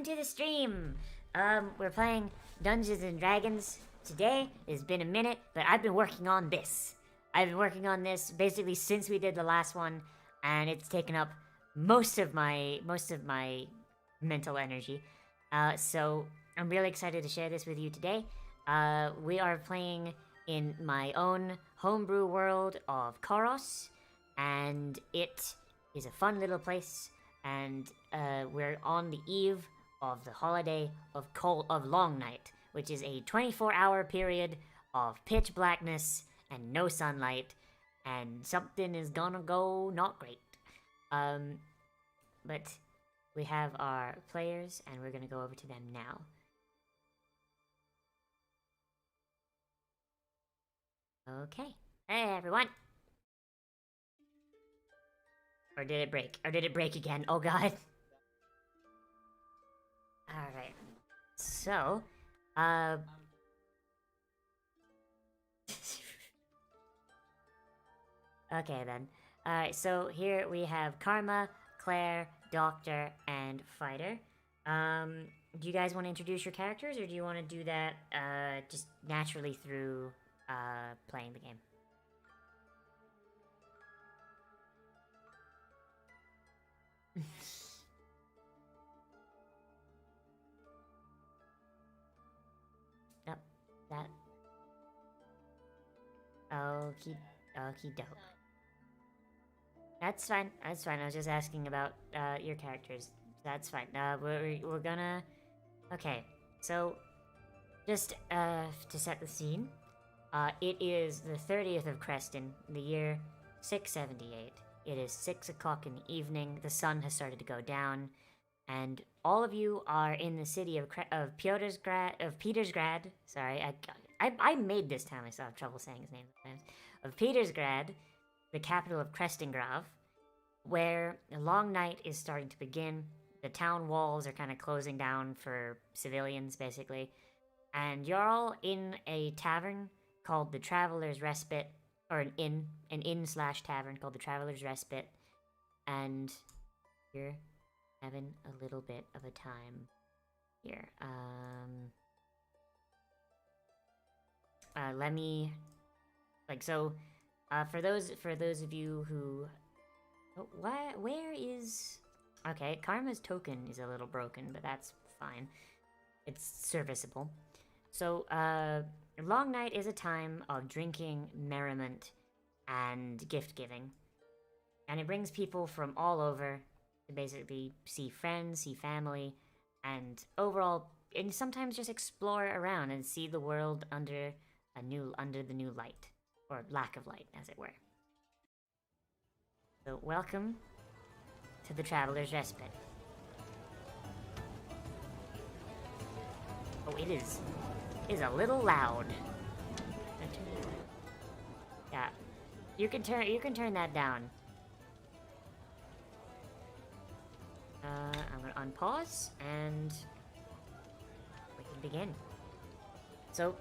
welcome to the stream. We're playing Dungeons and Dragons. Today, it's been a minute, but I've been working on this. I've been working on this basically since we did the last one, and it's taken up most of my mental energy. So I'm really excited to share this with you today. We are playing in my own homebrew world of Koros, and it is a fun little place. And we're on the eve of the holiday of Longnight, which is a 24-hour period of pitch blackness and no sunlight, and something is gonna go not great. But we have our players, and we're gonna go over to them now. Okay. Hey, everyone. Or did it break? Or did it break again? Oh, God. Alright. So, okay, then. Alright, so here we have Karma, Claire, Doctor, and Fighter. Do you guys want to introduce your characters, or do you want to do that, just naturally through, playing the game? Yep, that. Okie doke. That's fine. That's fine. I was just asking about your characters. That's fine. We're gonna. Okay. So, just to set the scene, it is the 30th of Creston, the year 678. It is 6 o'clock in the evening. The sun has started to go down, and all of you are in the city of Petersgrad. Sorry, I made this town. I still have trouble saying his name sometimes. Of Petersgrad, the capital of Crestingrav, where a long night is starting to begin. The town walls are kind of closing down for civilians, basically, and you're all in a tavern called the Traveler's Respite, or an inn/tavern called the Traveler's Respite, and you're having a little bit of a time here. Let me, for those of you who, where is, okay, Karma's token is a little broken, but that's fine. It's serviceable. So, Long Night is a time of drinking, merriment, and gift-giving. And it brings people from all over to basically see friends, see family, and overall, and sometimes just explore around and see the world under the new light, or lack of light, as it were. So, welcome to the Traveler's Respite. Oh, it is a little loud. Yeah, you can turn that down. I'm gonna unpause and we can begin. So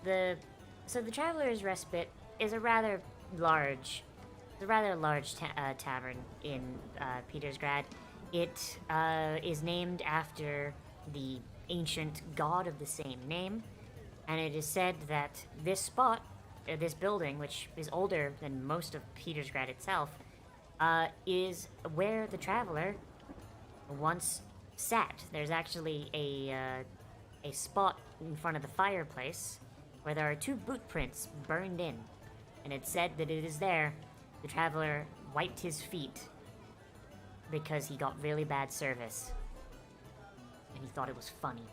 the Traveler's Respite is a rather large tavern in Petersgrad. It is named after the ancient god of the same name, and it is said that this spot, this building, which is older than most of Petersgrad itself, is where the Traveler once sat. There's actually a spot in front of the fireplace where there are 2 boot prints burned in, and it's said that it is there the Traveler wiped his feet because he got really bad service, and he thought it was funny.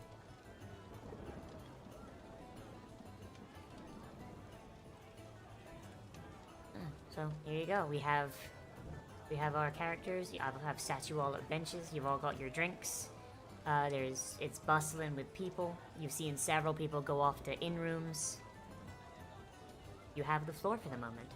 So here you go. We have our characters. You have sat you all at benches. You've all got your drinks. It's bustling with people. You've seen several people go off to inn rooms. You have the floor for the moment.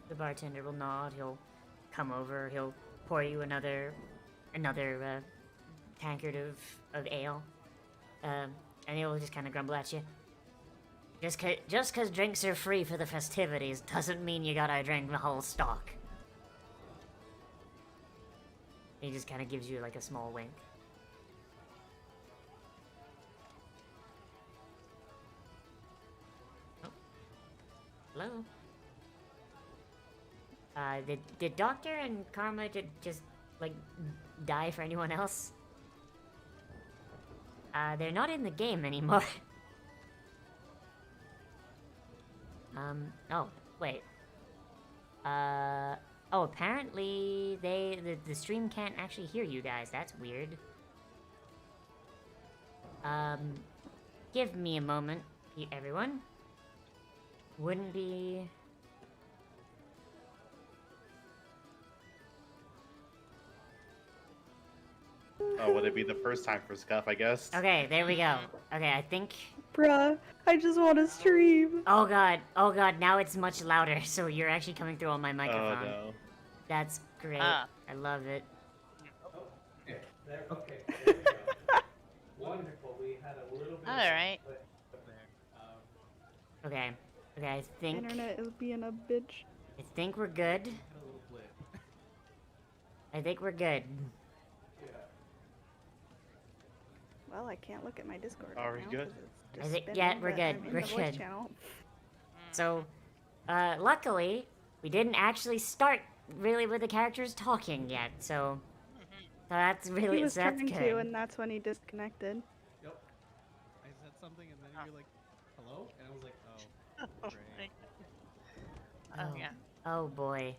the bartender will nod. He'll come over. He'll pour you another tankard of ale. And he'll just kind of grumble at you. Just cause drinks are free for the festivities doesn't mean you gotta drink the whole stock. He just kind of gives you like a small wink. Oh. Hello? Did Doctor and Karma just like die for anyone else? They're not in the game anymore. Oh, wait. Oh, apparently the stream can't actually hear you guys. That's weird. Give me a moment, everyone. Wouldn't be... Oh, would it be the first time for Scuff, I guess? Okay, there we go. Okay, I think... Bruh, I just want to stream. Oh god, now it's much louder, so you're actually coming through on my microphone. Oh, no. That's great. I love it. Okay, there we go. Wonderful, we had a little bit Alright. Okay, I think... Internet is being a bitch. I think we're good. I think we're good. Well, I can't look at my Discord. Are right we now good? 'cause it's just I think- spinning, yeah, we're but good, I'm in we're the voice good. channel. So, luckily, we didn't actually start really with the characters talking yet, so that's really He was that's trying good. to, and that's when he disconnected. Yep. I said something and then you were like, hello? And I was like, oh, great. Oh, yeah. Oh boy.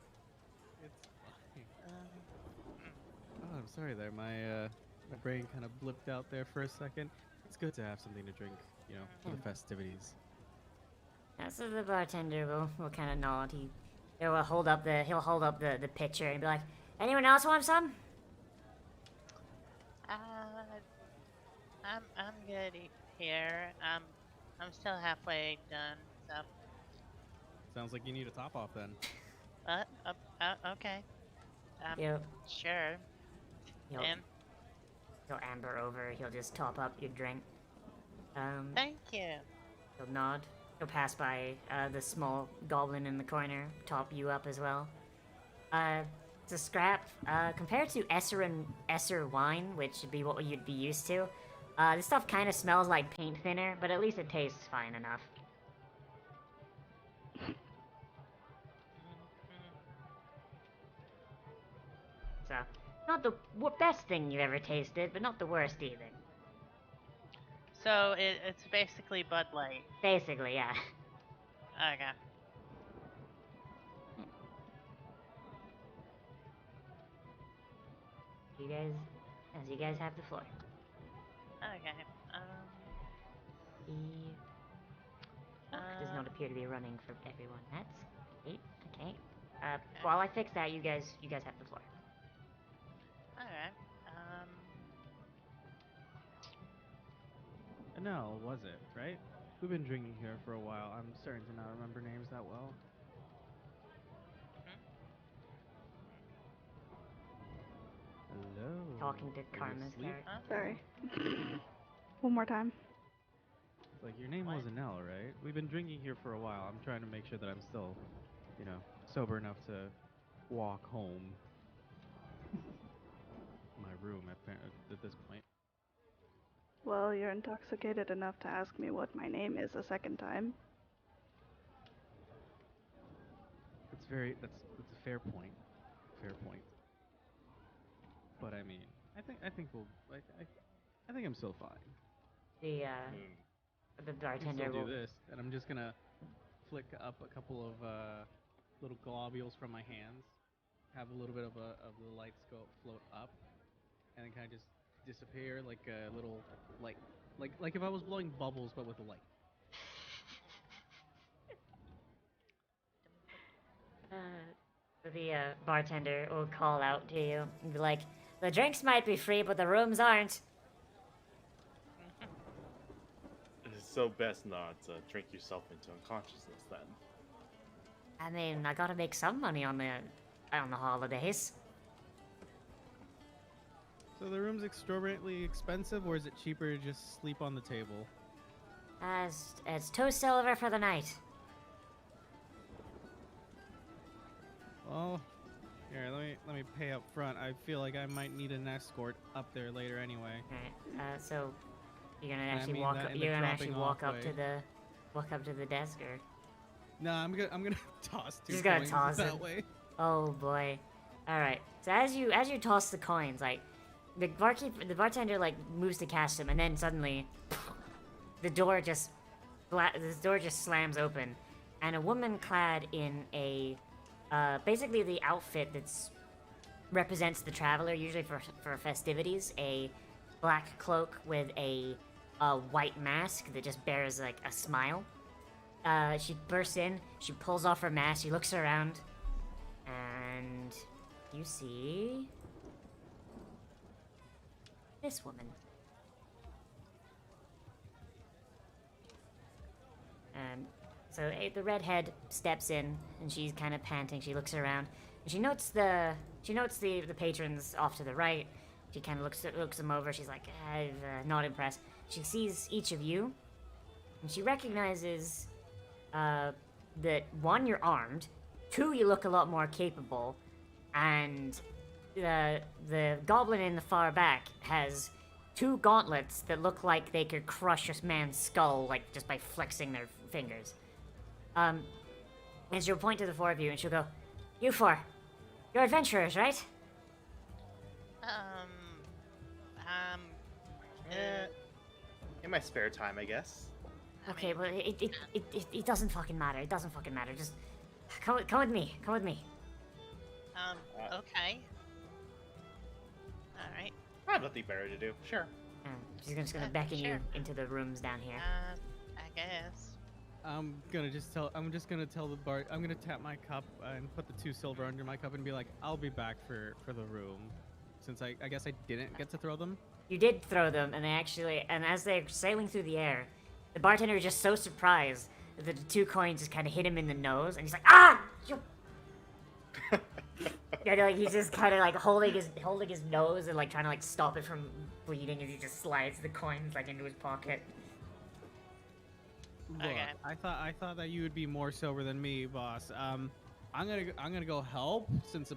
It's fine. Oh, I'm sorry there. My brain kind of blipped out there for a second. It's good to have something to drink, you know, for the festivities. Yeah, so the bartender will kind of nod. He'll hold up the pitcher and be like, "Anyone else want some?" I'm good here. I'm still halfway done, so. Sounds like you need a top off then. Okay. Yep. Sure. He'll amber over. He'll just top up your drink. Thank you. He'll nod. He'll pass by the small goblin in the corner, top you up as well. It's a scrap. Compared to Esser wine, which would be what you'd be used to, this stuff kind of smells like paint thinner, but at least it tastes fine enough. So, not the best thing you've ever tasted, but not the worst either. So it's basically Bud Light. Basically, yeah. Okay. You guys have the floor. Okay. The clock does not appear to be running for everyone. That's great. Okay. While I fix that, you guys have the floor. Alright. No, was it, right? We've been drinking here for a while. I'm starting to not remember names that well. Hello. Talking to Are you Karma's asleep? character. Sorry. One more time. It's like, your name What? was Anel, right? We've been drinking here for a while. I'm trying to make sure that I'm still, you know, sober enough to walk home. My room at this point. Well, you're intoxicated enough to ask me what my name is a second time. That's a fair point. Fair point. But I mean, I think we'll I think I'm still fine. The I can bartender still will. do this, and I'm just gonna flick up a couple of little globules from my hands, have a little bit of the light float up, and then kind of just disappear like a little light, like if I was blowing bubbles but with a light. The bartender will call out to you and be like, "The drinks might be free, but the rooms aren't." So best not to drink yourself into unconsciousness then. I mean, I gotta make some money on the holidays. So the room's exorbitantly expensive, or is it cheaper to just sleep on the table? It's 2 silver for the night. Well, here, let me pay up front. I feel like I might need an escort up there later anyway. Alright, so you're gonna I actually mean walk that up, in the you're gonna actually dropping walk off up to way. the desk, or No, I'm gonna toss 2 Just gonna coins toss that it. way. oh boy. Alright. So as you toss the coins, like the bartender like moves to cash them, and then suddenly the door just slams open, and a woman clad in a basically the outfit that's represents the traveler usually for festivities, a black cloak with a white mask that just bears like a smile. She bursts in, she pulls off her mask, she looks around, and you see this woman. So the redhead steps in, and she's kind of panting. She looks around, and she notes the patrons off to the right. She kind of looks them over. She's like, I'm not impressed. She sees each of you, and she recognizes that 1, you're armed, 2, you look a lot more capable, and the goblin in the far back has 2 gauntlets that look like they could crush a man's skull, like just by flexing their fingers. And she'll point to the 4 of you, and she'll go, "You 4, you're adventurers, right?" In my spare time, I guess. Okay, well, it doesn't fucking matter. It doesn't fucking matter. Just come with me. Come with me. Okay. Alright. I have nothing better to do. Sure. She's just gonna beckon you Sure. into the rooms down here. I guess. I'm just gonna tell the bar. I'm gonna tap my cup and put the 2 silver under my cup and be like, I'll be back for the room, since I guess I didn't get to throw them. You did throw them, and as they're sailing through the air, the bartender is just so surprised that the 2 coins just kind of hit him in the nose, and he's like, "Ah!" You... yeah, like he's just kind of like holding his nose and like trying to like stop it from bleeding, and he just slides the coins like into his pocket. Look, Okay. I thought that you would be more sober than me, boss. I'm gonna go help, since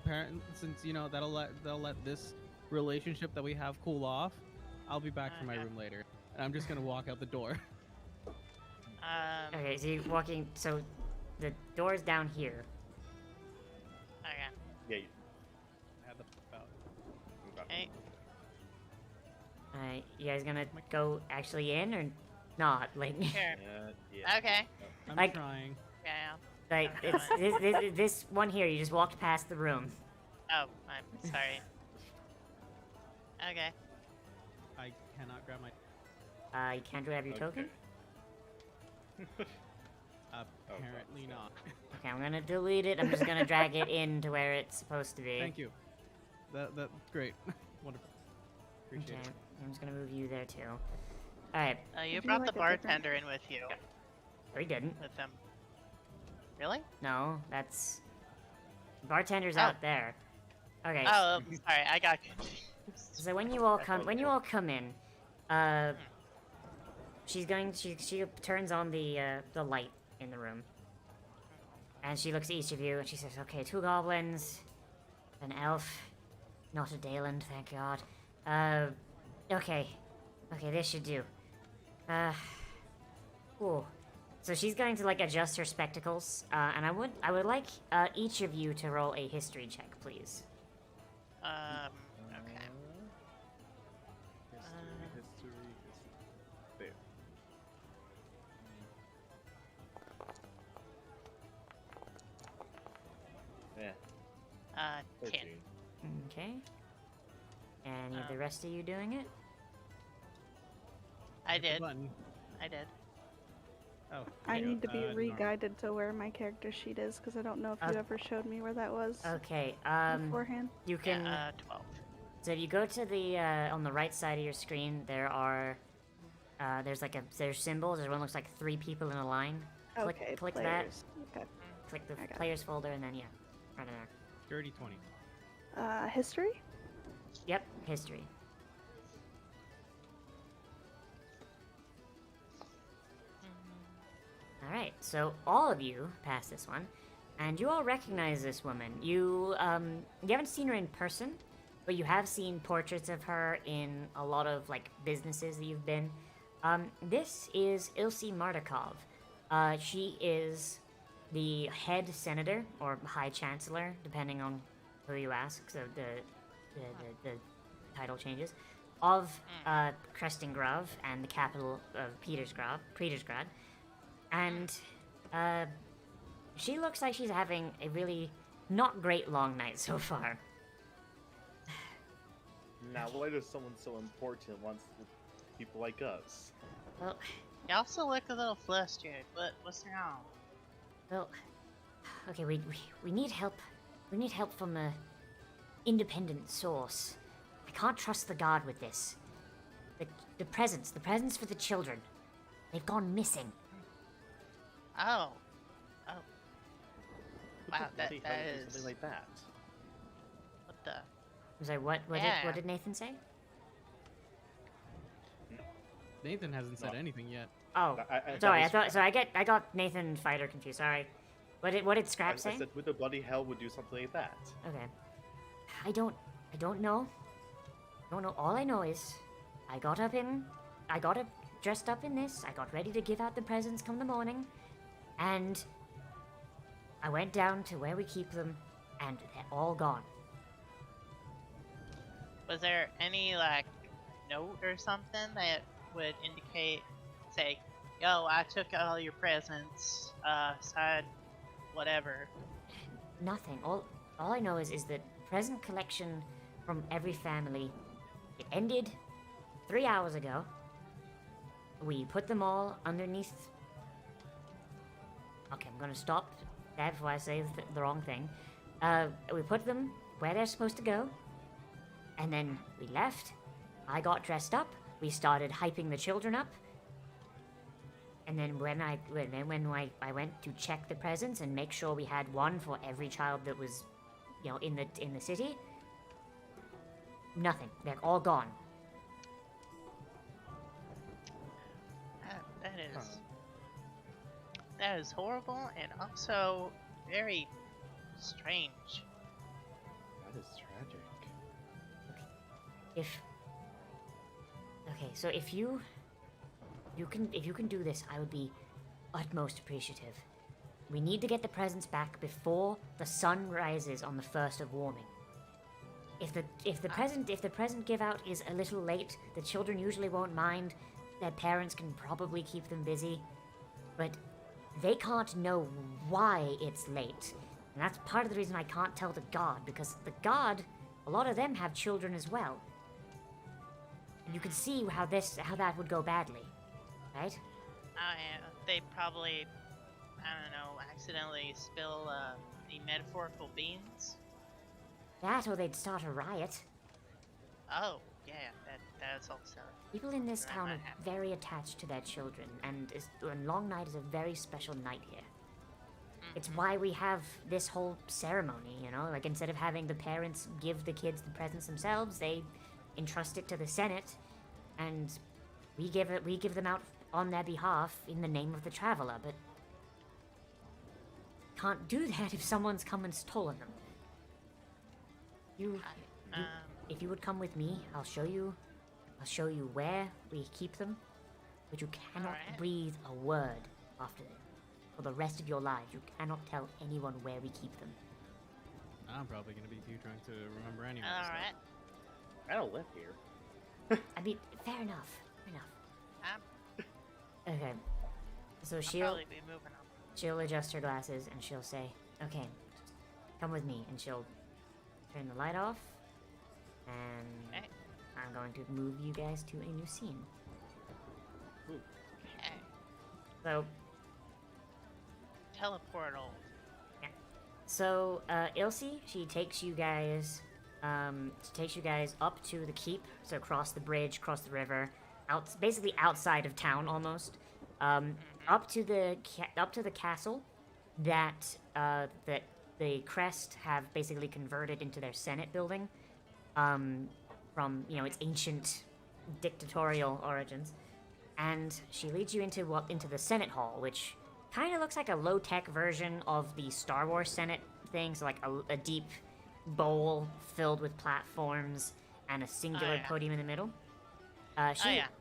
you know that'll let this relationship that we have cool off. I'll be back for my Okay. room later, and I'm just gonna walk out the door. Okay, so you're walking. So the door's down here. Okay. Yeah. I had the out. Okay. You guys gonna go actually in or not? Like, Sure. Yeah. Okay. I'm Like- trying. Yeah. like it's this one here. You just walked past the room. Oh, I'm sorry. Okay. I cannot grab my. You can't grab your token. Apparently not. Okay, I'm gonna delete it. I'm just gonna drag it into where it's supposed to be. Thank you. That's great. Wonderful. Appreciate Okay, it. I'm just gonna move you there too. Alright, You Would you brought like the a different- bartender in with you. or he didn't. With them. Really? No, that's... Bartender's Oh. out there. Okay, Oh, sorry. I got confused. so when you all come in, she turns on the light in the room. And she looks at each of you and she says, "Okay, 2 goblins, an elf, not a Dayland, thank God. Okay, this should do. Cool. So she's going to like adjust her spectacles, and I would like each of you to roll a history check, please. Okay. History. There. Yeah. 10. 13. Okay. And Um, the rest of you doing it? I Hit the did. button. I did. Oh. I there you need to go. be Normal. re-guided to where my character sheet is because I don't know if you ever showed me where that was Okay. beforehand. You can. Yeah, 12. So if you go to the on the right side of your screen, there are there's symbols. There's one that looks like 3 people in a line. Click Okay, that. players. Okay. click the I got it. players folder, and then yeah, right in there. Dirty 20. History? Yep, history. All right, so all of you pass this one, and you all recognize this woman. You haven't seen her in person, but you have seen portraits of her in a lot of like businesses that you've been. This is Ilse Mardakov. She is the head senator or high chancellor, depending on who you ask. So the title changes of Krestingrad and the capital of Petersgrad. And she looks like she's having a really not great long night so far. Now, why does someone so important wants people like us? Well, You also look a little flustered. What's wrong? well, okay, we need help. We need help from a independent source. I can't trust the guard with this. The presents for the children. They've gone missing. Oh. Oh. Who Wow, the bloody hell would do is- something like that? What the? I'm sorry, what Yeah. did Nathan say? Nathan hasn't said No. anything yet. Oh, I sorry. was- I got Nathan and Fighter confused. Sorry. What did Scrap I say? said, who the bloody hell would do something like that? Okay. I don't know. Don't know. All I know is I got up dressed up in this. I got ready to give out the presents come the morning, and I went down to where we keep them, and they're all gone. Was there any like note or something that would indicate, say, yo, I took all your presents, side, whatever. Nothing. All I know is that present collection from every family, it ended 3 hours ago. We put them all underneath. Okay, I'm gonna stop that before I say the wrong thing. We put them where they're supposed to go, and then we left. I got dressed up. We started hyping the children up. And then when I went to check the presents and make sure we had one for every child that was, in the city. Nothing. They're all gone. That is horrible and also very strange. That is tragic. So if you can do this, I would be utmost appreciative. We need to get the presents back before the sun rises on the first of warming. If the present give out is a little late, the children usually won't mind. Their parents can probably keep them busy, but they can't know why it's late. And that's part of the reason I can't tell the guard, because the guard, a lot of them have children as well. And you can see how that would go badly, right? Oh yeah, they probably, I don't know, accidentally spill the metaphorical beans. That or they'd start a riot. Oh yeah, that's also. People in this That town might are happen. very attached to their children, and Longnight is a very special night here. It's why we have this whole ceremony, like instead of having the parents give the kids the presents themselves, they entrust it to the Senate, and we give them out on their behalf in the name of the traveler, but can't do that if someone's come and stolen them. If you would come with me, I'll show you where we keep them, but you cannot Alright. breathe a word after them. For the rest of your lives, you cannot tell anyone where we keep them. I'm probably gonna be too drunk to remember any of this All stuff. right. I don't live here. I mean, fair enough. Okay. So I'll she'll probably be moving on. she'll adjust her glasses and she'll say, "Okay, come with me." And she'll turn the light off, and Okay. I'm going to move you guys to a new scene. Okay. So, Teleportal. So, Ilse, she takes you guys up to the keep, so across the bridge, across the river, basically outside of town almost, up to the castle. that that the Crest have basically converted into their Senate building, from its ancient dictatorial origins, and she leads you into the Senate Hall, which kind of looks like a low-tech version of the Star Wars Senate thing, so like a deep bowl filled with platforms and a singular yeah. podium in the middle.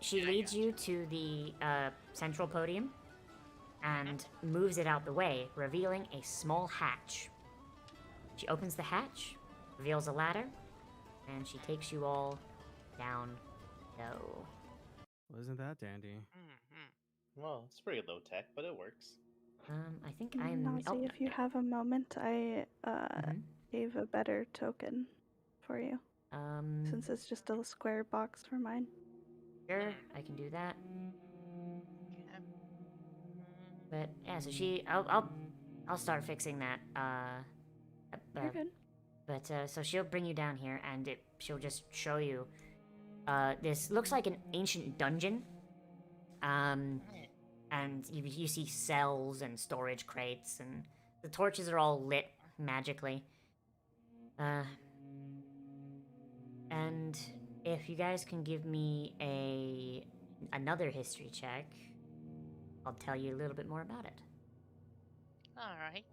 She leads you to the central podium and moves it out the way, revealing a small hatch. She opens the hatch, reveals a ladder, and she takes you all down low. Wasn't that dandy? Well, it's pretty low tech, but it works. I think I'm... Nazi, if you have a moment, I Mhm. gave a better token for you, since it's just a square box for mine. Sure, I can do that. Okay. But yeah, so I'll start fixing that. You're good. But so she'll bring you down here, and she'll just show you. This looks like an ancient dungeon. And you see cells and storage crates, and the torches are all lit magically. And if you guys can give me another history check, I'll tell you a little bit more about it. All right.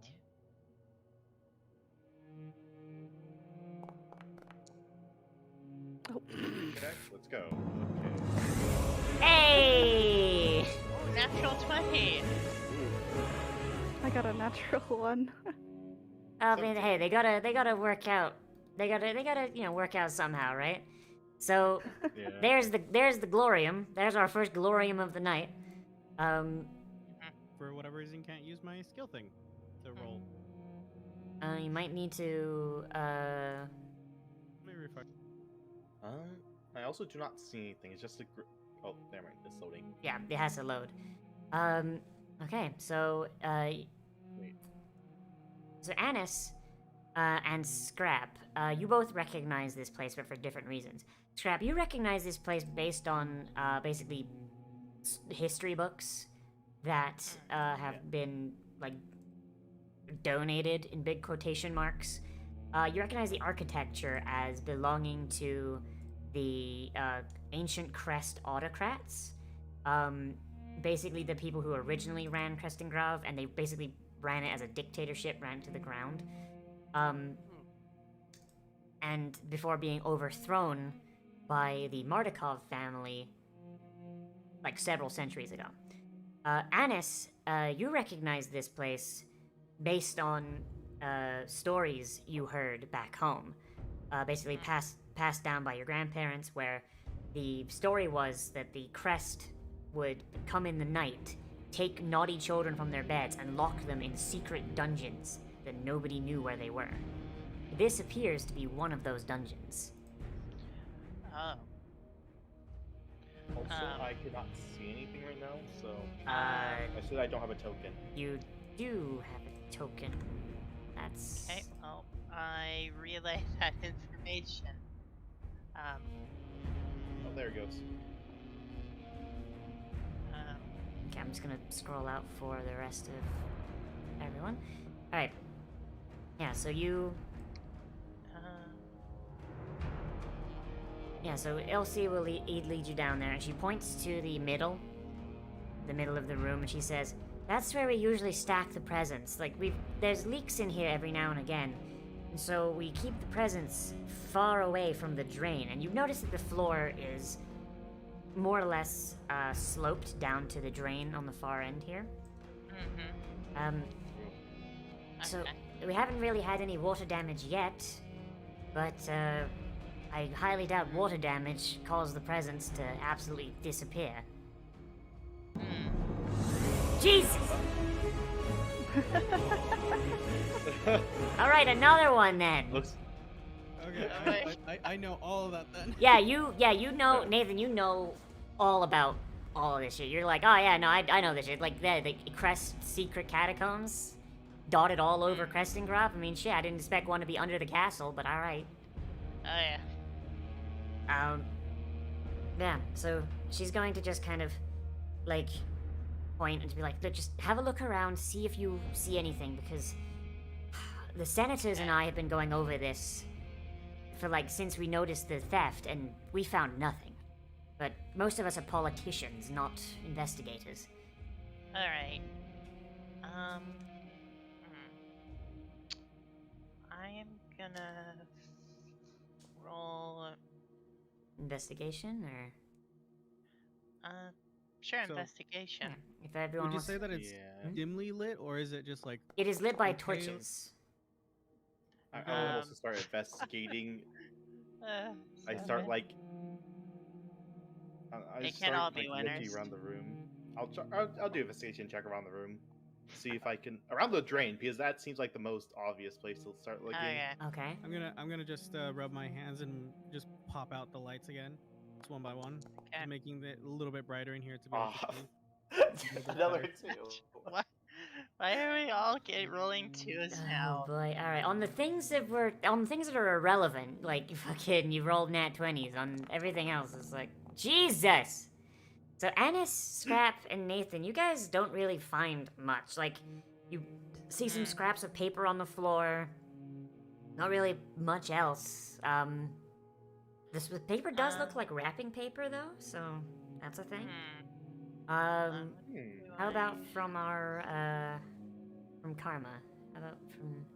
Oh. Okay, let's go. Okay. Hey! Oh, natural 20. I got a natural one. I mean, hey, they gotta work out. They gotta work out somehow, right? So Yeah. there's the glorium. There's our first glorium of the night. For whatever reason, can't use my skill thing to roll. You might need to Let me refresh. I also do not see anything. It's just a. Oh, never mind. It's loading. yeah, it has to load. Okay, so so Anis and Scrap, you both recognize this place, but for different reasons. Scrap, you recognize this place based on basically history books that have been like donated in big quotation marks. You recognize the architecture as belonging to the ancient Crest autocrats. Basically the people who originally ran Krestengrave, and they basically ran it as a dictatorship, ran to the ground. And before being overthrown by the Mardukov family, like several centuries ago. Anis, you recognize this place based on stories you heard back home, basically passed down by your grandparents, where the story was that the Crest would come in the night, take naughty children from their beds, and lock them in secret dungeons that nobody knew where they were. This appears to be one of those dungeons. Oh. Also, I cannot see anything right now, so Uh, I said I don't have a token. You do have a token. That's... Okay, well, I relay that information. Oh, there it goes. Okay, I'm just gonna scroll out for the rest of everyone. Alright. Yeah, so you... Yeah, so Elsie will lead you down there, and she points to the middle of the room, and she says, "That's where we usually stack the presents. Like, there's leaks in here every now and again, and so we keep the presents far away from the drain. And you've noticed that the floor is more or less sloped down to the drain on the far end here. So we haven't really had any water damage yet, but I highly doubt water damage caused the presents to absolutely disappear." Jesus! Alright, another one then. Looks. Okay, I know all of that then. Yeah, you know, Nathan, you know all about all of this shit. You're like, oh yeah, no, I know this shit. Like, the Crest secret catacombs dotted all over Krestengrave. I mean, shit, I didn't expect one to be under the castle, but alright. Oh yeah. Yeah, so she's going to just kind of, like, point and to be like, look, just have a look around, see if you see anything, because the senators and I have been going over this for like since we noticed the theft, and we found nothing. But most of us are politicians, not investigators. Alright. I am gonna roll. Investigation, or Sure, So- investigation. if everyone Would you wants. say that it's Yeah. dimly lit, or is it just like It is lit by Okay. torches. I Um, almost start investigating. Uh, I start seven. like. I They start can't all be like looking winners. around the room. I'll do an investigation check around the room, see if I can around the drain because that seems like the most obvious place to start looking. Okay. Okay. I'm gonna just rub my hands and just pop out the lights again, just one by one, Okay. just making it a little bit brighter in here to be able to Ah, see. another better. two. What? Why are we all rolling twos Oh now? boy! All right, on the things that are irrelevant, like fucking you rolled nat 20s. On everything else, it's like Jesus. So Annis, Scrap, and Nathan, you guys don't really find much. Like, you see some scraps of paper on the floor. Not really much else. This paper does look like wrapping paper, though, so that's a thing. Hmm. How about from from Karma? How about from?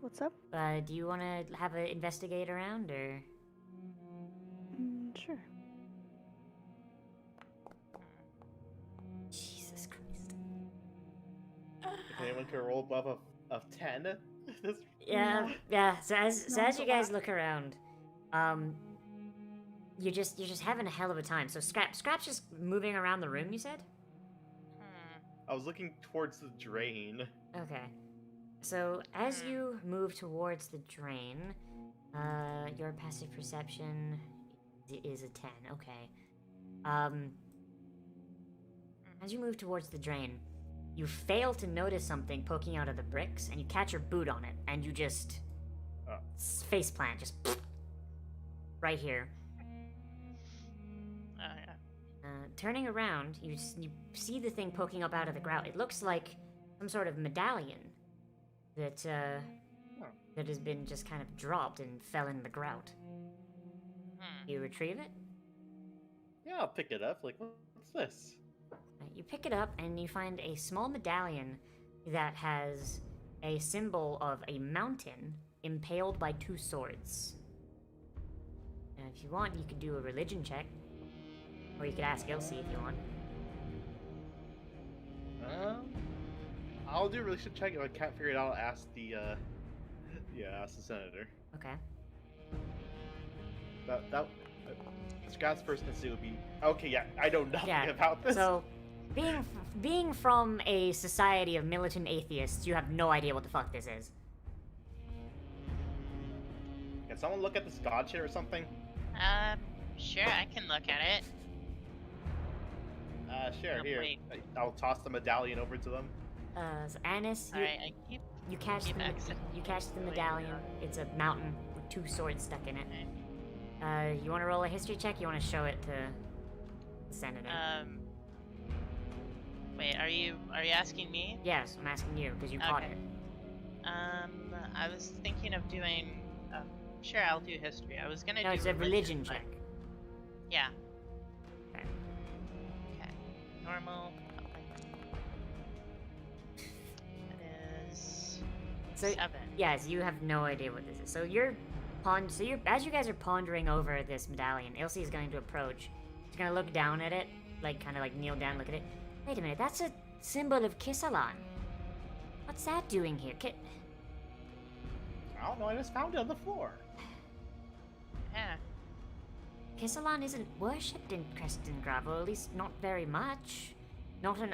What's up? Do you want to have an investigate around, or? Sure. Jesus Christ. If anyone can roll above a 10, Yeah, No. yeah. So as No, you guys look around, you're just having a hell of a time. So Scrap's just moving around the room. You said? I was looking towards the drain. Okay. So as you move towards the drain, your passive perception is a 10. Okay. As you move towards the drain, you fail to notice something poking out of the bricks, and you catch your boot on it, and you just face plant, just right here. Oh, yeah. Turning around, you see the thing poking up out of the grout. It looks like some sort of medallion that that has been just kind of dropped and fell in the grout. You retrieve it. Yeah, I'll pick it up. Like, what's this? You pick it up and you find a small medallion that has a symbol of a mountain impaled by two swords. And if you want, you could do a religion check. Or you could ask Elsie if you want. I'll do a relationship check. If I can't figure it out, I'll ask the ask the senator. Okay. That Scott's first instinct would be okay. Yeah, I know nothing Yeah. about this. So, being from a society of militant atheists, you have no idea what the fuck this is. Can someone look at this god shit or something? Sure, I can look at it. Sure. Oh, Here, wait. I'll toss the medallion over to them. So Annis, Alright, I keep. you catch keep the access- medallion. It's a mountain with two swords stuck in it. You want to roll a history check? You want to show it to the senator? Wait, are you asking me? Yes, I'm asking you because you caught Okay. it. I was thinking of doing. Sure, I'll do history. I was gonna No, do. it's a religion but- check. Yeah. Okay. Okay. Normal. That is. So 7. yes, you have no idea what this is. So as you guys are pondering over this medallion, Elsie is going to approach. She's gonna look down at it, like kind of like kneel down, look at it. Wait a minute, that's a symbol of Kissalan. What's that doing here? I don't know. I just found it on the floor. Yeah. Kissalan isn't worshipped in Creston or at least not very much.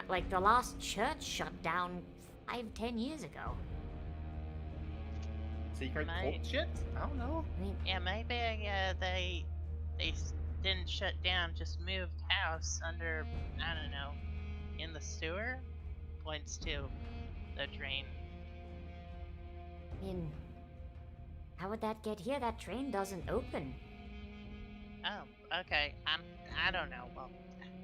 Like the last church shut down 5-10 years ago. Secret Might. cult shit? I don't know. I mean, Yeah, maybe they didn't shut down, just moved house under, I don't know, in the sewer? Points to the drain. how would that get here? That train doesn't open. Oh, okay. I don't know. Well,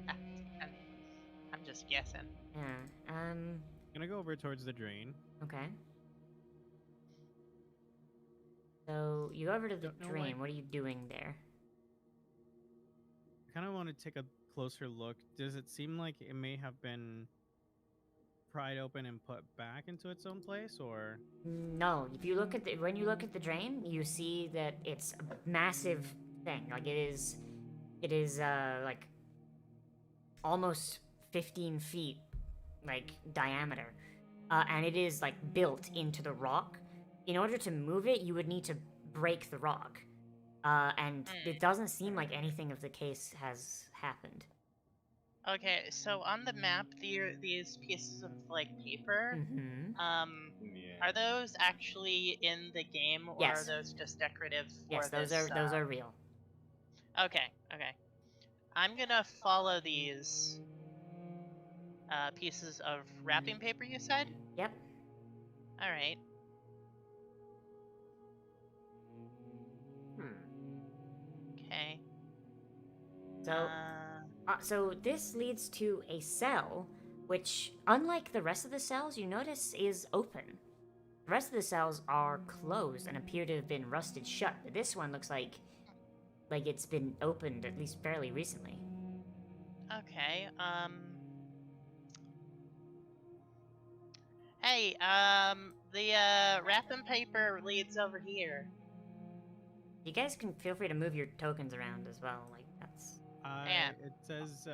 I'm just guessing. Yeah. Gonna go over towards the drain. Okay. So you go over to the Don't know, drain. like- What are you doing there? I kind of want to take a closer look. Does it seem like it may have been pried open and put back into its own place, or? No. If you look at when you look at the drain, you see that it's a massive thing. Like it is like almost 15 feet like diameter, and it is like built into the rock. In order to move it, you would need to break the rock, and it doesn't seem like anything of the case has happened. Okay, so on the map, these pieces of like paper, Mm-hmm. Yeah. are those actually in the game, or Yes. are those just decorative for Yes, those this? are real. Okay, okay. I'm gonna follow these pieces of wrapping paper you said? Yep. Alright. Okay. So so this leads to a cell, which, unlike the rest of the cells, you notice is open. The rest of the cells are closed and appear to have been rusted shut, but this one looks like it's been opened at least fairly recently. Okay, hey, the, wrapping paper leads over here. You guys can feel free to move your tokens around as well, like that's... Yeah. It says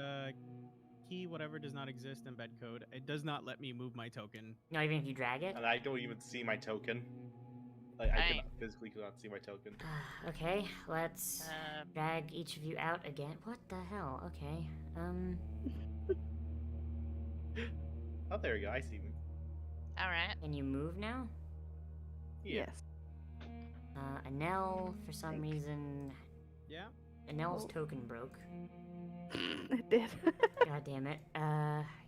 key whatever does not exist in bed code. It does not let me move my token. No, even if you drag it? And I don't even see my token. Like, I Right. cannot, physically cannot see my token. Okay, let's Um, drag each of you out again. What the hell? Okay, Oh, there we go. I see him. alright. can you move now? Yeah. Yes. Anel, for some Thanks. reason, Yeah. Anel's Oh. token broke. It did. God damn it.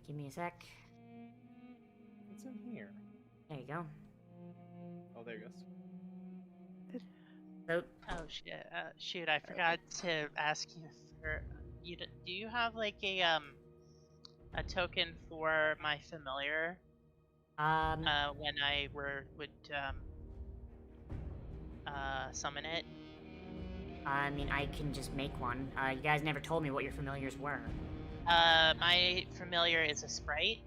Give me a sec. What's in here? There you go. Oh, there it goes. So, Oh shit, shoot, I forgot to ask you for, do you have like a token for my familiar, when I would, summon it? I mean, I can just make one. You guys never told me what your familiars were. My familiar is a sprite.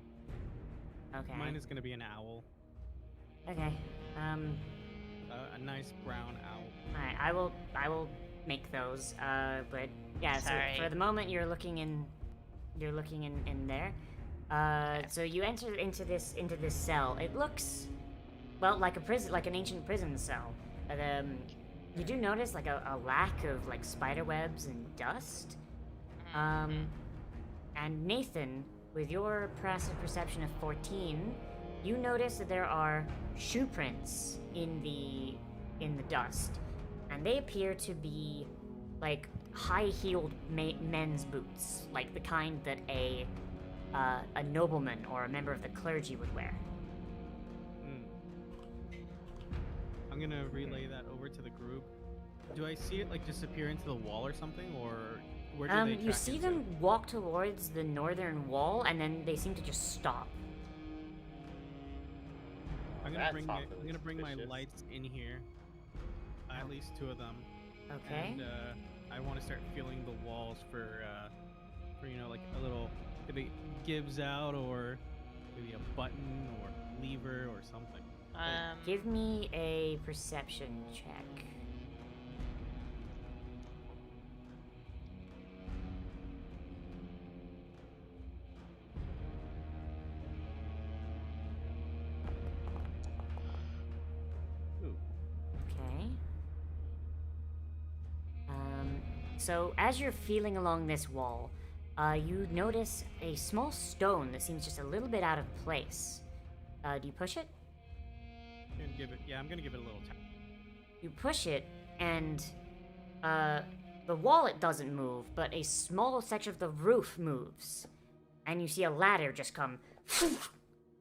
Okay. Mine is gonna be an owl. Okay. A nice brown owl. Alright, I will make those. But yeah, Sorry. so for the moment you're looking in there. So you enter into this cell. It looks, well, like a prison, like an ancient prison cell. But you do notice like a lack of like spider webs and dust. And Nathan, with your passive perception of 14, you notice that there are shoe prints in the dust, and they appear to be like high-heeled men's boots, like the kind that a nobleman or a member of the clergy would wear. I'm gonna relay that over to the group. Do I see it like disappear into the wall or something, or where do they You track see into? them walk towards the northern wall, and then they seem to just stop. I'm That's gonna bring my suspicious. lights in here. At least 2 of them. Okay. And I want to start feeling the walls for you know, like a little, if it gives out, or maybe a button or lever or something. Give me a perception check. Ooh. Okay. So as you're feeling along this wall, you notice a small stone that seems just a little bit out of place. Do you push it? I'm gonna give it a little tap. You push it, and the wall, it doesn't move, but a small section of the roof moves, and you see a ladder just come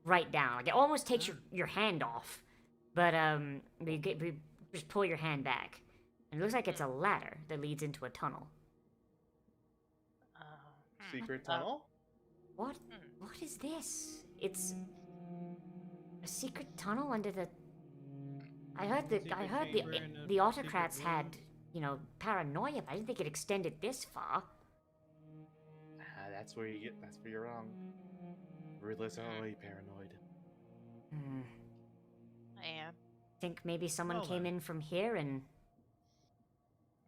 right down. Like it almost takes your hand off, but you just pull your hand back, and it looks like it's a ladder that leads into a tunnel. Secret tunnel? What? Hmm. What is this? It's a secret tunnel under the. I heard Secret chamber in a the autocrats secret room. had, paranoia, but I didn't think it extended this far. That's where you're wrong. Ruthless are always paranoid. Hmm. I am. Think maybe someone Well came then. in from here and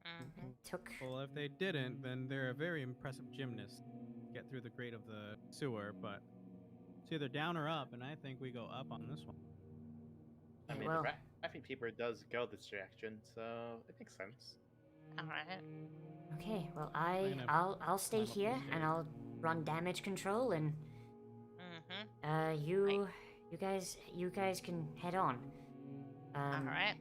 Mm-hmm. took. Well, if they didn't, then they're a very impressive gymnast. Get through the grate of the sewer, but it's either down or up, and I think we go up on this one. I Yeah, mean, well, the traffic paper does go this direction, so it makes sense. All right. okay. Well, gonna I'll stay climb up the here and stairs. I'll run damage control and Mm-hmm. you guys can head on. All right.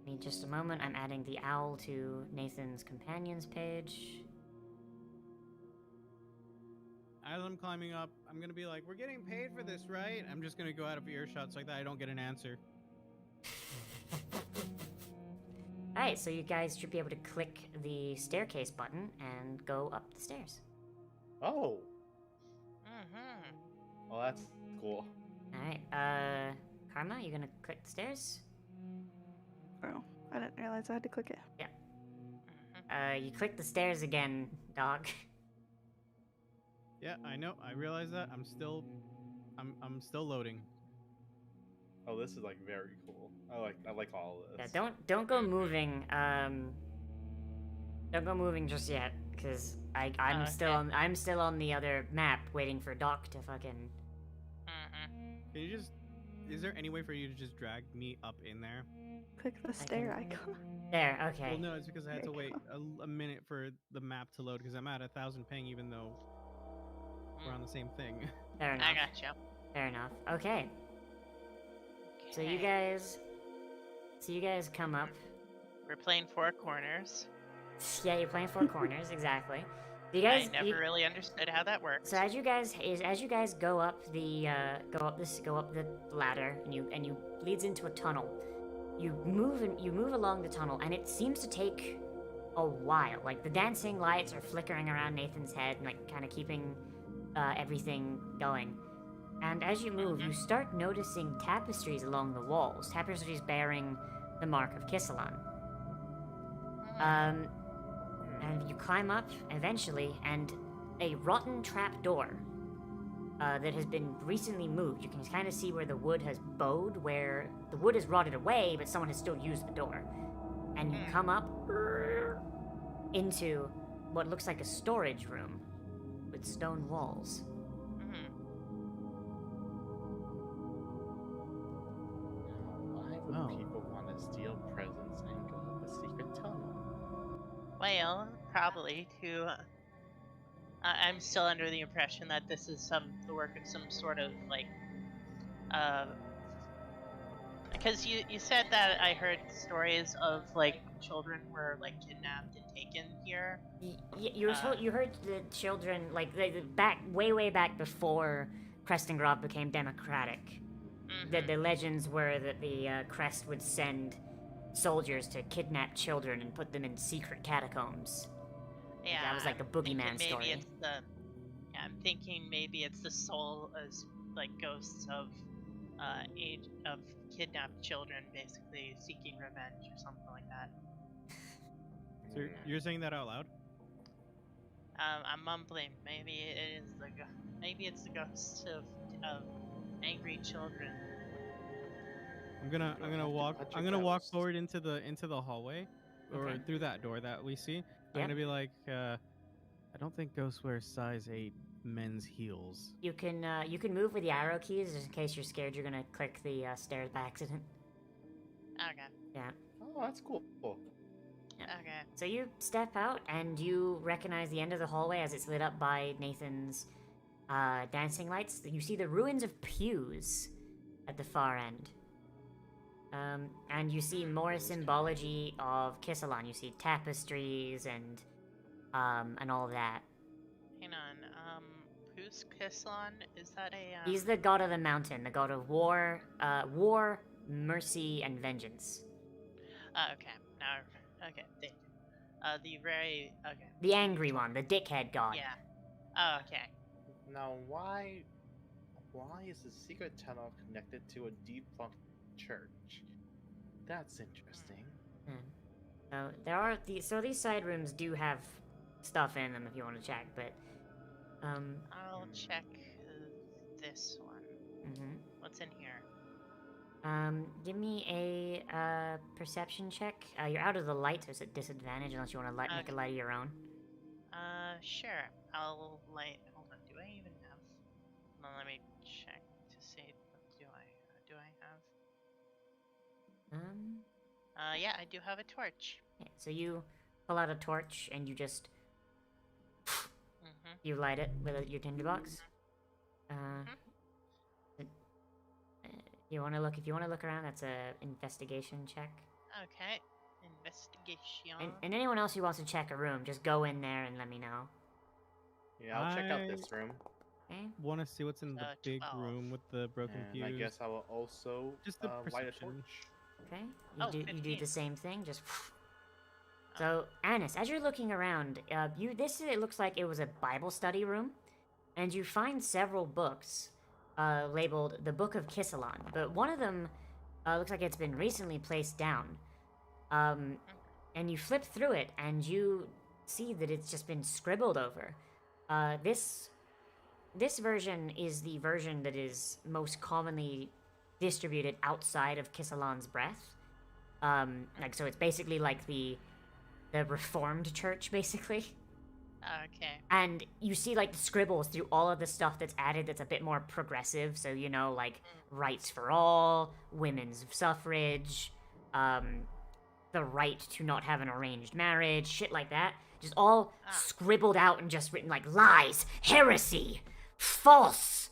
Give me just a moment. I'm adding the owl to Nathan's companions page. As I'm climbing up, I'm gonna be like, "We're getting paid for this, right?" I'm just gonna go out of earshot so that I don't get an answer. Alright, so you guys should be able to click the staircase button and go up the stairs. Oh, Mm-hmm. well, that's cool. Alright, Karma, you gonna click the stairs? Oh, I didn't realize I had to click it. Mm-hmm. You click the stairs again, dog. Yeah, I know. I realize that. I'm still loading. Oh, this is like very cool. I like all of Yeah, this. don't go moving, don't go moving just yet, cause I'm still on the other map waiting for Doc to fucking. Mm-hmm. Can you just? Is there any way for you to just drag me up in there? Click the stair icon. There, okay. Well, no, it's because I had to There you wait a minute for the map to load because I'm at 1,000 ping, even though we're on the same thing. Fair enough. I gotcha. Fair enough. Okay. So you guys come up. We're playing Four Corners. Yeah, you're playing Four Corners, exactly. You I guys, never really understood how that works. so as you guys go up the ladder and you leads into a tunnel. You move along the tunnel and it seems to take a while. Like the dancing lights are flickering around Nathan's head and like kind of keeping everything going. And as you move, you start noticing tapestries along the walls. Tapestries bearing the mark of Kissalan. And you climb up eventually, and a rotten trap door that has been recently moved. You can kind of see where the wood has bowed, where the wood has rotted away, but someone has still used the door. And you come up into what looks like a storage room with stone walls. Why would Oh. people want to steal presents and go up a secret tunnel? Well, probably to. I'm still under the impression that this is the work of some sort of like. Because you said that I heard stories of like children were like kidnapped and taken here. You were told, you heard the children like the back way back before Krestengrov became democratic. The legends were that the Crest would send soldiers to kidnap children and put them in secret catacombs. Yeah, That was like a I'm thinking boogeyman story. Maybe it's I'm thinking maybe it's the soul as like ghosts of kidnapped children, basically seeking revenge or something like that. So you're saying that out loud? I'm mumbling. Maybe it is maybe it's the ghosts of angry children. I'm gonna walk forward into the hallway, or Okay. through that door that we see. I'm Yep. gonna be like, I don't think ghosts wear size 8 men's heels. You can move with the arrow keys just in case you're scared you're gonna click the stairs by accident. Okay. Yeah. Oh, that's cool. Okay. So you step out and you recognize the end of the hallway as it's lit up by Nathan's dancing lights. You see the ruins of pews at the far end. And you see more symbology of Kissalan. You see tapestries and all of that. Hang on. Who's Kislan? Is that a? He's the god of the mountain, the god of war, mercy, and vengeance. Okay. Now. Okay. Thank you. The very. Okay. The angry one, the dickhead god. Yeah. Oh, okay. Now, why is the secret tunnel connected to a defunct church? That's interesting. Hmm. So there are these side rooms do have stuff in them if you want to check, but I'll check this one. mhm. What's in here? Give me a perception check. You're out of the light, so it's a disadvantage unless you want to make a light of your own. Sure. I'll light. Hold on. Do I even have? Well, let me check to see. What do I have? Yeah, I do have a torch. Yeah, so you pull out a torch and you just Mm-hmm. you light it with your tinderbox. You want to look? If you want to look around, that's a investigation check. Okay. Investigation. And anyone else who wants to check a room, just go in there and let me know. Yeah, I'll check out this room. Okay. Want to see what's in the big 12. room with the broken And fuse? I guess I will also Just the light a perception. torch. Okay. You do 15. the same thing. Just. So, Anis, as you're looking around, it looks like it was a Bible study room, and you find several books, labeled the Book of Kissalon, but one of them, looks like it's been recently placed down. And you flip through it, and you see that it's just been scribbled over. This version is the version that is most commonly distributed outside of Kissalon's breath. So it's basically like the Reformed Church, basically. Okay. And you see, like, the scribbles through all of the stuff that's added that's a bit more progressive. So, like, rights for all, women's suffrage, the right to not have an arranged marriage, shit like that. Just all scribbled out and just written, like, lies, heresy, false.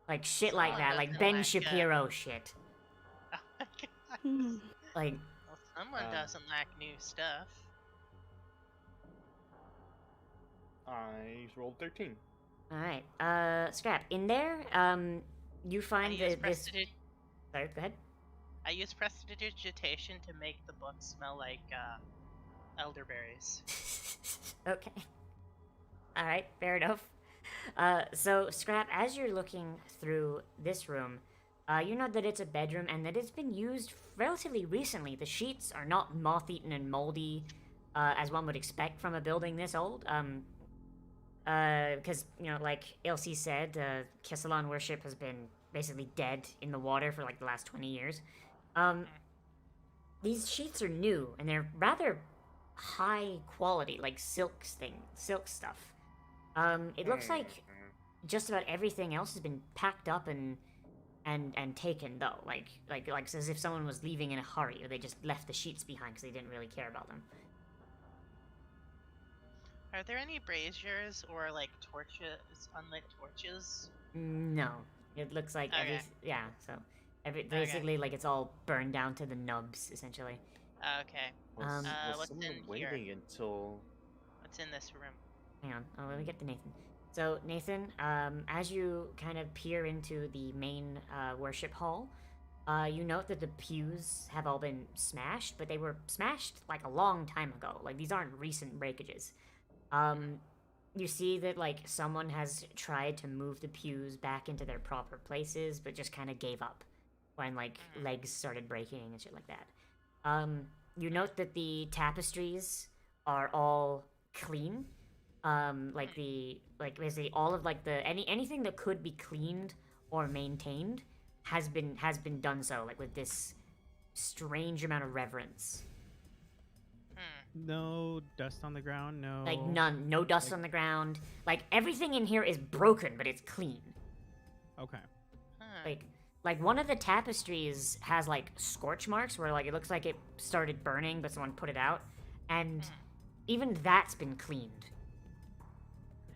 Like, shit like that. Like Ben Shapiro shit. Oh my god. Hmm. Like, Well, someone doesn't lack new stuff. I rolled 13. alright. Scrap. In there, you find I use this... Sorry, go ahead. I use prestidigitation to make the book smell like elderberries. Okay. Alright, fair enough. So, Scrap, as you're looking through this room, you know that it's a bedroom and that it's been used relatively recently. The sheets are not moth-eaten and moldy, as one would expect from a building this old. Because, like Elsie said, Kissalon worship has been basically dead in the water for, like, the last 20 years. These sheets are new, and they're rather high quality, like silk stuff. It looks like just about everything else has been packed up and taken, though. Like as if someone was leaving in a hurry, or they just left the sheets behind because they didn't really care about them. Are there any braziers or like torches, unlit torches? No. It looks like Okay. basically like it's all burned down to the nubs, essentially. Okay. Was what's someone in waiting here? until... What's in this room? Hang on, let me get to Nathan. So, Nathan, as you kind of peer into the main worship hall, you note that the pews have all been smashed, but they were smashed like a long time ago. Like, these aren't recent breakages. You see that, like, someone has tried to move the pews back into their proper places, but just kind of gave up when, like, legs started breaking and shit like that. You note that the tapestries are all clean. Basically all of, like, anything that could be cleaned or maintained has been done so, like, with this strange amount of reverence. No dust on the ground, no. Like, no dust on the ground. Like, everything in here is broken, but it's clean. Okay. Like one of the tapestries has, like, scorch marks where, like, it looks like it started burning, but someone put it out. And even that's been cleaned.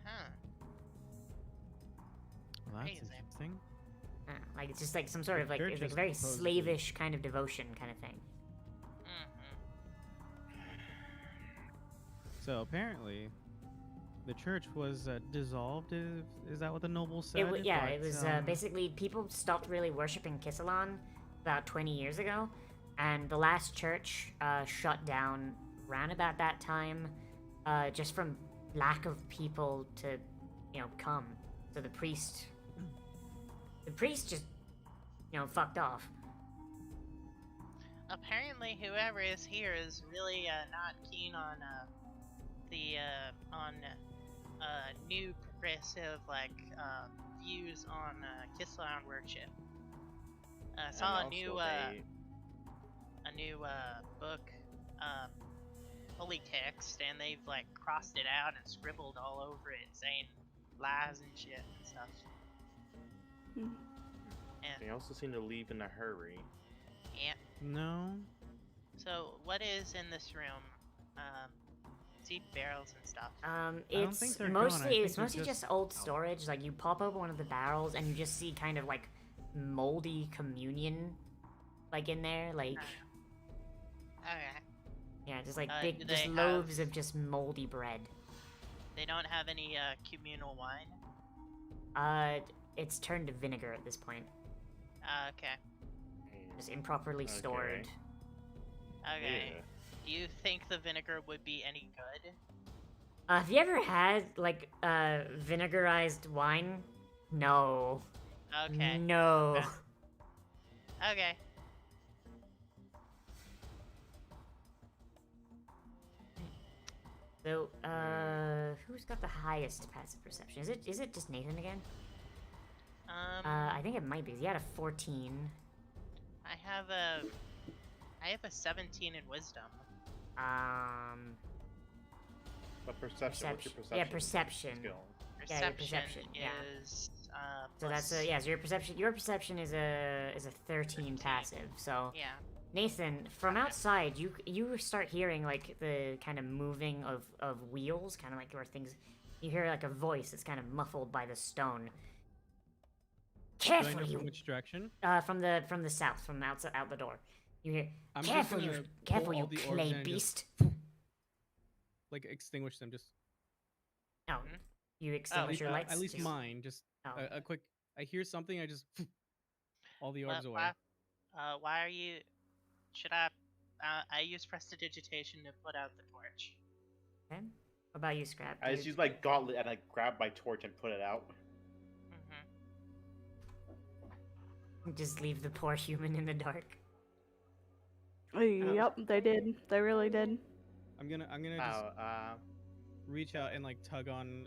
Well, that's Crazy. interesting. Like, it's just, like, some sort of, like, They're it's, like, just very supposedly- slavish kind of devotion kind of thing. So apparently, the church was dissolved. Is that what the nobles said? It was But, basically people stopped really worshiping Kissalon about 20 years ago, and the last church shut down around about that time, just from lack of people to, come. So the priest just, fucked off. Apparently, whoever is here is really not keen on new progressive views on Kislan worship. I saw a And new also they- book, holy text, and they've crossed it out and scribbled all over it, saying lies and shit and stuff. Hmm. They also seem to leave in a hurry. Yeah. No. So what is in this room? See barrels and stuff. don't It's think they're gone. I mostly think it's they're mostly just- just old storage. Like you pop open one of the barrels and you just see kind of like moldy communion, like in there, like Okay. yeah, just like Do big, just they loaves have- of just moldy bread. They don't have any communal wine. It's turned to vinegar at this point, Okay. just improperly stored. Okay. Yeah. Do you think the vinegar would be any good? Have you ever had like vinegarized wine? No. Okay. No. Okay. So, who's got the highest passive perception? Is it just Nathan again? I think it might be. He had a 14. I have a 17 in wisdom. But perception, what's your perception? Yeah, perception. Skill? Yeah, your Perception perception, yeah. is So that's plus- yeah. So your perception is a 13 passive. So yeah. Nathan, from Okay. outside, you start hearing like the kind of moving of wheels, kind of like where things. You hear like a voice that's kind of muffled by the stone. Do I Careful, know you. from which direction? From the south, from outside out the door. You hear. I'm just Careful, gonna you. pull Careful, you all the orbs clay in and just beast. Like extinguish them. Just Oh, you extinguish your lights. at least Just- mine. Just Oh. a quick. I hear something. I just all the orbs away. Why are you? Should I? I use prestidigitation to put out the torch. Okay. What about you, Scrap? I just use my gauntlet and I grab my torch and put it out. Just leave the poor human in the dark. Yep, they did. They really did. I'm gonna just reach out and like tug on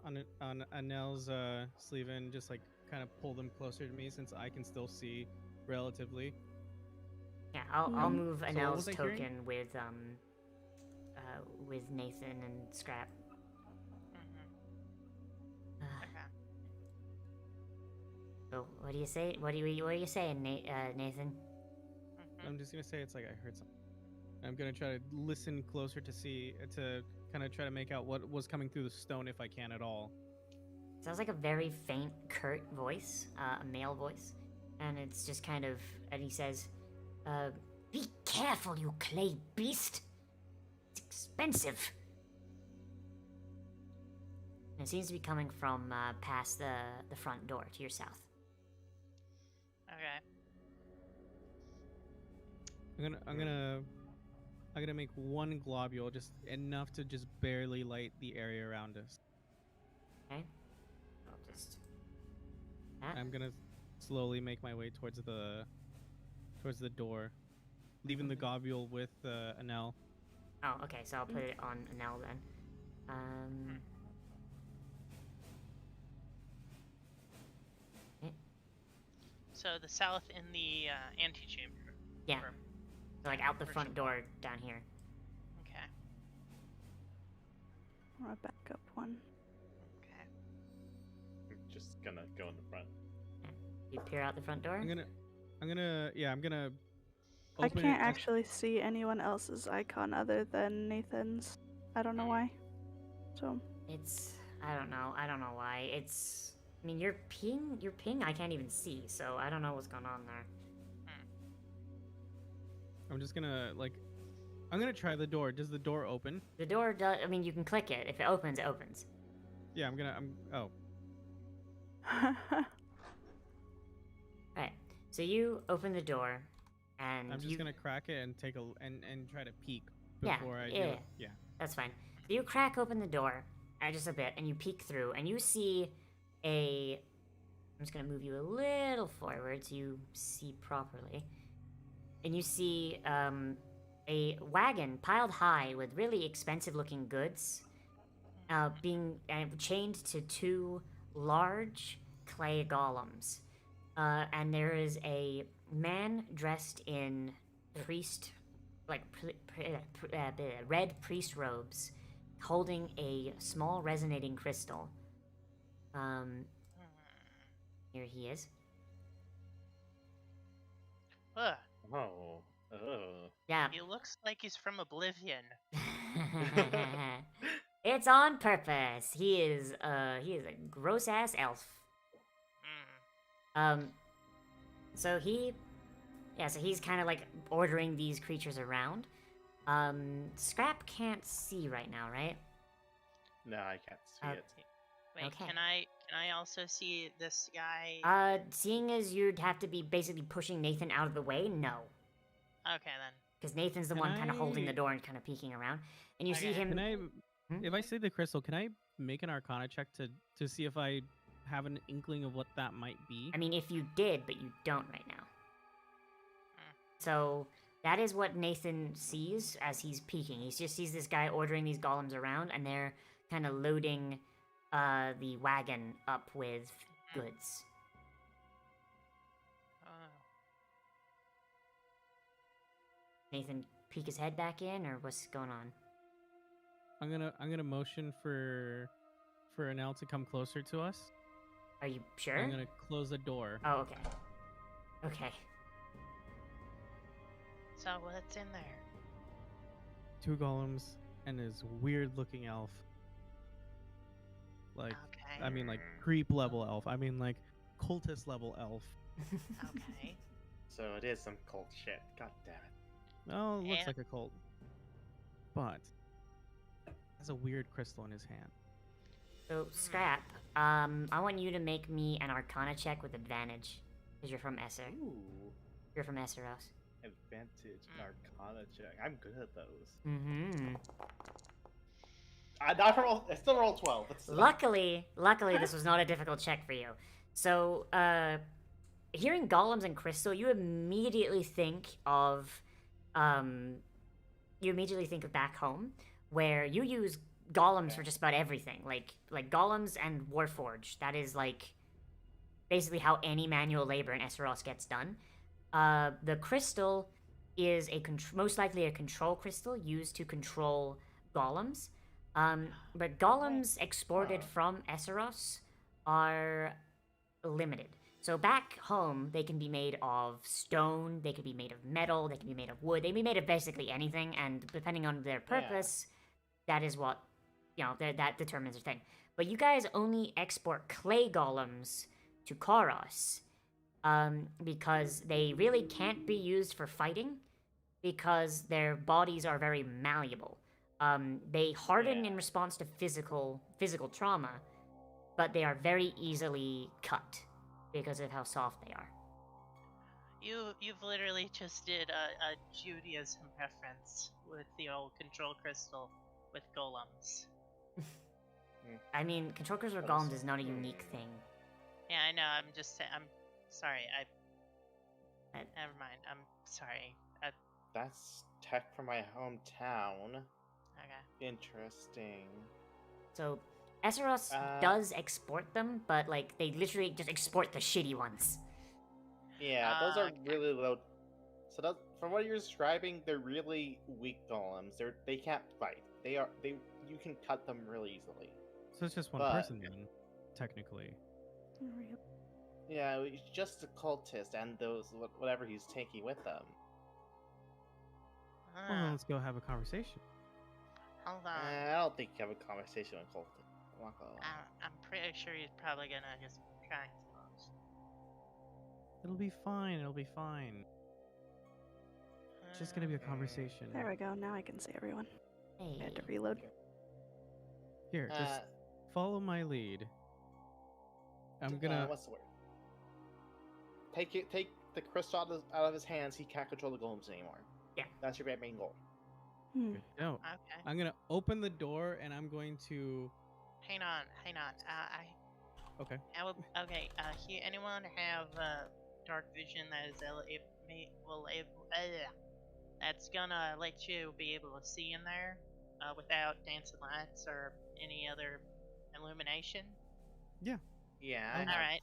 Anel's sleeve and just like kind of pull them closer to me since I can still see relatively. Yeah, I'll move So what Anel's was I hearing? token with Nathan and Scrap. Okay. So what do you say? What are you saying, Nathan? I'm just gonna say it's like I heard something. I'm gonna try to listen closer to see to kind of try to make out what was coming through the stone if I can at all. Sounds like a very faint, curt voice, a male voice, and it's just kind of, and he says, "Be careful, you clay beast. It's expensive." And it seems to be coming from past the front door to your south. Okay. I'm gonna make one globule, just enough to just barely light the area around us. Okay. I'll just. I'm gonna slowly make my way towards the door, leaving the globule with Anel. Oh, okay. So I'll put it on Anel then. So the south in the antechamber. Yeah. Or- So like out the First front of door down here. Okay. Or a backup one. Okay. I'm just gonna go in the front. You peer out the front door. I'm gonna I open it can't just- actually see anyone else's icon other than Nathan's. I don't know why. So It's I don't know why. It's I mean your ping I can't even see, so I don't know what's going on there. I'm just gonna I'm gonna try the door. Does the door open? The door does I mean you can click it. If it opens, it opens. Yeah, oh. Alright. So you open the door and I'm just you gonna crack it and and try to peek Yeah, before I do yeah. it. Yeah. that's fine. So you crack open the door just a bit, and you peek through, and you see a. I'm just gonna move you a little forward so you see properly, and you see a wagon piled high with really expensive-looking goods, being chained to two large clay golems, and there is a man dressed in priest, like red priest robes, holding a small resonating crystal. Here he is. Ugh, Oh. Oh. Yeah. he looks like he's from Oblivion. It's on purpose. He is a gross ass elf. Mm. So he's kind of like ordering these creatures around. Scrap can't see right now, right? No, I can't see it. Wait, Okay. can I also see this guy? Seeing as you'd have to be basically pushing Nathan out of the way, no. Okay then. Because Nathan's the Can one kind of holding the I- door and kind of peeking around. And you see Okay. him... Can I, Hmm? if I see the crystal, can I make an Arcana check to see if I have an inkling of what that might be? I mean, if you did, but you don't right now. Hmm. So that is what Nathan sees as he's peeking. He just sees this guy ordering these golems around, and they're kind of loading the wagon up with goods. Oh. Nathan peek his head back in, or what's going on? I'm gonna motion for Anel to come closer to us. Are you sure? I'm gonna close the door. Oh, okay. Okay. So what's in there? 2 golems and his weird looking elf. Like, Okay. I mean, like creep level elf. I mean, like cultist level elf. Okay. So it is some cult shit. God damn it. Oh, it looks And- like a cult, but has a weird crystal in his hand. So, Scrap, I want you to make me an Arcana check with advantage. Because you're from Esser. Ooh. You're from Esseros. Advantage Arcana check. I'm good at those. Mm-hmm. Not for roll. I still roll 12. It's Luckily, this was not a difficult check for you. So, hearing golems and crystal, you immediately think of, back home, where you use golems for just about everything, like golems and Warforge. That is like basically how any manual labor in Esseros gets done. The crystal is most likely a control crystal used to control golems. But golems exported from Esseros are limited. So back home, they can be made of stone, they can be made of metal, they can be made of wood, they can be made of basically anything, and depending on their purpose, that is what, that determines their thing. But you guys only export clay golems to Koros, because they really can't be used for fighting, because their bodies are very malleable. They harden in response to physical trauma, but they are very easily cut because of how soft they are. You've literally just did a Judaism reference with the old control crystal with golems. I mean, control crystal golems is not a unique thing. Yeah, I know. I'm just saying. I'm sorry. Never mind. I'm sorry. That's tech from my hometown. Okay. Interesting. So, Esseros does export them, but like they literally just export the shitty ones. Yeah, those are okay. really low. So that, from what you're describing, they're really weak golems. They can't fight. You can cut them really easily. So it's just one But- person then, technically. Yeah, he's just a cultist and those whatever he's taking with them. Well, let's go have a conversation. Hold on. I don't think you have a conversation with cultists. I'm not gonna lie. I'm pretty sure he's probably gonna just crack those. It'll be fine. It'll be fine. It's just gonna be a conversation. There we go. Now I can see everyone. I had to Hey. reload. Here, just follow my lead. I'm gonna. What's the word? Take the crystal out of his hands. He can't control the golems anymore. Yeah. That's your main goal. Hmm. No, Okay. I'm gonna open the door and I'm going to hang on. Okay. Okay. Here, anyone have dark vision that is that's gonna let you be able to see in there without dancing lights or any other illumination? Yeah, I All have right.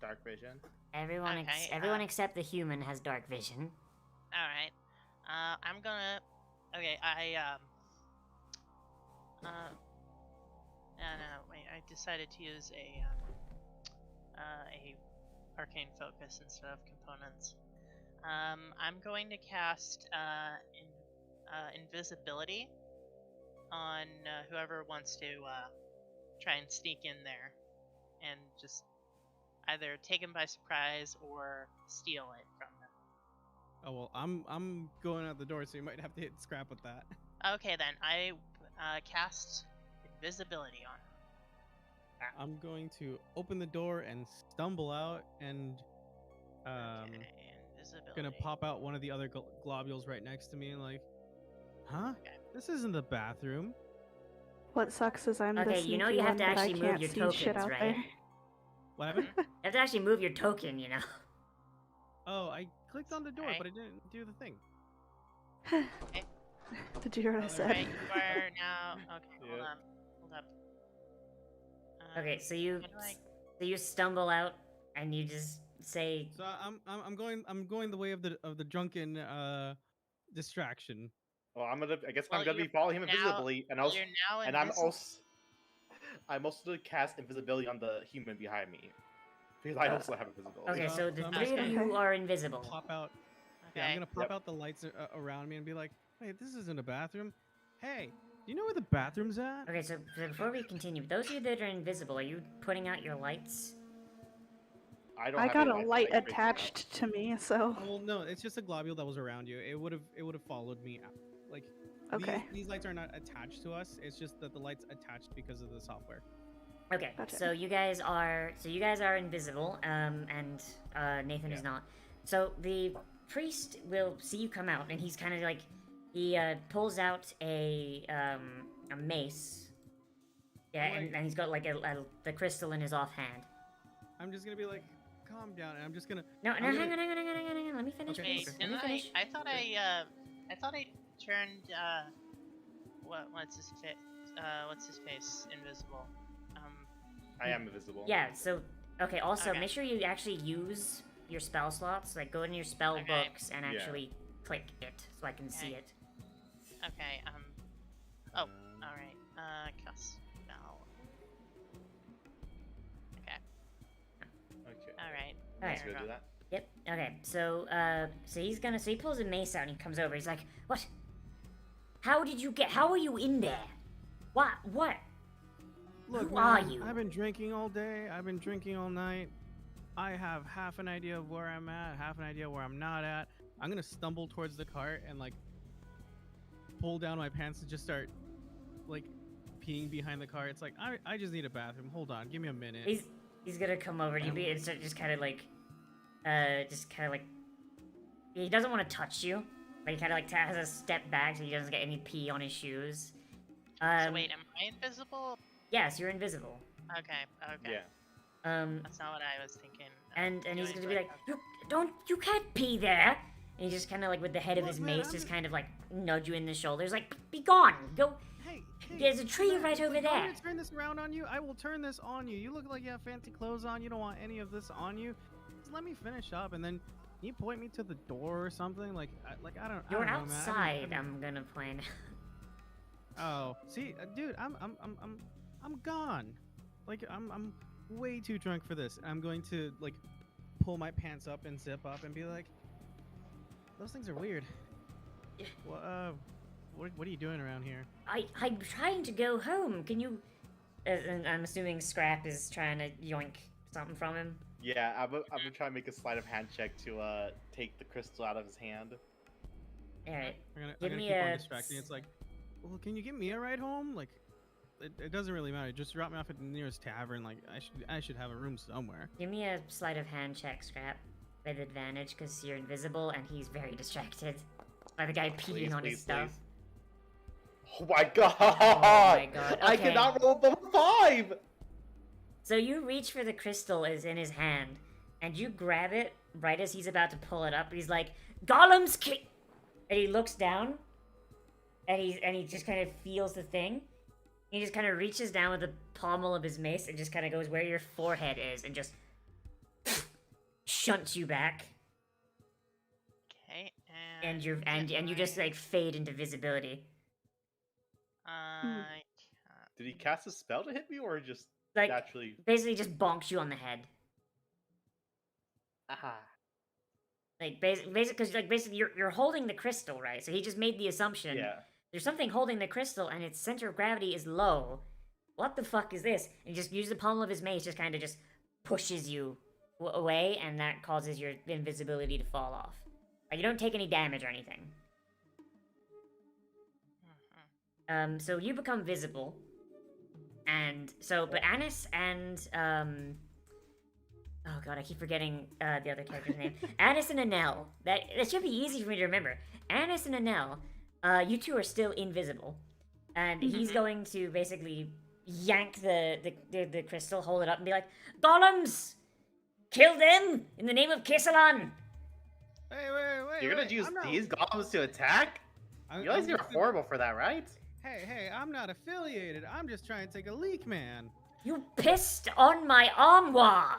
dark vision. Everyone, Okay, everyone except the human has dark vision. All right. I'm gonna. Okay, no, wait. I decided to use a arcane focus instead of components. I'm going to cast invisibility on whoever wants to try and sneak in there and just either take him by surprise or steal it from them. Oh well, I'm going out the door, so you might have to hit scrap with that. Okay, then I cast invisibility on. I'm going to open the door and stumble out, and Okay, invisibility. gonna pop out one of the other globules right next to me, and like, huh? Okay. This isn't the bathroom. What sucks is I'm the Okay, sneaky you know you have one, to but I actually move can't your see shit tokens, out right? there. What happened? You have to actually move your token, you know. Oh, I clicked on the door, Alright. but I didn't do the thing. Did you hear what I said? Alright, you are now. Okay, hold Yeah. on. Hold up. Okay, so you how do I- so you stumble out and you just say, So I'm going the way of the drunken distraction. Well, I guess Well, I'm gonna you're be following him now- invisibly, and also, You're now and I'm invisible. also gonna cast invisibility on the human behind me, because I also have invisibility. okay, so the I'm three just of gonna you are invisible. pop out. Okay. Yeah, I'm gonna pop Yep. out the lights around me and be like, "Wait, this isn't a bathroom. Hey, do you know where the bathroom's at?" Okay, so before we continue, those of you that are invisible, are you putting out your lights? I don't. I have got any a lights, light I break them out. attached to me, so Oh, well, no, it's just a globule that was around you. It would have followed me out. Like, okay. these lights are not attached to us. It's just that the lights attached because of the software. Okay, Gotcha. so you guys are invisible, and Nathan is Yeah. not. So the priest will see you come out, and he's kind of like he pulls out a mace. Yeah, Like- and he's got like the crystal in his offhand. I'm just gonna be like, calm down, and I'm just gonna. No, I'm hang gonna- on. Let me finish, Okay, please. Wait, Let me didn't finish. I thought I turned what's his face invisible. I am invisible. Yeah. So okay. Also, Okay. make sure you actually use your spell slots. Like, go into your spell Okay. books and Yeah. actually click it so I can see Okay. it. Okay. Oh, all right. Cast spell. Okay. Okay. All right. Alright. Let's go do that. Yep. Okay. So he pulls a mace out and he comes over. He's like, "What? How are you in there? What? Look, Who man, are you?" I've been drinking all day. I've been drinking all night. I have half an idea of where I'm at, half an idea where I'm not at. I'm gonna stumble towards the cart and like pull down my pants and just start like peeing behind the cart. It's like I just need a bathroom. Hold on, give me a minute. He's gonna come over to you and start just kind of like, he doesn't want to touch you, but he kind of like has a step back so he doesn't get any pee on his shoes. So wait, am I invisible? Yes, you're invisible. Okay. Okay. Yeah. That's not what I was thinking. And he's doing, gonna be but like, you can't pee there. And he just kind of like with the head of Look, his man, mace I'm just just- kind of like nudge you in the shoulders, like, be gone, go. Hey, There's a tree man, right over you want me there. to turn this around on you? I will turn this on you. You look like you have fancy clothes on. You don't want any of this on you. Just let me finish up, and then can you point me to the door or something? Like I don't. You're I don't know, man. outside. I'm gonna point. Oh, see, dude, I'm gone. Like I'm way too drunk for this. I'm going to like pull my pants up and zip up and be like, those things are weird. Well, what are you doing around here? I'm trying to go home. Can you? And I'm assuming Scrap is trying to yoink something from him. Yeah, I'm gonna try and make a sleight of hand check to take the crystal out of his hand. All right. I'm Give gonna me keep on a distracting. It's like, well, can you give me a ride home? Like, it doesn't really matter. Just drop me off at the nearest tavern. Like, I should have a room somewhere. Give me a sleight of hand check, Scrap, with advantage because you're invisible and he's very distracted by the guy peeing Please, on please, his stuff. please. Oh my god! Oh my god, I okay. cannot roll above 5! So you reach for the crystal is in his hand, and you grab it right as he's about to pull it up. He's like, Golem's ki-, and he looks down, and he just kind of feels the thing. He just kind of reaches down with the pommel of his mace and just kind of goes where your forehead is and just shunts you back. Okay, And you just like fade into visibility. I can't. Did he cast a spell to hit me, or just Like naturally? basically just bonks you on the head. Ah. Like basically you're holding the crystal, right? So he just made the assumption Yeah. there's something holding the crystal and its center of gravity is low. What the fuck is this? And he just uses the pommel of his mace, just kind of just pushes you away, and that causes your invisibility to fall off. Like, you don't take any damage or anything. So you become visible, and so, but Anis and, oh god, I keep forgetting, the other character's name. Anis and Anel. That should be easy for me to remember. Anis and Anel, you two are still invisible. And he's going to basically yank the crystal, hold it up, and be like, Golems! Kill them! In the name of Kissalan! Wait. You're gonna use these golems to attack? You realize you're horrible for that, right? Hey, I'm not affiliated. I'm just trying to take a leak, man. You pissed on my armoire!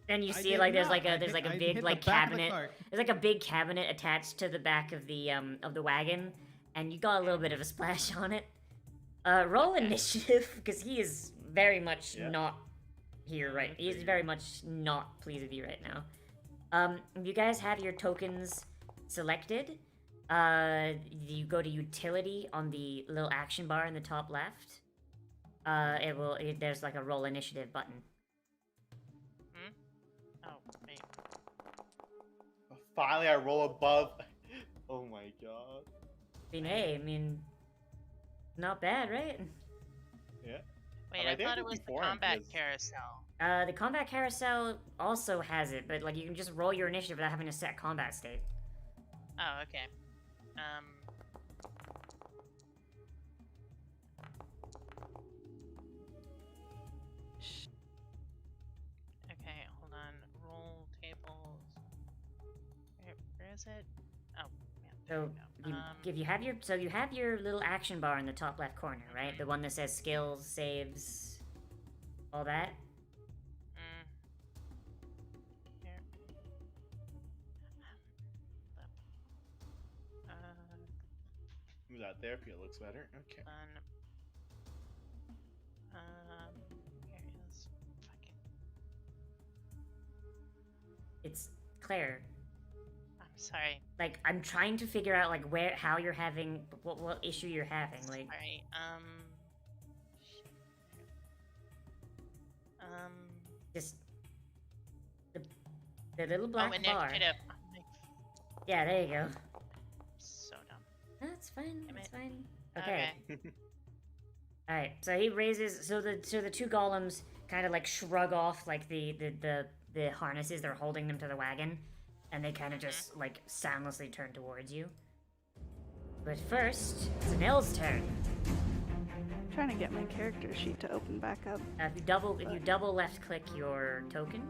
And you I see, did like, there's not. like I a hit big, the like, back of the cabinet. cart. There's like a big cabinet attached to the back of the wagon, and you got a little bit of a splash on it. Roll initiative, because he is very much not here right. He is very much not pleased with you right now. You guys have your tokens selected. You go to utility on the little action bar in the top left. There's like a roll initiative button. Oh, wait. Finally, I roll above. Oh my god. I mean, not bad, right? Yeah. Wait, I I think thought it it would was be the foreign, combat because- carousel. The combat carousel also has it, but like you can just roll your initiative without having to set combat state. Oh, okay. Okay, hold on. Roll tables. Where is it? Oh, man. There So we go. you have your little action bar in the top left corner, right? The one that says skills, saves, all that. Here. Move that there if it looks better. Okay. Here is fucking. It's Claire. I'm sorry. Like I'm trying to figure out like how you're having what issue you're having. Like Sorry. Shit. just the little black bar. Initiative. I'm like, Yeah, there you go. so dumb. That's fine. Damn That's it. fine. Okay. Okay. All right. So he raises. So the two golems kind of like shrug off like the harnesses. They're holding them to the wagon, and they kind of just like soundlessly turn towards you. But first, it's Anel's turn. I'm trying to get my character sheet to open back up. If you double left click your token,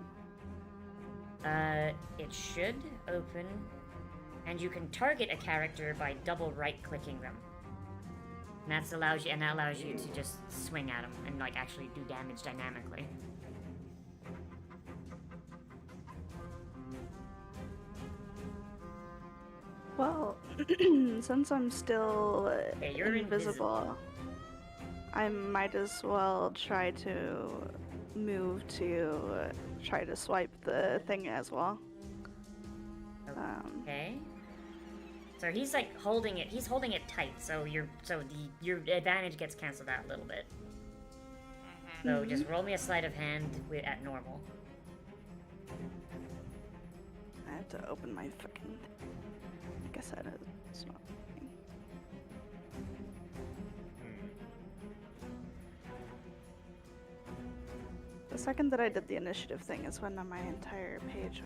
it should open, and you can target a character by double right clicking them. And that allows you to just swing at them and like actually do damage dynamically. Well, since I'm still Hey, you're invisible, I might as well try to move to try to swipe the thing as well. Okay. So he's like holding it. He's holding it tight. So your advantage gets canceled out a little bit. So just roll me a sleight of hand at normal. I have to open my fucking. I guess that is. It's not. working. The second that I did the initiative thing is when my entire page.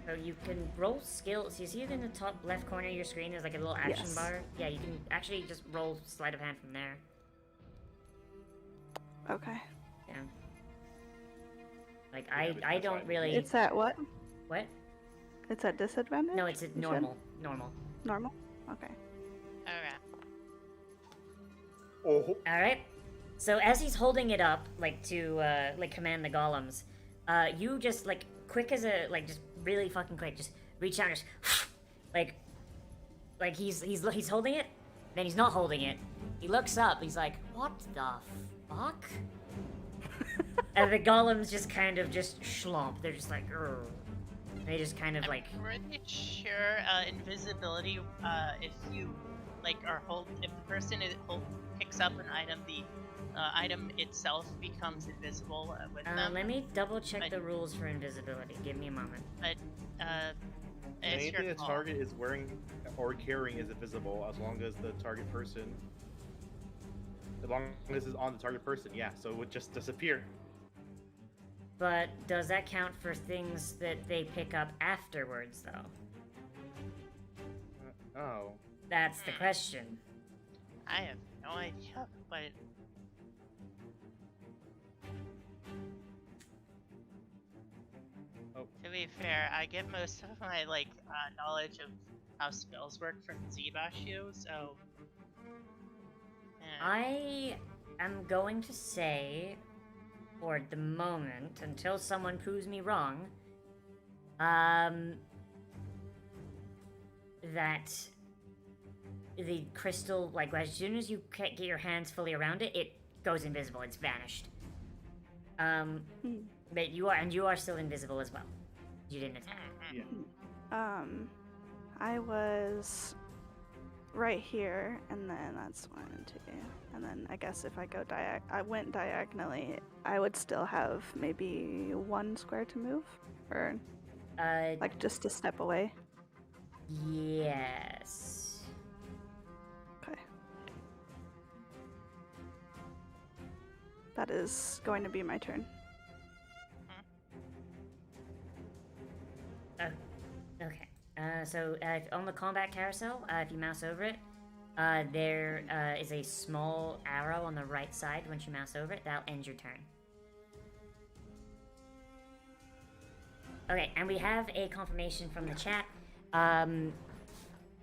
So you can roll skills. You see it in the top left corner of your screen. There's like a little action Yes. bar. Yeah, you can actually just roll sleight of hand from there. Okay. Yeah. Like Yeah, but I that's don't fine. really. It's at what? What? It's at disadvantage? No, it's you said? normal. Normal. Normal? Okay. Alright. Oh, All right. So as he's holding it up, like to like command the golems, you just like quick as a like just really fucking quick, just reach out, and just like he's holding it, then he's not holding it. He looks up. He's like, "What the fuck?" And the golems just kind of just schlump. They're just like, "Urgh." They just kind of like. I'm pretty sure invisibility. If you like are if the person picks up an item, the item itself becomes invisible with them. Let me double check I- the rules for invisibility. Give me a moment. But it's anything your the call. target is wearing or carrying is invisible as long as the target person. As long as it's on the target person, yeah. So it would just disappear. But does that count for things that they pick up afterwards, though? Oh. That's the question. I have no idea, but Oh. to be fair, I get most of my knowledge of how spells work from Zbashu, so I am going to say, for the moment, until someone proves me wrong, that the crystal, like, as soon as you get your hands fully around it, it goes invisible. It's vanished. But you are still invisible as well. You didn't attack. Yeah. I was right here, and then that's 1 and 2, and then I guess if I go I went diagonally, I would still have maybe 1 square to move, or like just a step away. Yes. Okay. That is going to be my turn. Okay. So on the combat carousel, if you mouse over it, there is a small arrow on the right side. Once you mouse over it, that'll end your turn. Okay, and we have a confirmation from the chat.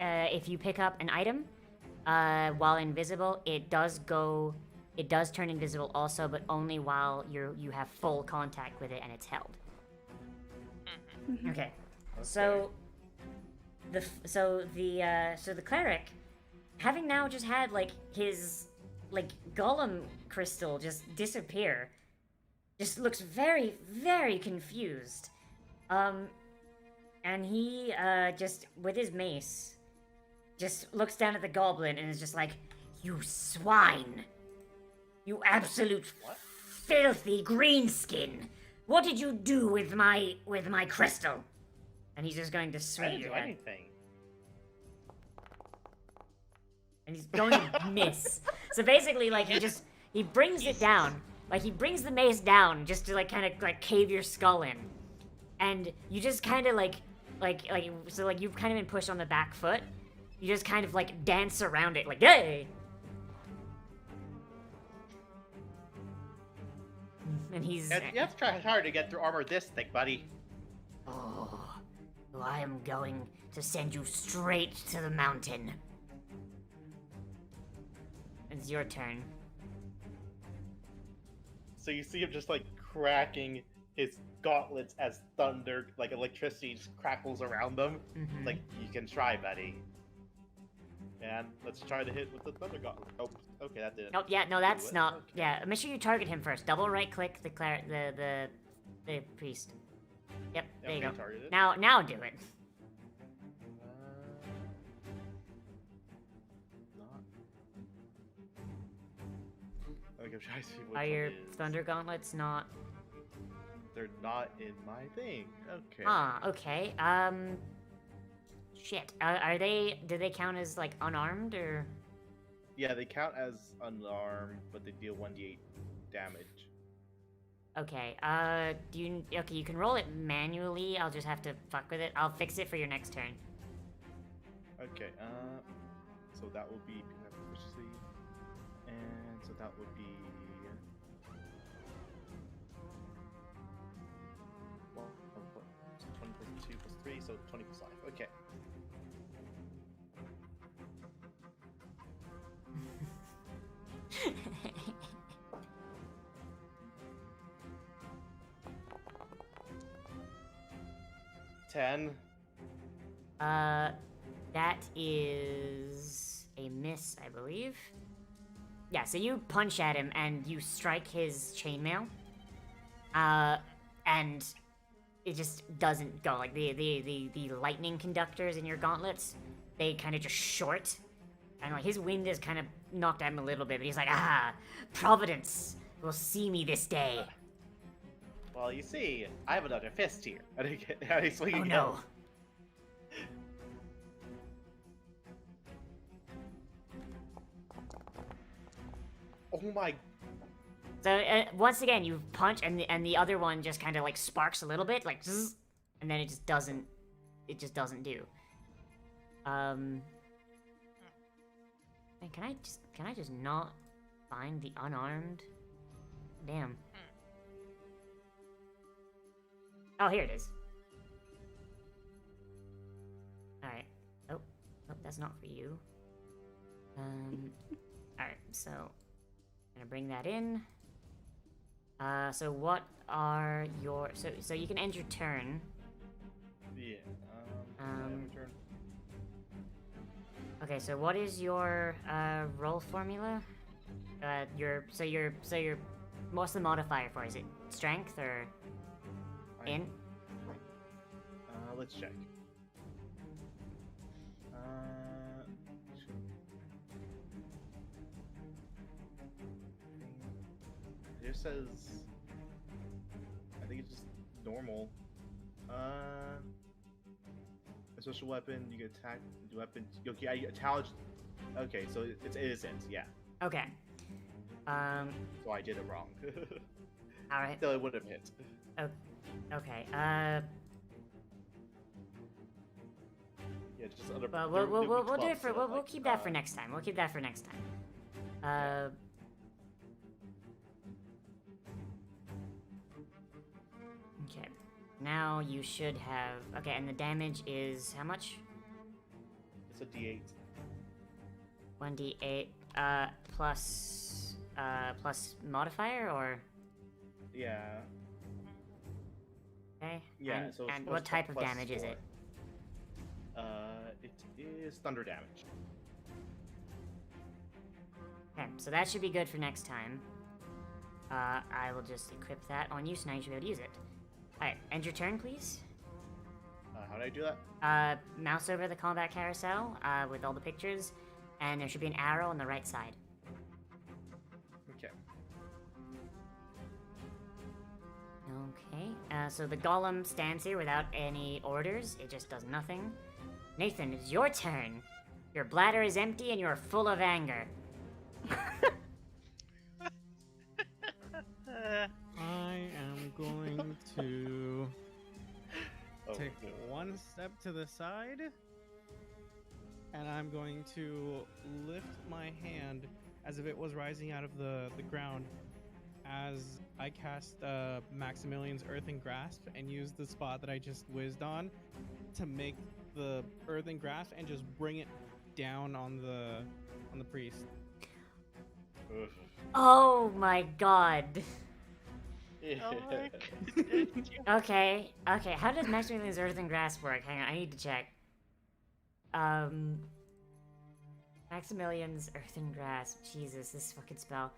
If you pick up an item while invisible, it does turn invisible also, but only while you have full contact with it and it's held. Okay. So the cleric, having now just had like his golem crystal just disappear, just looks very, very confused. And he just with his mace just looks down at the goblin and is just like, "You swine! You absolute filthy greenskin! What did you do with my crystal?" And he's just going to I swing didn't your do head. anything. And he's going to miss. So basically, like, he brings it down. Like, he brings the mace down just to, like, kind of, like, cave your skull in. And you just kind of, so, you've kind of been pushed on the back foot. You just kind of, like, dance around it, like, hey! And he's... You have to try hard to get through armor this thick, buddy. Oh, I am going to send you straight to the mountain. It's your turn. So you see him just like cracking his gauntlets as thunder, like electricity, just crackles around them. Mhm. Like, you can try, buddy. And let's try to hit with the thunder gauntlet. Oh, okay, that did it. Oh, yeah, no, that's it. not. Okay. Yeah, make sure you target him first. Double right click the priest. Yep, there you Okay, go. targeted. Now do it. Not. Okay, I'm trying to see which Are one your it is. thunder gauntlets not? They're not in my thing. Okay. Ah, okay. Shit. Are they? Do they count as like unarmed or? Yeah, they count as unarmed, but they deal 1d8 damage. Okay, okay, you can roll it manually. I'll just have to fuck with it. I'll fix it for your next turn. Okay, so that will be peanut proficiency, and so that would be. Well, so 20 plus 2 plus 3, so 20 plus 5. Okay. Ten. That is a miss, I believe. Yeah, so you punch at him and you strike his chainmail. And it just doesn't go. Like the lightning conductors in your gauntlets, they kind of just short. And like his wind is kind of knocked at him a little bit, but he's like, Providence will see me this day. Well, you see, I have another fist here. And I swing Oh again. no. Oh my. So once again, you punch, and the other one just kind of like sparks a little bit, like, zzz, and then it just doesn't do. Man, can I just not find the unarmed? Damn. Oh, here it is. All right. Oh, that's not for you. All right. So, gonna bring that in. So what are your so you can end your turn. Yeah. Turn. Okay, so what is your roll formula? What's the modifier for? Is it strength or int? Let's check. It just says. I think it's just normal. A special weapon, you get attack. Weapon. Okay, I challenge. Okay, so it isn't. Yeah. Okay. So I did it wrong. All right. Still, it would have hit. Okay. Yeah, just other. Well, we'll do it for we'll keep that for next time. We'll keep that for next time. Okay. Now you should have. Okay, and the damage is how much? It's a D8. 1d8 plus modifier or Yeah. okay. Yeah. And, so it's and what type of plus damage is 4. it? It is thunder damage. Okay, so that should be good for next time. I will just equip that on you, so now you should be able to use it. Alright, end your turn, please. How do I do that? Mouse over the combat carousel, with all the pictures, and there should be an arrow on the right side. Okay. Okay, so the golem stands here without any orders. It just does nothing. Nathan, it's your turn. Your bladder is empty and you're full of anger. I am going to take no. one step to the side, and I'm going to lift my hand as if it was rising out of the ground as I cast Maximilian's Earthen Grasp and use the spot that I just whizzed on to make the Earthen Grasp and just bring it down on the priest. Oof. Oh my god. Oh my goodness. Okay, how does Maximilian's Earthen Grasp work? Hang on, I need to check. Maximilian's Earthen Grasp. Jesus, this fucking spell.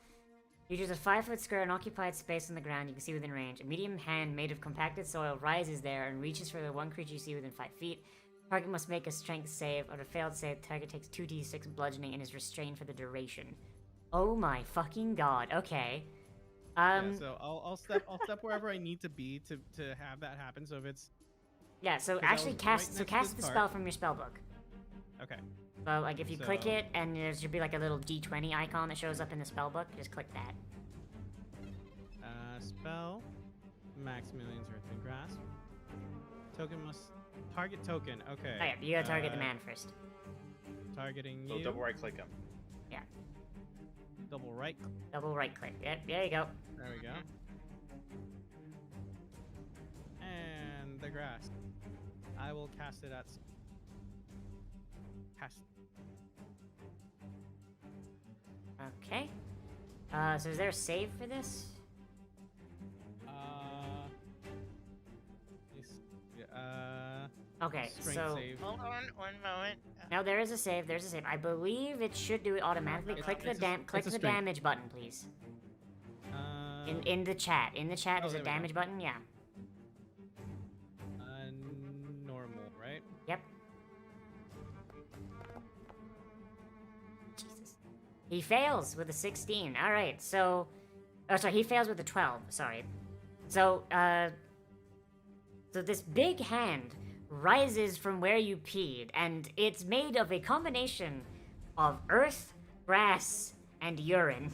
Features a 5-foot square unoccupied space on the ground you can see within range. A medium hand made of compacted soil rises there and reaches for the one creature you see within 5 feet. Target must make a strength save. On a failed save, target takes 2d6 bludgeoning and is restrained for the duration. Oh my fucking god. Okay. Yeah, so I'll step wherever I need to be to have that happen. So if it's yeah, so 'cause I actually was cast right so next to cast this the card. spell from your spellbook. okay. So like if you click So- it and there should be like a little D20 icon that shows up in the spellbook, just click that. spell. Maximilian's Earthly Grasp. Token must target token. Okay. Oh yeah, you gotta target the man first. Targeting So you. double right click him. Double right. Double right click. Yep, there you go. There we go. And the grass. I will cast it at. Cast. Okay. So is there a save for this? Okay, Strength so save. Hold on one moment. no, there is a save. There's a save. I believe it should do it automatically. It's- Click the it's a- click it's a the strength. damage button, please. Uh, In the chat. In the chat, Oh, there's a there we go. damage button. Yeah. Normal, right? Yep. Jesus. He fails with a 16. All right. So, oh, sorry. He fails with a 12. Sorry. So, so this big hand rises from where you peed, and it's made of a combination of earth, grass, and urine.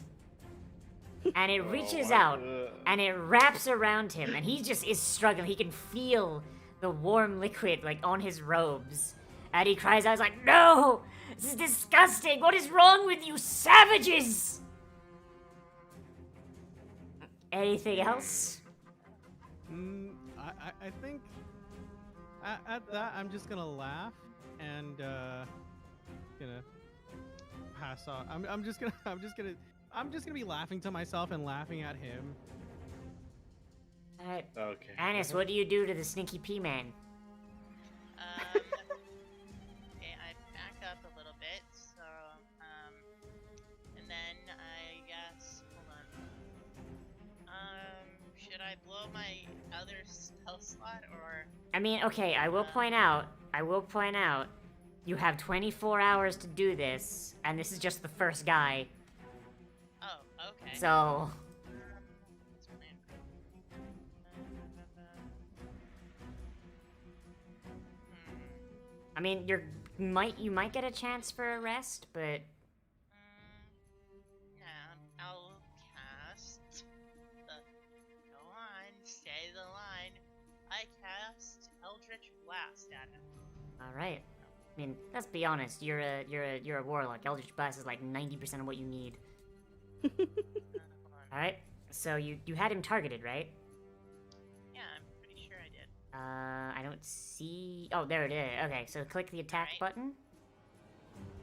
And it reaches out, and it wraps around him, and he just is struggling. He can feel the warm liquid, like, on his robes. And he cries out, he's like, "No! This is disgusting! What is wrong with you savages?" Anything else? I think at that I'm just gonna laugh and gonna pass on. I'm just gonna be laughing to myself and laughing at him. Alright. Okay. Anis, what do you do to the sneaky pea man? Okay, I back up a little bit, so, and then I guess, hold on. Should I blow my other spell slot, or? I mean, okay, I will point out, you have 24 hours to do this, and this is just the first guy, Oh, okay. so... Let's plan. I mean, you might get a chance for a rest, but... Yeah, I'll cast the, go on, say the line. I cast Eldritch Blast at him. Alright. I mean, let's be honest, you're a warlock. Eldritch Blast is like 90% of what you need. Hold on. Alright, so you had him targeted, right? Yeah, I'm pretty sure I did. I don't see... Oh, there it is. Okay, so click the attack Alright. button.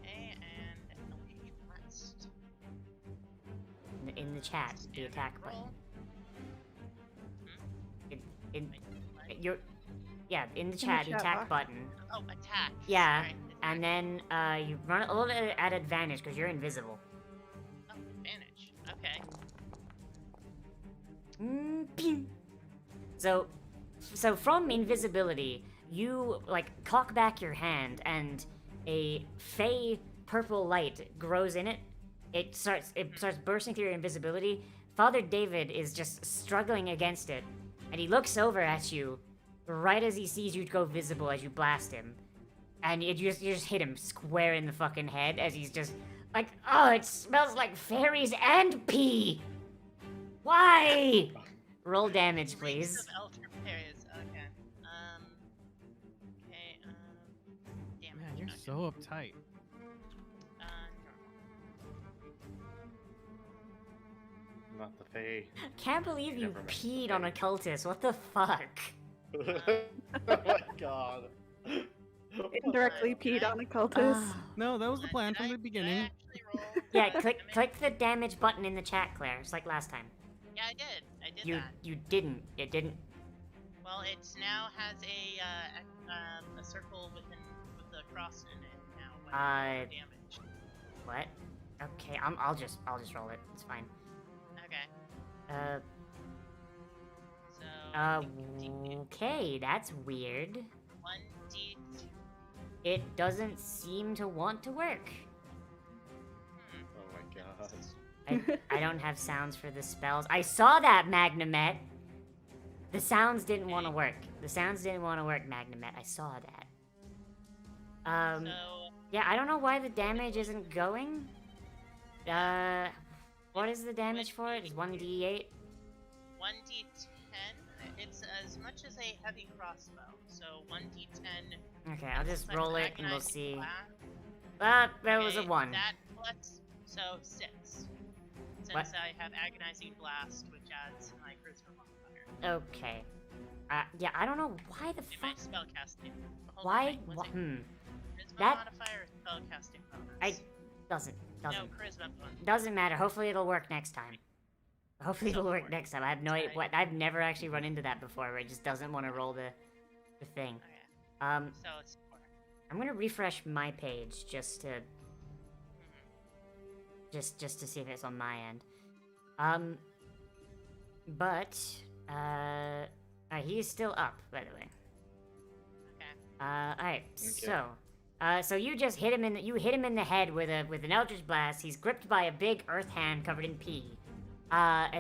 Okay, and Eldritch Blast. In the chat, the Standard attack roll. button. In Wait, what? your... Yeah, in the the chat, the chat attack box. button. Oh, attack. Yeah, Alright, and then you run a little bit at advantage because you're invisible. oh, advantage. Okay. Pew. So from invisibility, you like cock back your hand, and a fey purple light grows in it. It starts bursting through your invisibility. Father David is just struggling against it, and he looks over at you right as he sees you go visible as you blast him, and you just hit him square in the fucking head as he's just like, oh, it smells like fairies and pee. Why? Roll damage, Reeks please. of Elder Berries. Okay. Okay. Damage. Man, you're okay. so uptight. Normal. Not the Fae. Can't believe you Never met the peed on a Fae. cultist. What the fuck? Oh my god. Indirectly peed on a cultist. Ah. No, that was the plan Did from I- the beginning. Did I actually roll Yeah, damage? click the damage button in the chat, Claire. It's like last time. Yeah, I did. I did You that. you didn't. It didn't. Well, it's now has a circle with a cross in it now. When damage. What? Okay, I'll just roll it. It's fine. Okay. So. Okay, that's weird. 1d. It doesn't seem to want to work. Oh my god. I don't have sounds for the spells. I saw that, Magnamet. The sounds didn't want to work. The sounds didn't want to work, Magnamet. I saw that. So. Yeah, I don't know why the damage isn't going. What is the damage for it? It's 1d8? 1d10. It's as much as a heavy crossbow. So 1d10. Okay, I'll just roll it and we'll Agonizing see. blast. That was a Okay, 1. That plus, so 6. Since What? I have agonizing blast, which adds my charisma modifier. Okay. Yeah, I don't know why the In my fuck. spellcasting. Hold on, Why? wait, what's it? Charisma That- modifier or spellcasting bonus? Doesn't. No, charisma bonus. Doesn't matter. Hopefully it'll work next time. Hopefully it'll work Work. next time. I have no idea. Right. What? I've never actually run into that before where it just doesn't want to roll the thing. Okay, so it's 4. I'm gonna refresh my page just to just to see if it's on my end. But he's still up, by the way. Okay. Alright, so you just hit him in the head with an eldritch blast. He's gripped by a big earth hand covered in pee.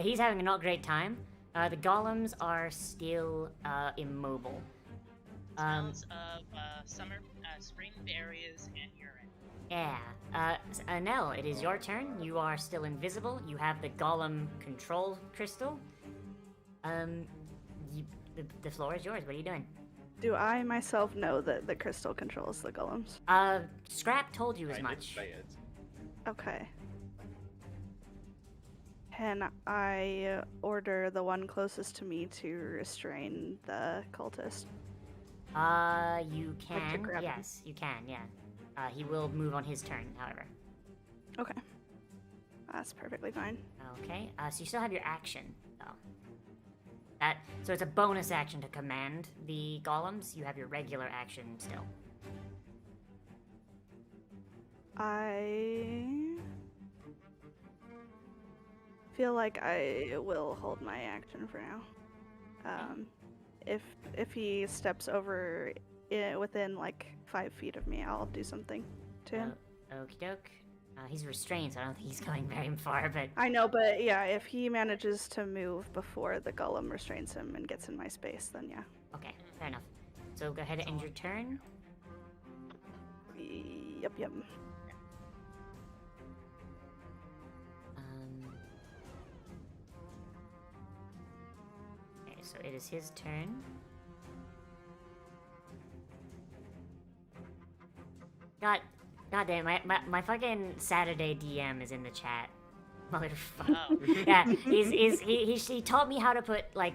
He's having a not great time. The golems are still immobile. Smells of spring berries and urine. Yeah. Anel, it is your turn. You are still invisible. You have the golem control crystal. The floor is yours. What are you doing? Do I myself know that the crystal controls the golems? Scrap told you as I did much. say it. Okay. Can I order the one closest to me to restrain the cultist? You Like to can. grab him. Yes, you can. Yeah. He will move on his turn, however. Okay. That's perfectly fine. Okay. So you still have your action, though. So it's a bonus action to command the golems. You have your regular action still. I feel like I will hold my action for now. If he steps over within like 5 feet of me, I'll do something to him. Okie doke. He's restrained, so I don't think he's going very far, but I know, but yeah, if he manages to move before the golem restrains him and gets in my space, then yeah. okay, fair enough. So go ahead and end your turn. Yep. Okay, so it is his turn. God damn, my fucking Saturday DM is in the chat. Motherfucker. Oh. Yeah, he taught me how to put, like,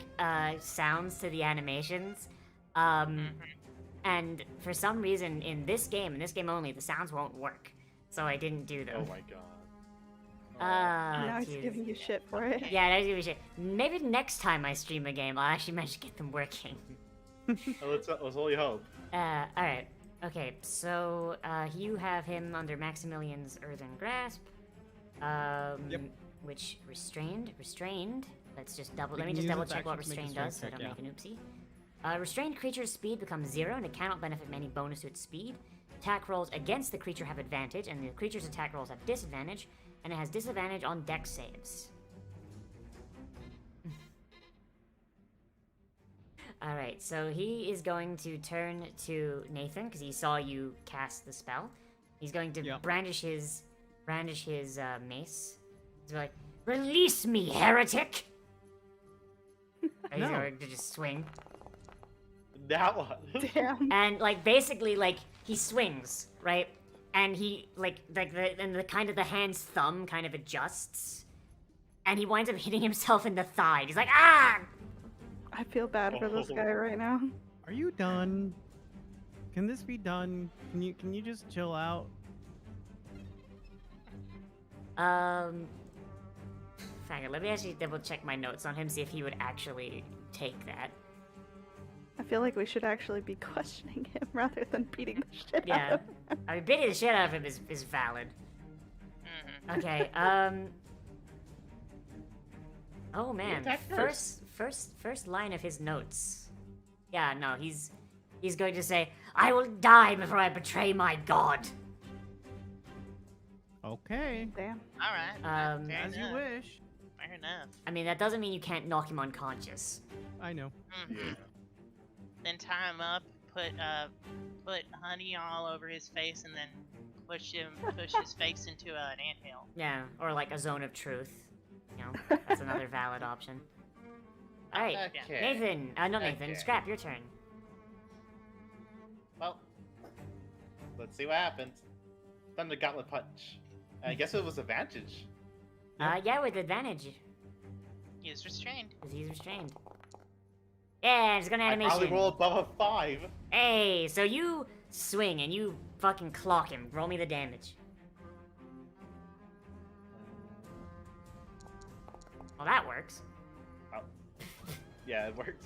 sounds to the animations. And for some reason, in this game only, the sounds won't work. So I didn't do them. Oh my god. Now he's jeez. giving you shit for it. Yeah, that's gonna be shit. Maybe next time I stream a game, I'll actually manage to get them working. Let's only hope. Alright. Okay, so, you have him under Maximilian's Earthen Grasp. Yep. Which, restrained. Let's just You let me can just use double its check what action to make a restrained does so I strength don't check, make an oopsie. Restrained creature's speed becomes 0 and it cannot benefit from any bonus to its speed. Attack rolls against the creature have advantage, and the creature's attack rolls have disadvantage, and it has disadvantage on dex saves. Alright, so he is going to turn to Nathan, because he saw you cast the spell. He's going to Yep. brandish his mace. He's like, "Release me, heretic!" And he's No. going to just swing. That one. Damn. And, like, basically, like, he swings, right? And he, the kind of the hand's thumb kind of adjusts. And he winds up hitting himself in the thigh. He's like, ah! I feel bad for this Oh. guy right now. Are you done? Can this be done? Can you just chill out? Hang on, let me actually double check my notes on him, see if he would actually take that. I feel like we should actually be questioning him rather than beating the shit out Yeah. of him. I mean, beating the shit out of him is valid. Mhm. Okay, Oh man, attack first line of his notes. Yeah, no, he's going to say, "I will die before I betray my god." Okay. Damn. All right. fair As you enough. wish. Fair enough. I mean, that doesn't mean you can't knock him unconscious. I know. Mhm. Then tie him up, put honey all over his face, and then push his face into an anthill. Yeah, or like a zone of truth. You know, that's another valid option. All right, Okay. Nathan. Not Nathan. Okay. Scrap. Your turn. Well, let's see what happens. Thunder Gauntlet Punch. I guess it was advantage. Yeah, with advantage, He's restrained. because he's restrained. Yeah, it's gonna I animation. probably roll above a 5. Hey, so you swing and you fucking clock him. Roll me the damage. Well, that works. Yeah, it works.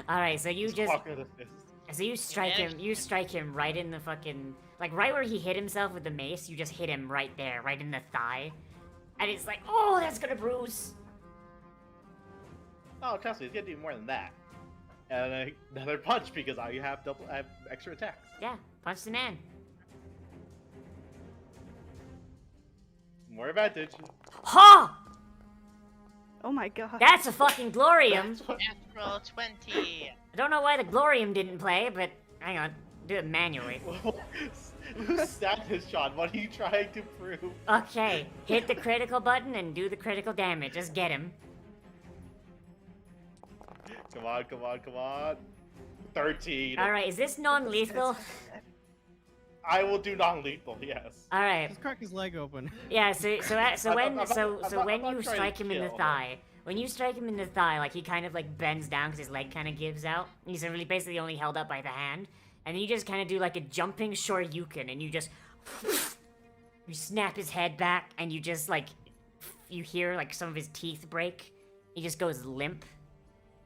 All right, so you just Fuck with a fist. so you strike him. You strike him right in the fucking right where he hit himself with the mace. You just hit him right there, right in the thigh, and it's like, oh, that's gonna bruise. Oh, trust me, it's gonna do more than that. And another punch because I have extra attacks. Yeah, punch the man. More advantage. Ha! Oh my god. That's a fucking glorium. That's what- Natural 20. I don't know why the glorium didn't play, but hang on, do it manually. Who stabbed his shot? What are you trying to prove? Okay, hit the critical button and do the critical damage. Just get him. Come on, come on, come on. 13. All right, is this non-lethal? I will do non-lethal, yes. All right. Just crack his leg open. Yeah. So when I'm you not trying to strike him in the kill. thigh, when you strike him in the thigh, like he kind of like bends down because his leg kind of gives out. He's really basically only held up by the hand, and then you just kind of do like a jumping shoryuken, and you just you snap his head back, and you just like you hear like some of his teeth break. He just goes limp,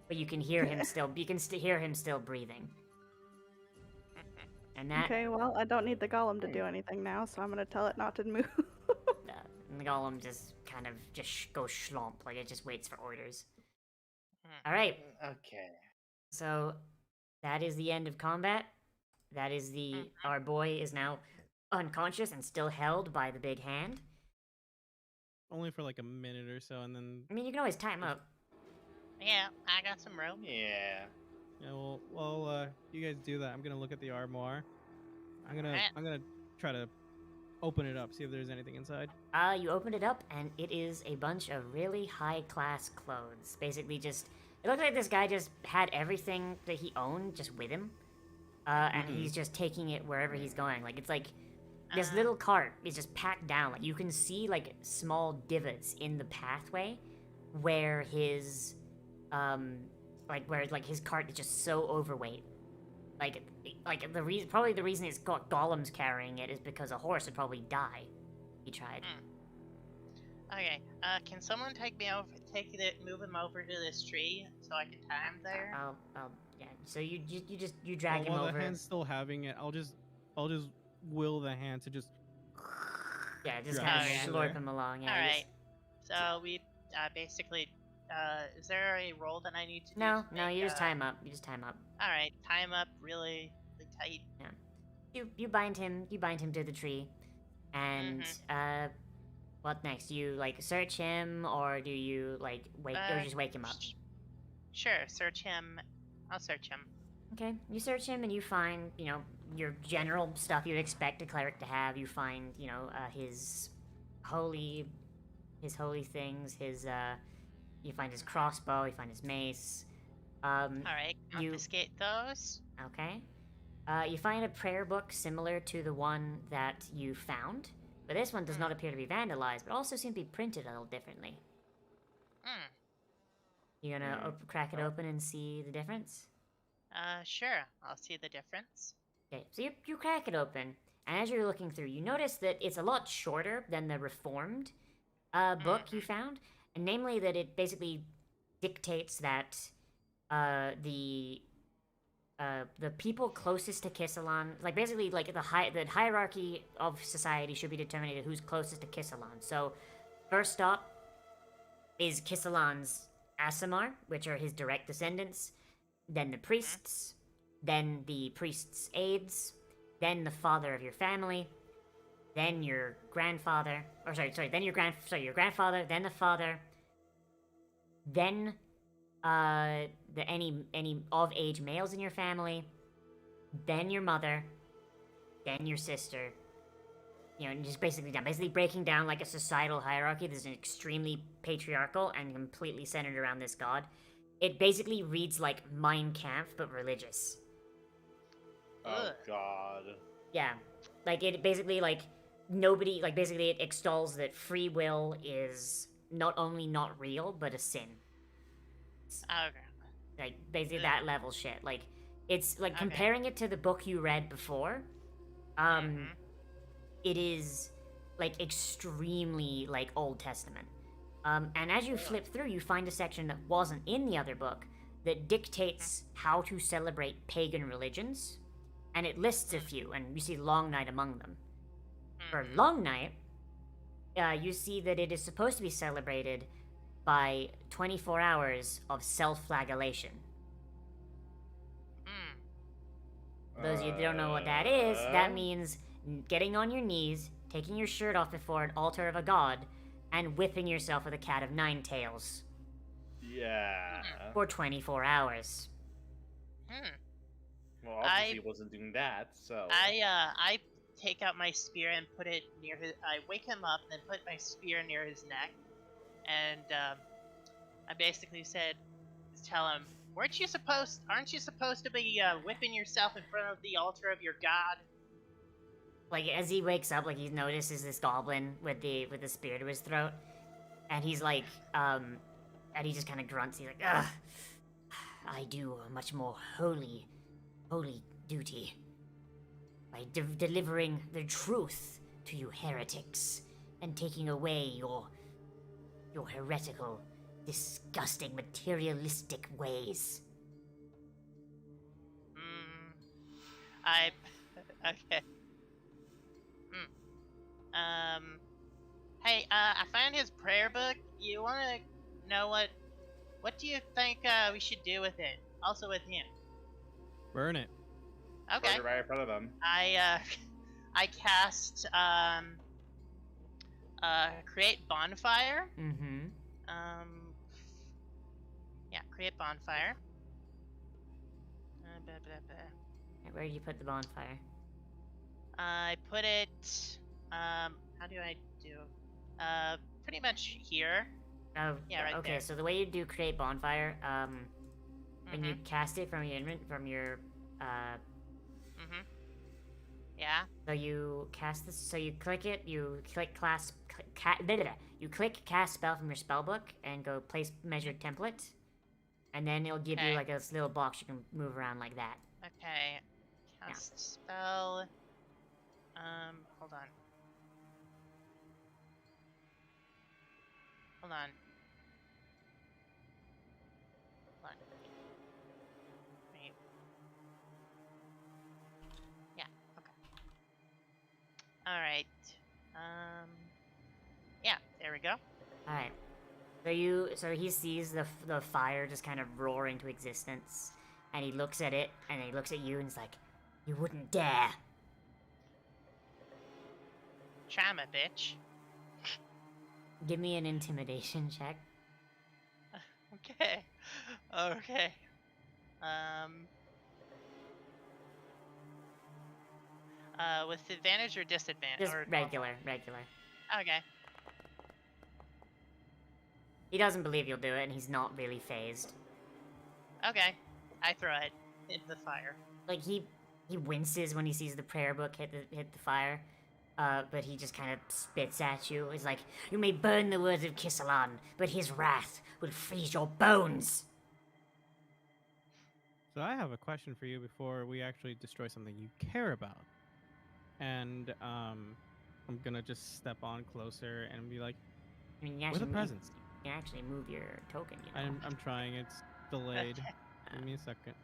but you can hear him still. You can hear him still breathing. And that Okay, well, I don't need the golem to do anything now, so I'm gonna tell it not to move. and the golem just kind of just goes schlomp, like it just waits for orders. Hmm. All right. Okay. So that is the end of combat. That is our boy is now unconscious and still held by the big hand. Only for like a minute or so, and then I mean, you can always tie him up. Yeah, I got some rope. Yeah. yeah, well, you guys do that. I'm gonna look at the armoire. I'm Alright. gonna try to open it up, see if there's anything inside. You open it up, and it is a bunch of really high-class clothes. Basically, just it looks like this guy just had everything that he owned just with him, and he's just taking it wherever he's going. Like it's like this little cart is just packed down. Like you can see like small divots in the pathway where his where his cart is just so overweight. Like the reason, probably the reason it's got golems carrying it is because a horse would probably die. He tried. Okay, can someone move him over to this tree so I can tie him there? Yeah. So you drag him While over. the hand's still having it, I'll just will the hand to just. Yeah, just drag kind him of over slurp there. him along. Yeah. Alright, so we basically, is there a roll that I need to do? No, to no, make, you just tie him up. You just tie him up. Alright, tie him up really tight. You bind him. You bind him to the tree, and what next? Do you like search him, or do you like wake, or just wake him up? Sure, search him. I'll search him. Okay, you search him and you find, your general stuff you'd expect a cleric to have. You find, his holy things, you find his crossbow, you find his mace. Alright, you- confiscate those. Okay. You find a prayer book similar to the one that you found, but this one does not appear to be vandalized, but also seems to be printed a little differently. Hmm. You gonna crack it open and see the difference? Sure, I'll see the difference. Okay, so you crack it open, and as you're looking through, you notice that it's a lot shorter than the Reformed book you found, and namely that it basically dictates that the people closest to Kissalan, like basically like the hierarchy of society should be determined who's closest to Kissalan. So first stop is Kissalan's Asimar, which are his direct descendants, then the priests, then the priest's aides, then the father of your family, then your grandfather, then your grandfather, then the father, then any of age males in your family, then your mother, then your sister. And just basically breaking down like a societal hierarchy that's extremely patriarchal and completely centered around this god. It basically reads like Mein Kampf, but religious. Oh Ugh. God. Yeah. Like, it basically, like, nobody, like, basically it extols that free will is not only not real, but a sin. Okay. Like, basically Ugh. that level shit. Like, it's, like, Okay. comparing it to the book you read before, Mhm. it is, like, extremely, like, Old Testament. And as you flip through, you find a section that wasn't in the other book that dictates how to celebrate pagan religions, and it lists a few, and you see Longnight among them. For Mhm. Longnight, you see that it is supposed to be celebrated by 24 hours of self-flagellation. For those of you that don't know what that is, that means getting on your knees, taking your shirt off before an altar of a god, and whipping yourself with a cat of nine tails Yeah. for 24 hours. Hmm. Well, obviously he wasn't doing that, so. I take out my spear and put it near his. I wake him up and then put my spear near his neck, and I basically tell him, Aren't you supposed to be whipping yourself in front of the altar of your god? Like, as he wakes up, like, he notices this goblin with the spear to his throat, and he's like, and he just kind of grunts. He's like, ugh, I do a much more holy duty by delivering the truth to you heretics and taking away your heretical, disgusting, materialistic ways. I okay. Hey, I found his prayer book. You wanna know what do you think we should do with it? Also with him. Burn it. Okay. Burn it right in front of them. I cast create bonfire. Mm-hmm. Yeah, create bonfire. Where do you put the bonfire? I put it how do I do? Pretty much here. Oh, Yeah, right okay. there. So the way you do create bonfire, when you cast it from your Yeah. so you cast this. So you click it. You click you click cast spell from your spell book and go place measured template, and then it'll give you Okay. like this little box you can move around like that. Okay. Cast spell. Hold on. Hold on. Wait. Yeah, okay. Alright. Yeah, there we go. All right. So he sees the fire just kind of roar into existence, and he looks at it, and he looks at you, and he's like, "You wouldn't dare." Chama, bitch. Give me an intimidation check. Okay. Okay. With advantage or disadvantage? Just or regular. Okay. He doesn't believe you'll do it, and he's not really phased. Okay. I throw it in the fire. Like he winces when he sees the prayer book hit the fire, but he just kind of spits at you. He's like, "You may burn the words of Kissalan, but his wrath will freeze your bones." So I have a question for you before we actually destroy something you care about. And I'm gonna just step on closer and be like, I mean, "Where are the presents?" You can actually move your token. You know. I'm trying. It's delayed. Give me a second.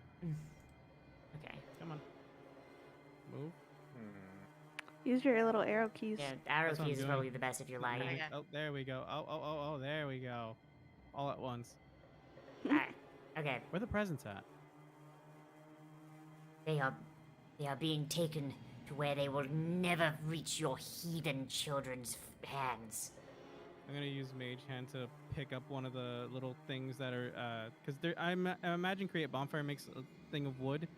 Okay. Come on. Move. Use your little arrow keys. Yeah, arrow That's what I'm keys is doing. probably the best if you're lagging. Okay. Oh, there we go. Oh, there we go. All at once. Alright. Okay. Where are the presents at? They are being taken to where they will never reach your heathen children's hands. I'm gonna use Mage Hand to pick up one of the little things that are, because I imagine create bonfire makes a thing of wood,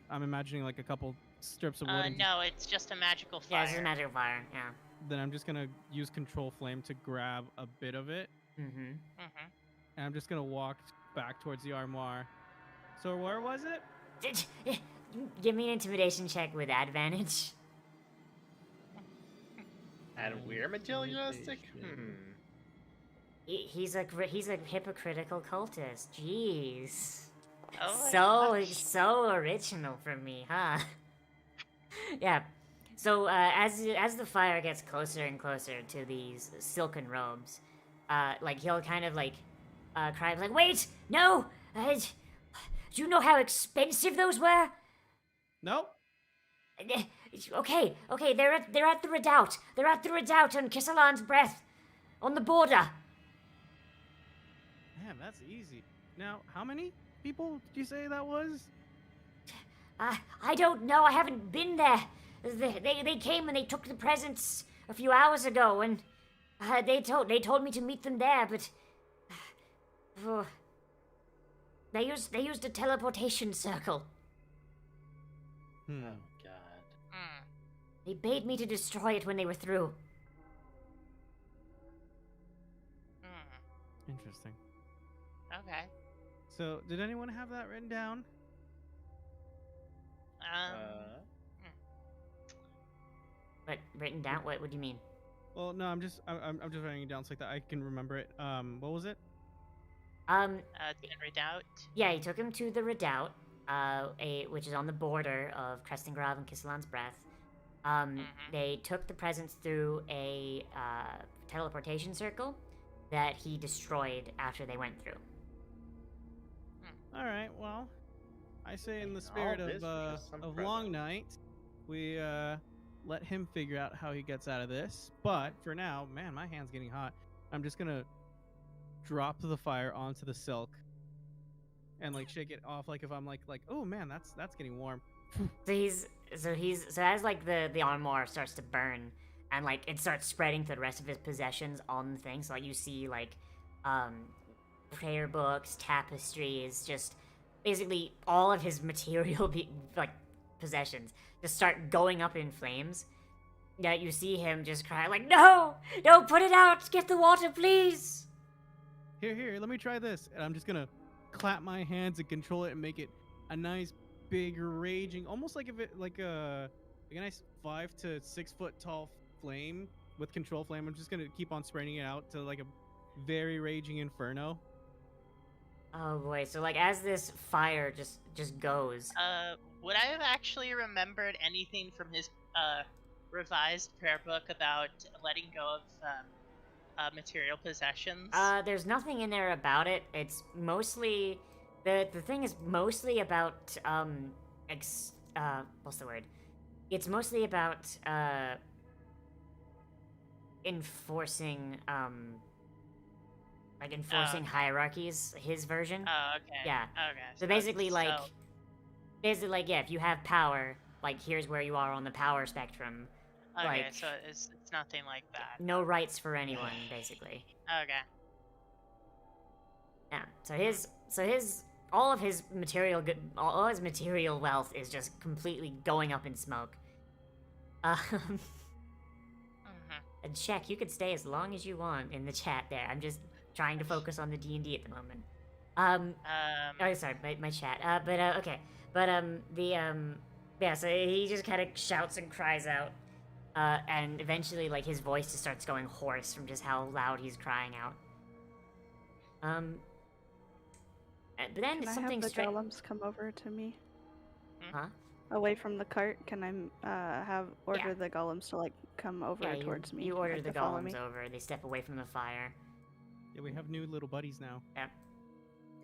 I'm imagining like a couple strips of wood. And No, it's just a magical fire. Yeah, it's just a magical fire. Yeah. then I'm just gonna use Control Flame to grab a bit of it, Mm-hmm. and I'm just gonna walk back towards the armoire. So where was it? Give me an intimidation check with advantage. And we're materialistic? Intimidation. He's a hypocritical cultist. Jeez. Oh my gosh. So original from me, huh? Yeah. So as the fire gets closer and closer to these silken robes, like he'll kind of like cry like, "Wait, no! Do you know how expensive those were?" Nope. Okay, they're at the redoubt. They're at the redoubt on Kissalan's Breath, on the border. Man, that's easy. Now, how many people did you say that was? I don't know. I haven't been there. They came and they took the presents a few hours ago, and they told me to meet them there, but they used a teleportation circle. Oh god. Hmm. They bade me to destroy it when they were through. Hmm. Interesting. Okay. So, did anyone have that written down? But written down? What do you mean? Well, no, I'm just writing it down so like that I can remember it. What was it? The redoubt. Yeah, he took him to the redoubt, which is on the border of Krestengrav and Kissalan's Breath. They took the presents through a teleportation circle that he destroyed after they went through. All right. Well, I say in the All spirit this because some of present. Longnight, we let him figure out how he gets out of this. But for now, man, my hand's getting hot. I'm just gonna drop the fire onto the silk and like shake it off, like if I'm like oh man, that's getting warm. So as like the armor starts to burn and like it starts spreading to the rest of his possessions on the thing. So like you see like prayer books, tapestries, just basically all of his material like possessions just start going up in flames. Yeah, you see him just cry like, "No! No, put it out! Get the water, please!" Here, let me try this. And I'm just gonna clap my hands and control it and make it a nice big raging, almost like if it like a nice 5 to 6 foot tall flame with control flame. I'm just gonna keep on spreading it out to like a very raging inferno. Oh boy, so like as this fire just goes. Would I have actually remembered anything from his revised prayer book about letting go of material possessions? There's nothing in there about it. It's mostly the thing is mostly about what's the word? It's mostly about enforcing hierarchies. His version. Oh, okay. Yeah. Okay. So basically, like, yeah, if you have power, like here's where you are on the power spectrum. Okay, like, so it's nothing like that. No rights for anyone, basically. Okay. Yeah. So his all of his material all his material wealth is just completely going up in smoke. And check, you could stay as long as you want in the chat there. I'm just trying to focus on the D&D at the moment. Oh, sorry, my chat. Okay. Yeah, so he just kind of shouts and cries out. And eventually, like, his voice just starts going hoarse from just how loud he's crying out. But then Can something I have the strange. golems come over to me? Huh? Away from the cart, can I order Yeah. the golems to like come over Yeah, towards me? you order like, the to follow golems me? over. They step away from the fire. Yeah, we have new little buddies now. Yeah.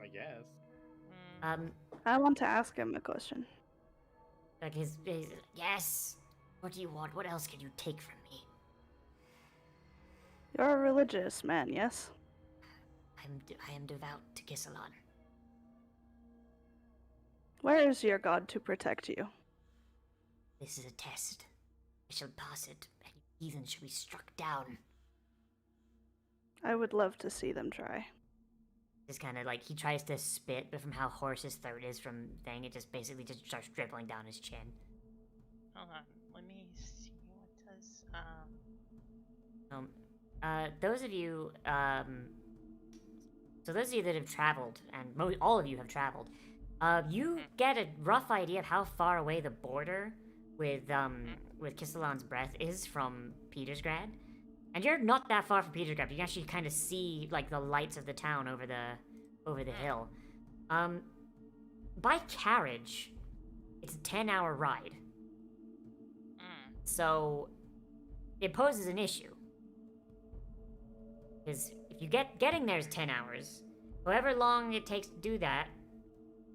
I guess. I want to ask him a question. Like his yes. What do you want? What else can you take from me? You're a religious man, yes? I am devout to Kissalan. Where is your god to protect you? This is a test. I shall pass it, and heathens shall be struck down. I would love to see them try. Just kind of like he tries to spit, but from how hoarse his throat is from thing, it just basically just starts dribbling down his chin. Hold on. Let me see what does Those of you So those of you that have traveled, and all of you have traveled, you get a rough idea of how far away the border with Kissalan's Breath is from Petersgrad. And you're not that far from Petersgrad. You can actually kind of see like the lights of the town over the hill. By carriage, it's a 10-hour ride. So it poses an issue. Because if you getting there is 10 hours, however long it takes to do that,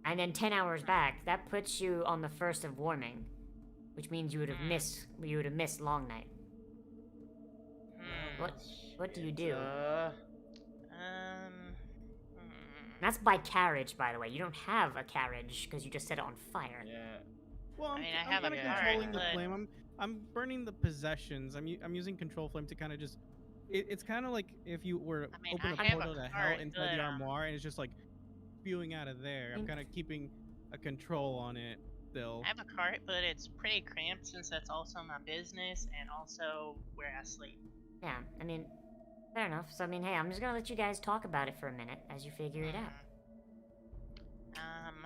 and then 10 hours back, that puts you on the 1st of warming, which means you would have missed Longnight. What do you do? That's by carriage, by the way. You don't have a carriage because you just set it on fire. Yeah. Well, I mean, I I'm have a kind of card, controlling the but- flame. I'm burning the possessions. I'm using control flame to kind of just. It's kind of like if you were to I mean, open I a have a portal to hell card, inside the but, armoire, and it's just like spewing out of there. I'm kind of keeping a control on it still. I have a cart, but it's pretty cramped since that's also my business and also where I sleep. Yeah, I mean, fair enough. So, I mean, hey, I'm just gonna let you guys talk about it for a minute as you figure it out.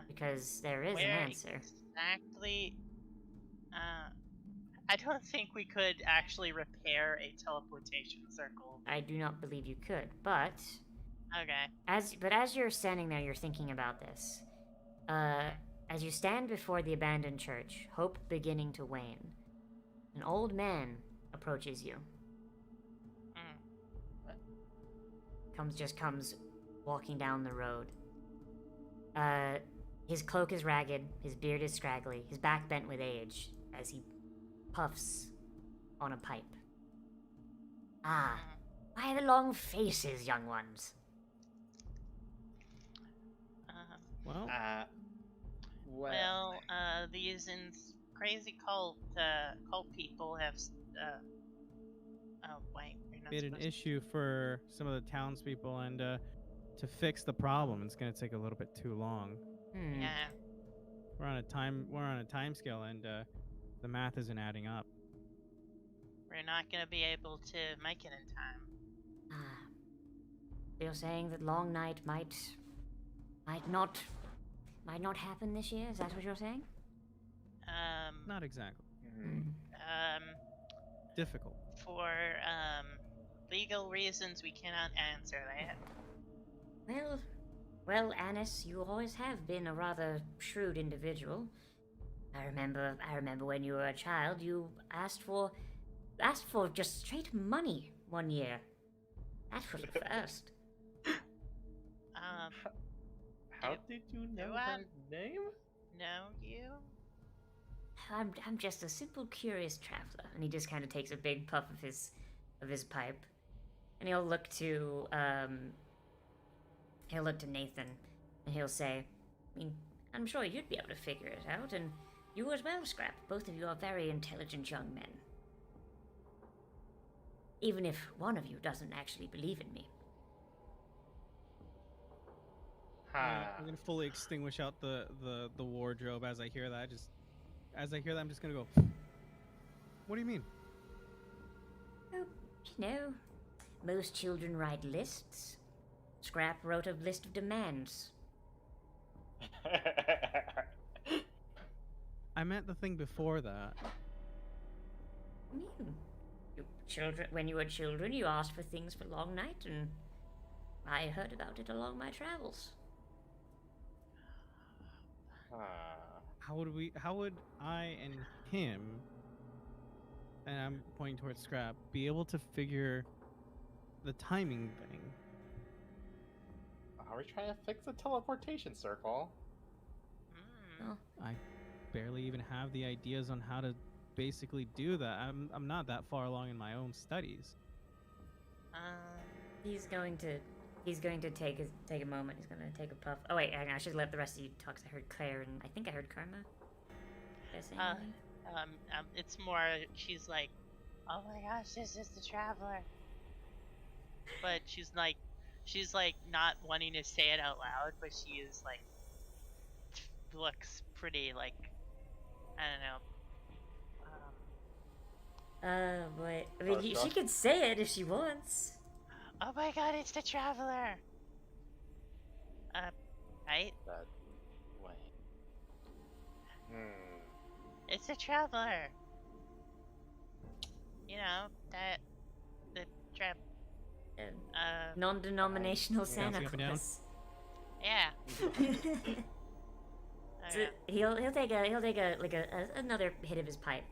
Because there is an Where answer. exactly? I don't think we could actually repair a teleportation circle. I do not believe you could, but Okay. as you're standing there, you're thinking about this. As you stand before the abandoned church, hope beginning to wane, an old man approaches you. Comes walking down the road. His cloak is ragged, his beard is scraggly, his back bent with age as he puffs on a pipe. Ah, why the long faces, young ones? Well, Well. These crazy cult people have. Oh wait, you're not made an supposed to- issue for some of the townspeople, and to fix the problem, it's gonna take a little bit too long. Yeah. We're on a time scale, and the math isn't adding up. We're not gonna be able to make it in time. Ah, you're saying that Longnight might not happen this year? Is that what you're saying? Not exactly. Mm-hmm. Difficult. For legal reasons, we cannot answer that. Well, Annis, you always have been a rather shrewd individual. I remember when you were a child, you asked for just straight money one year. That was the first. How did you know I- her name? No, you? I'm just a simple, curious traveler. And he just kind of takes a big puff of his pipe, and he'll look to Nathan, and he'll say, I mean, I'm sure you'd be able to figure it out, and you as well, Scrap. Both of you are very intelligent young men. Even if one of you doesn't actually believe in me. I'm gonna fully extinguish out the wardrobe as I hear that. I'm just gonna go. What do you mean? Oh, you know, most children write lists. Scrap wrote a list of demands. I meant the thing before that. When you were children, you asked for things for Longnight, and I heard about it along my travels. How would I and him, and I'm pointing towards Scrap, be able to figure the timing thing? Are we trying to fix the teleportation circle? Well, I barely even have the ideas on how to basically do that. I'm not that far along in my own studies. he's going to take a moment. He's going to take a puff. Oh wait, hang on, I should let the rest of you talk. 'Cause I heard Claire, and I think I heard Karma. Did I say anything? It's more, she's like, oh my gosh, this is the traveler. But she's like not wanting to say it out loud, but she is like, looks pretty like, I don't know. But I mean, she could say it if she wants. Oh my god, it's the traveler. right? That way. Hmm. It's a traveler. You know that the trap. Uh, Uh, Non-denominational Santa Bouncing up and down. Claus. yeah. So Okay. he'll take another hit of his pipe.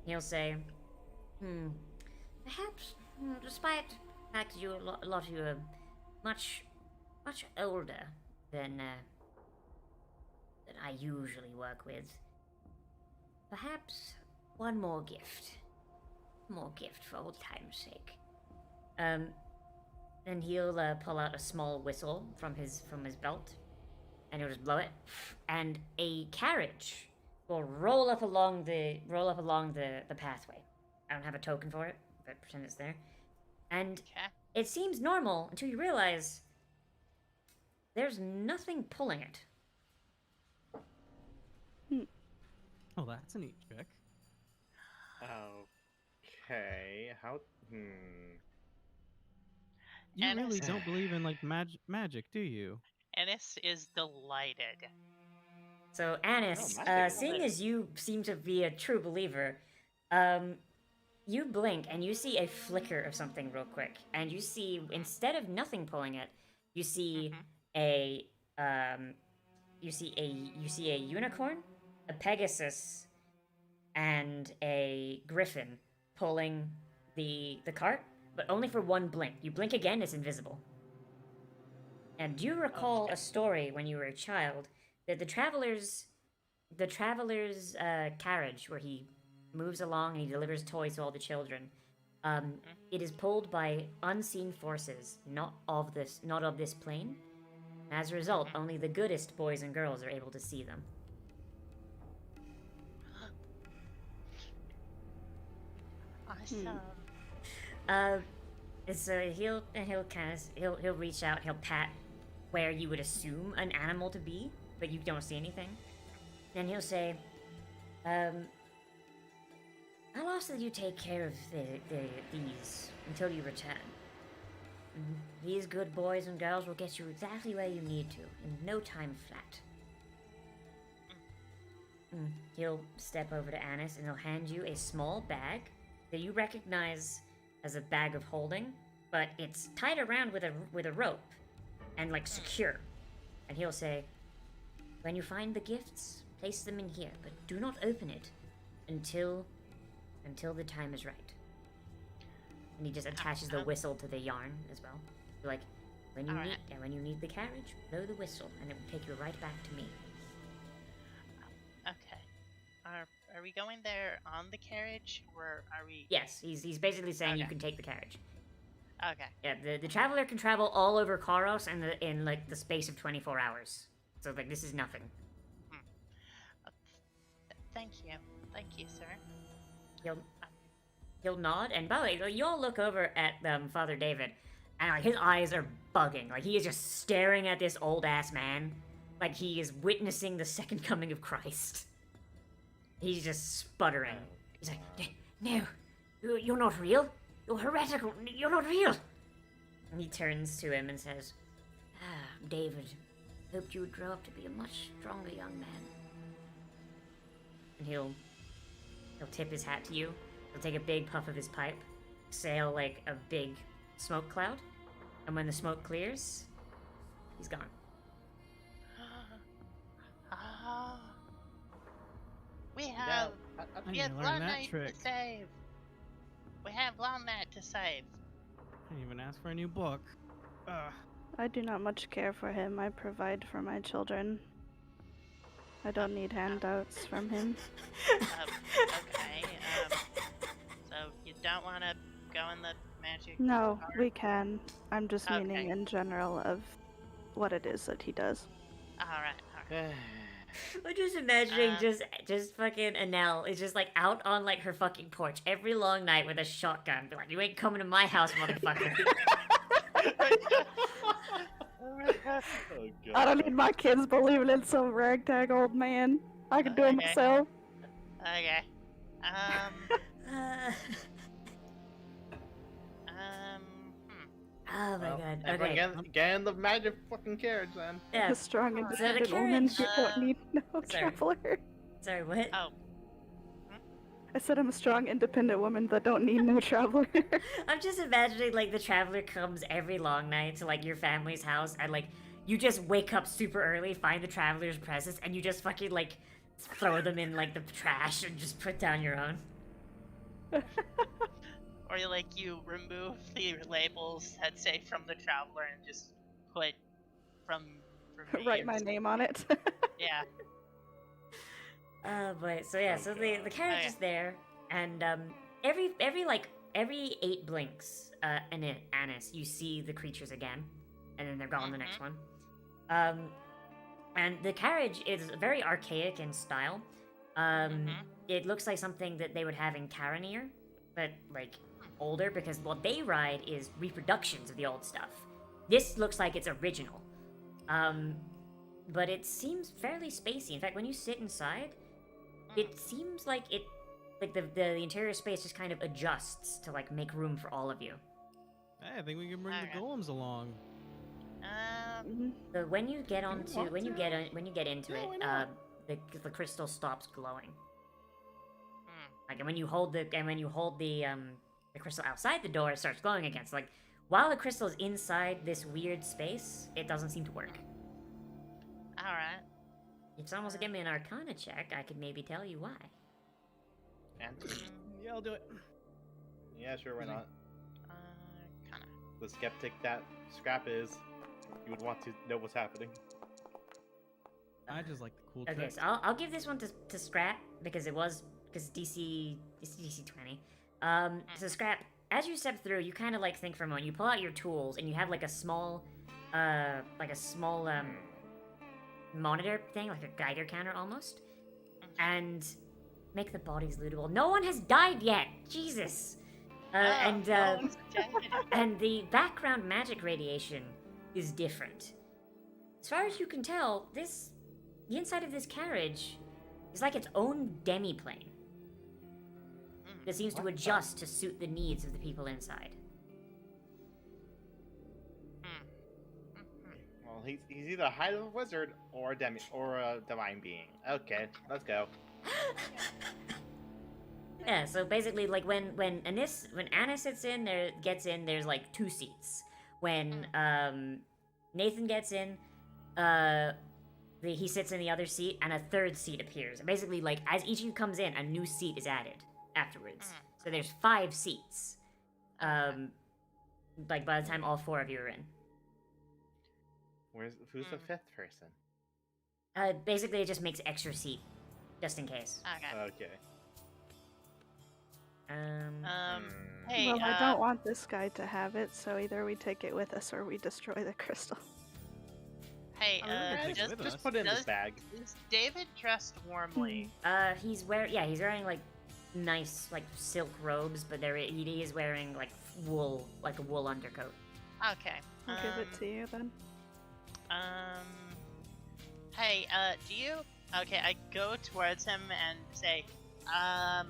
He'll say, perhaps, despite the fact that a lot of you are much older than I usually work with, perhaps one more gift for old time's sake. Then he'll pull out a small whistle from his belt, and he'll just blow it, and a carriage will roll up along the pathway. I don't have a token for it, but pretend it's there. And Okay. it seems normal until you realize there's nothing pulling it. Oh, that's a neat trick. Okay. How? You And really it's- don't believe in like magic, do you? Ennis is delighted. So Anis, Oh, magic is seeing lit. as you seem to be a true believer, you blink and you see a flicker of something real quick, and you see instead of nothing pulling it, you see a unicorn, a pegasus, and a griffin pulling the cart, but only for one blink. You blink again, it's invisible. And do you recall Okay. a story when you were a child that the traveler's carriage, where he moves along and he delivers toys to all the children, it is pulled by unseen forces, not of this plane. As a result, only the goodest boys and girls are able to see them. Awesome. So he'll reach out, he'll pat where you would assume an animal to be, but you don't see anything. Then he'll say, I'll ask that you take care of these until you return. These good boys and girls will get you exactly where you need to, in no time flat. He'll step over to Anis and he'll hand you a small bag that you recognize as a bag of holding, but it's tied around with a rope and like secure. And he'll say, when you find the gifts, place them in here, but do not open it until the time is right. And he just attaches the whistle to the yarn as well. Like, when you need the carriage, blow the whistle, and it will take you right back to me. Okay. Are we going there on the carriage, or are we? Yes, he's basically saying you Okay. can take the carriage. Okay. Yeah, the traveler can travel all over Karos in like the space of 24 hours. So like this is nothing. Thank you, sir. He'll nod, and by the way, you all look over at Father David, and like his eyes are bugging. Like he is just staring at this old ass man, like he is witnessing the second coming of Christ. He's just sputtering. He's like, no, you're not real. You're heretical. You're not real. And he turns to him and says, David, hoped you would grow up to be a much stronger young man. And he'll tip his hat to you. He'll take a big puff of his pipe, exhale like a big smoke cloud, and when the smoke clears, he's gone. We have I need to learn that Longnight trick. to save. We have Longnight to save. I didn't even ask for a new book. I do not much care for him. I provide for my children. I don't need handouts from him. Okay. So you don't want to go in the magic? No, car? we can. I'm just Okay. meaning in general of what it is that he does. All right. I'm just imagining just fucking Anel is just like out on like her fucking porch every long night with a shotgun. Be like, you ain't coming to my house, motherfucker. Oh, God. I don't need my kids believing in some ragtag old man. I can do it Okay. myself. Okay. Oh my Well, god. God. Everyone Okay. get in the magic fucking carriage, then. Yeah. A strong, Alright. independent So the woman carriage- who don't Uh, need no sorry. traveler. Sorry, what? Oh, I said I'm a strong, independent woman that don't need no traveler. I'm just imagining like the traveler comes every long night to like your family's house and like you just wake up super early, find the traveler's presents, and you just fucking like throw them in like the trash and just put down your own. or you remove the labels that say from the traveler and just put from me Write or my something. name on it. Yeah. But so yeah, Oh, so the God. carriage Okay. is there, and every 8 blinks, Annis, you see the creatures again, and then they're gone the next one. And the carriage is very archaic in style. It looks like something that they would have in Caranir, but like older, because what they ride is reproductions of the old stuff. This looks like it's original. But it seems fairly spacey. In fact, when you sit inside, it seems like the interior space just kind of adjusts to like make room for all of you. Hey, I think we can bring Alright. the golems along. Mhm. So when you get onto want when you to? get into Yeah, it, why not? the crystal stops glowing. Hmm. Like, and when you hold the crystal outside the door, it starts glowing again. So like, while the crystal is inside this weird space, it doesn't seem to work. Alright. If someone wants to give me an Arcana check, I could maybe tell you why. And Yeah, I'll do it. yeah, sure, why not? Kinda. The skeptic that Scrap is, you would want to know what's happening. I just like the cool Okay, tricks. so I'll give this one to Scrap because it's DC 20. So Scrap, as you step through, you kind of like think for a moment. You pull out your tools and you have like a small monitor thing, like a Geiger counter almost, and make the bodies lootable. No one has died yet. Jesus. And the background magic radiation is different. As far as you can tell, the inside of this carriage is like its own demi-plane that seems to What the- adjust to suit the needs of the people inside. Well, he's either a high level wizard or a divine being. Okay, let's go. Yeah, so basically, like when Anna gets in, there's like 2 seats. When Nathan gets in, he sits in the other seat, and a 3rd seat appears. Basically, like as each of you comes in, a new seat is added afterwards. So there's 5 seats. Like by the time all 4 of you are in. Who's the 5th person? Basically, it just makes extra seat, just in case. Okay. Okay. Hey, Well, I don't want this guy to have it, so either we take it with us or we destroy the crystal. Hey, take it does, with us. Just put it in does- this bag. is David dressed warmly? He's wearing like nice like silk robes, but he is wearing like a wool undercoat. Okay. I'll give it to you then. Hey, do you? Okay, I go towards him and say, I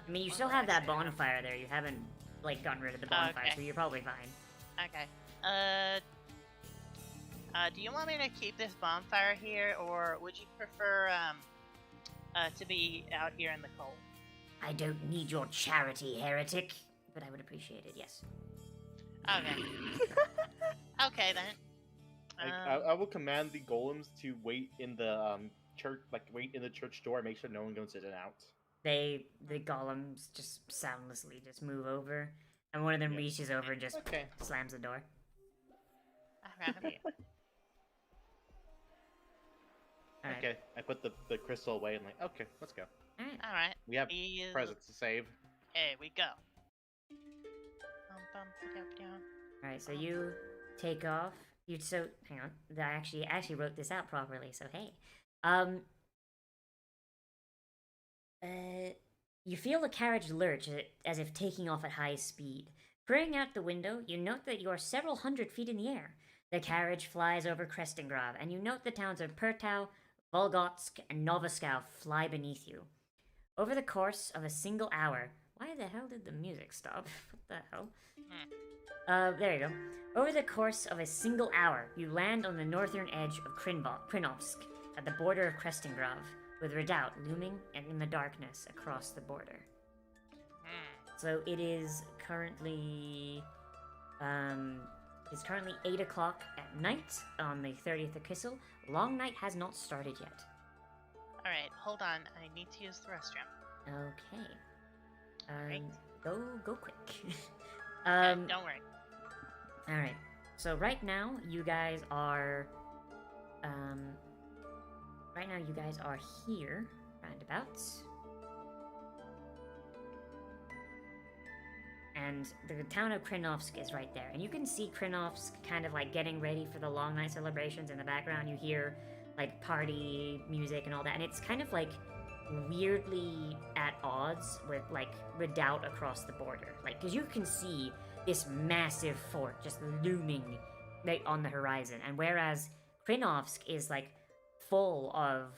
mean, you what still do have I that say to him? bonfire there. You haven't like gotten rid of the bonfire, Okay. so you're probably fine. Okay. Do you want me to keep this bonfire here, or would you prefer, to be out here in the cold? I don't need your charity, heretic, but I would appreciate it. Yes. Okay. Okay then. I will command the golems to wait in the church, wait in the church door, and make sure no one goes in and out. The golems just soundlessly just move over, and one of them Yeah. reaches over and just Okay. slams the door. Okay. All right. Okay, I put the crystal away and okay, let's go. All right. All right. We have He is- presents to save. Here we go. Down. All right. So you take off. Hang on. I actually wrote this out properly. So hey. You feel the carriage lurch as if taking off at high speed. Peering out the window, you note that you are several hundred feet in the air. The carriage flies over Krestengrad, and you note the towns of Pertau, Volgotsk, and Novoskow fly beneath you. Over the course of a single hour, why Why the hell did the music stop? What the hell? Hmm. There you go. Over the course of a single hour, you land on the northern edge of Krinovsk, at the border of Krestingrov, with Redoubt looming in the darkness across the border. So it is currently, it's currently 8 o'clock at night on the 30th of Kissel. Longnight has not started yet. Alright, hold on. I need to use the restroom. Okay. Right. Go quick. Don't worry. All right. So right now you guys are here roundabouts. And the town of Krinovsk is right there. And you can see Krinovsk kind of like getting ready for the Long Night celebrations. In the background you hear like party music and all that. And it's kind of like weirdly at odds with like Redoubt across the border. Like, because you can see this massive fort just looming like on the horizon. And whereas Krinovsk is like full of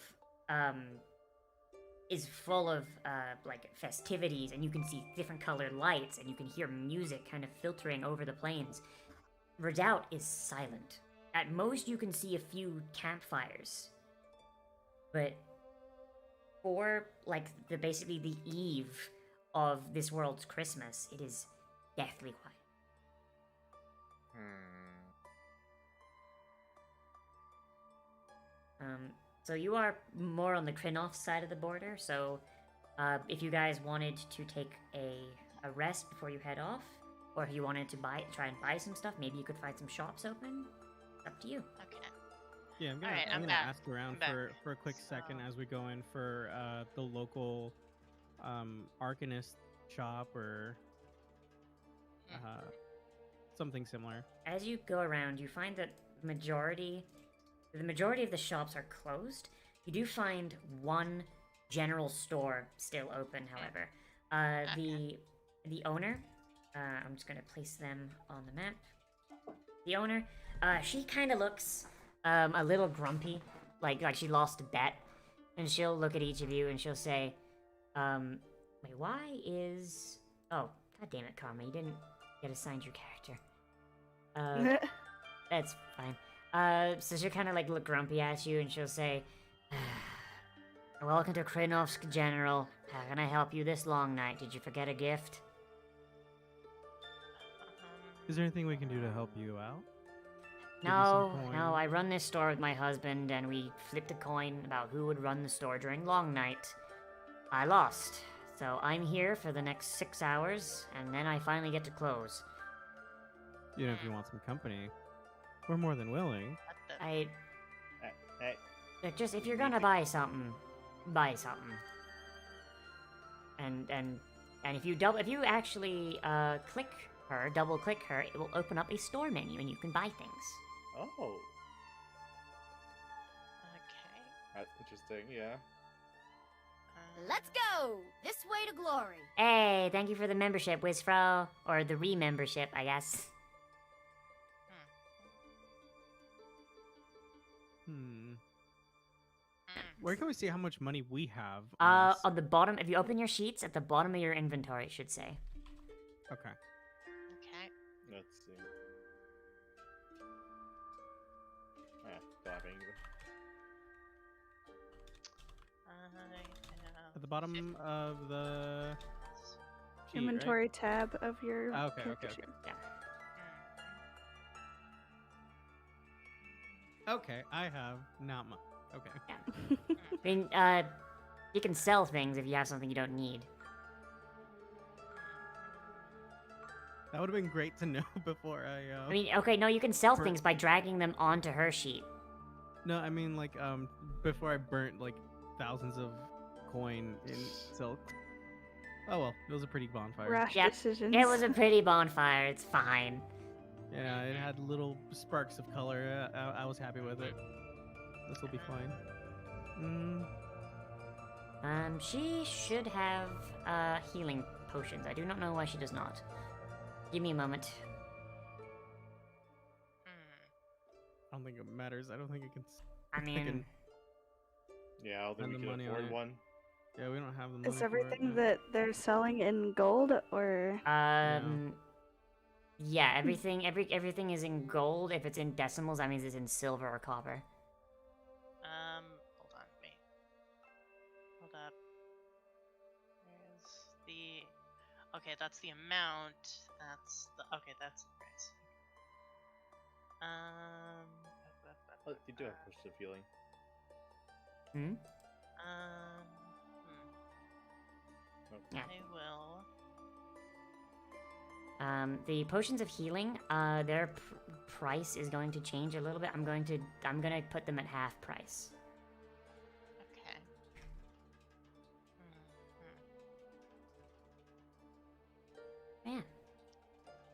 like festivities, and you can see different colored lights, and you can hear music kind of filtering over the plains. Redoubt is silent. At most, you can see a few campfires, but for like basically the eve of this world's Christmas, it is deathly quiet. So you are more on the Krinov side of the border, so if you guys wanted to take a rest before you head off, or if you wanted to try and buy some stuff, maybe you could find some shops open. It's up to you. Okay. Yeah, I'm gonna, Alright, I'm I'm gonna back. ask around I'm back. for a quick second as we go in for the local Arcanist shop or something similar. As you go around, you find that the majority of the shops are closed. You do find one general store still open, however. The owner, I'm just gonna place them on the map. The owner, she kind of looks a little grumpy, like she lost a bet, and she'll look at each of you and she'll say, "Wait, why is? Oh, god damn it, Karma, you didn't get assigned your character. That's fine. So she'll kind of like look grumpy at you and she'll say, "Welcome to Krinovsk, General. How can I help you this long night? Did you forget a gift?" Is there anything we can do to help you out? No, I run this store with my husband, and we flipped a coin about who would run the store during Long Night. I lost, so I'm here for the next 6 hours, and then I finally get to close. You know, if you want some company, we're more than willing. Hey, Just if you're gonna buy something, buy something. And if you actually double click her, it will open up a store menu, and you can buy things. oh, Okay. that's interesting. Yeah. Let's go! This way to glory. Hey, thank you for the membership, Wizfro. Or the re-membership, I guess. Where can we see how much money we have? On this? On the bottom, if you open your sheets, at the bottom of your inventory, it should say. Okay. Okay. Let's see. Dabbing. At the bottom of the sheet, Inventory right? tab of your Okay, character okay, sheet. Okay, I have not much. Okay. I mean, you can sell things if you have something you don't need. That would have been great to know before I mean, okay, no, you can sell For- things by dragging them onto her sheet. No, I mean like before I burnt like thousands of coin in silk. Oh well, it was a pretty bonfire. Rash Yep, decisions. It was a pretty bonfire, it's fine. Yeah, it had little sparks of color. I was happy with it. This will be fine. She should have, healing potions. I do not know why she does not. Give me a moment. I don't think it matters. I don't think it can. I mean, Yeah, I don't think Spend we the can money on afford it. one. Yeah, we don't have the money Is for it, everything no. that they're selling in gold or? Yeah, everything is in gold. If it's in decimals, that means it's in silver or copper. Hold on, wait. Hold up. Where's the... Okay, that's the amount. That's the... Okay, that's the price. Oh, you do have push of healing. Hmm? Yeah. I will. The potions of healing, their price is going to change a little bit. I'm gonna put them at half price. Okay. Man.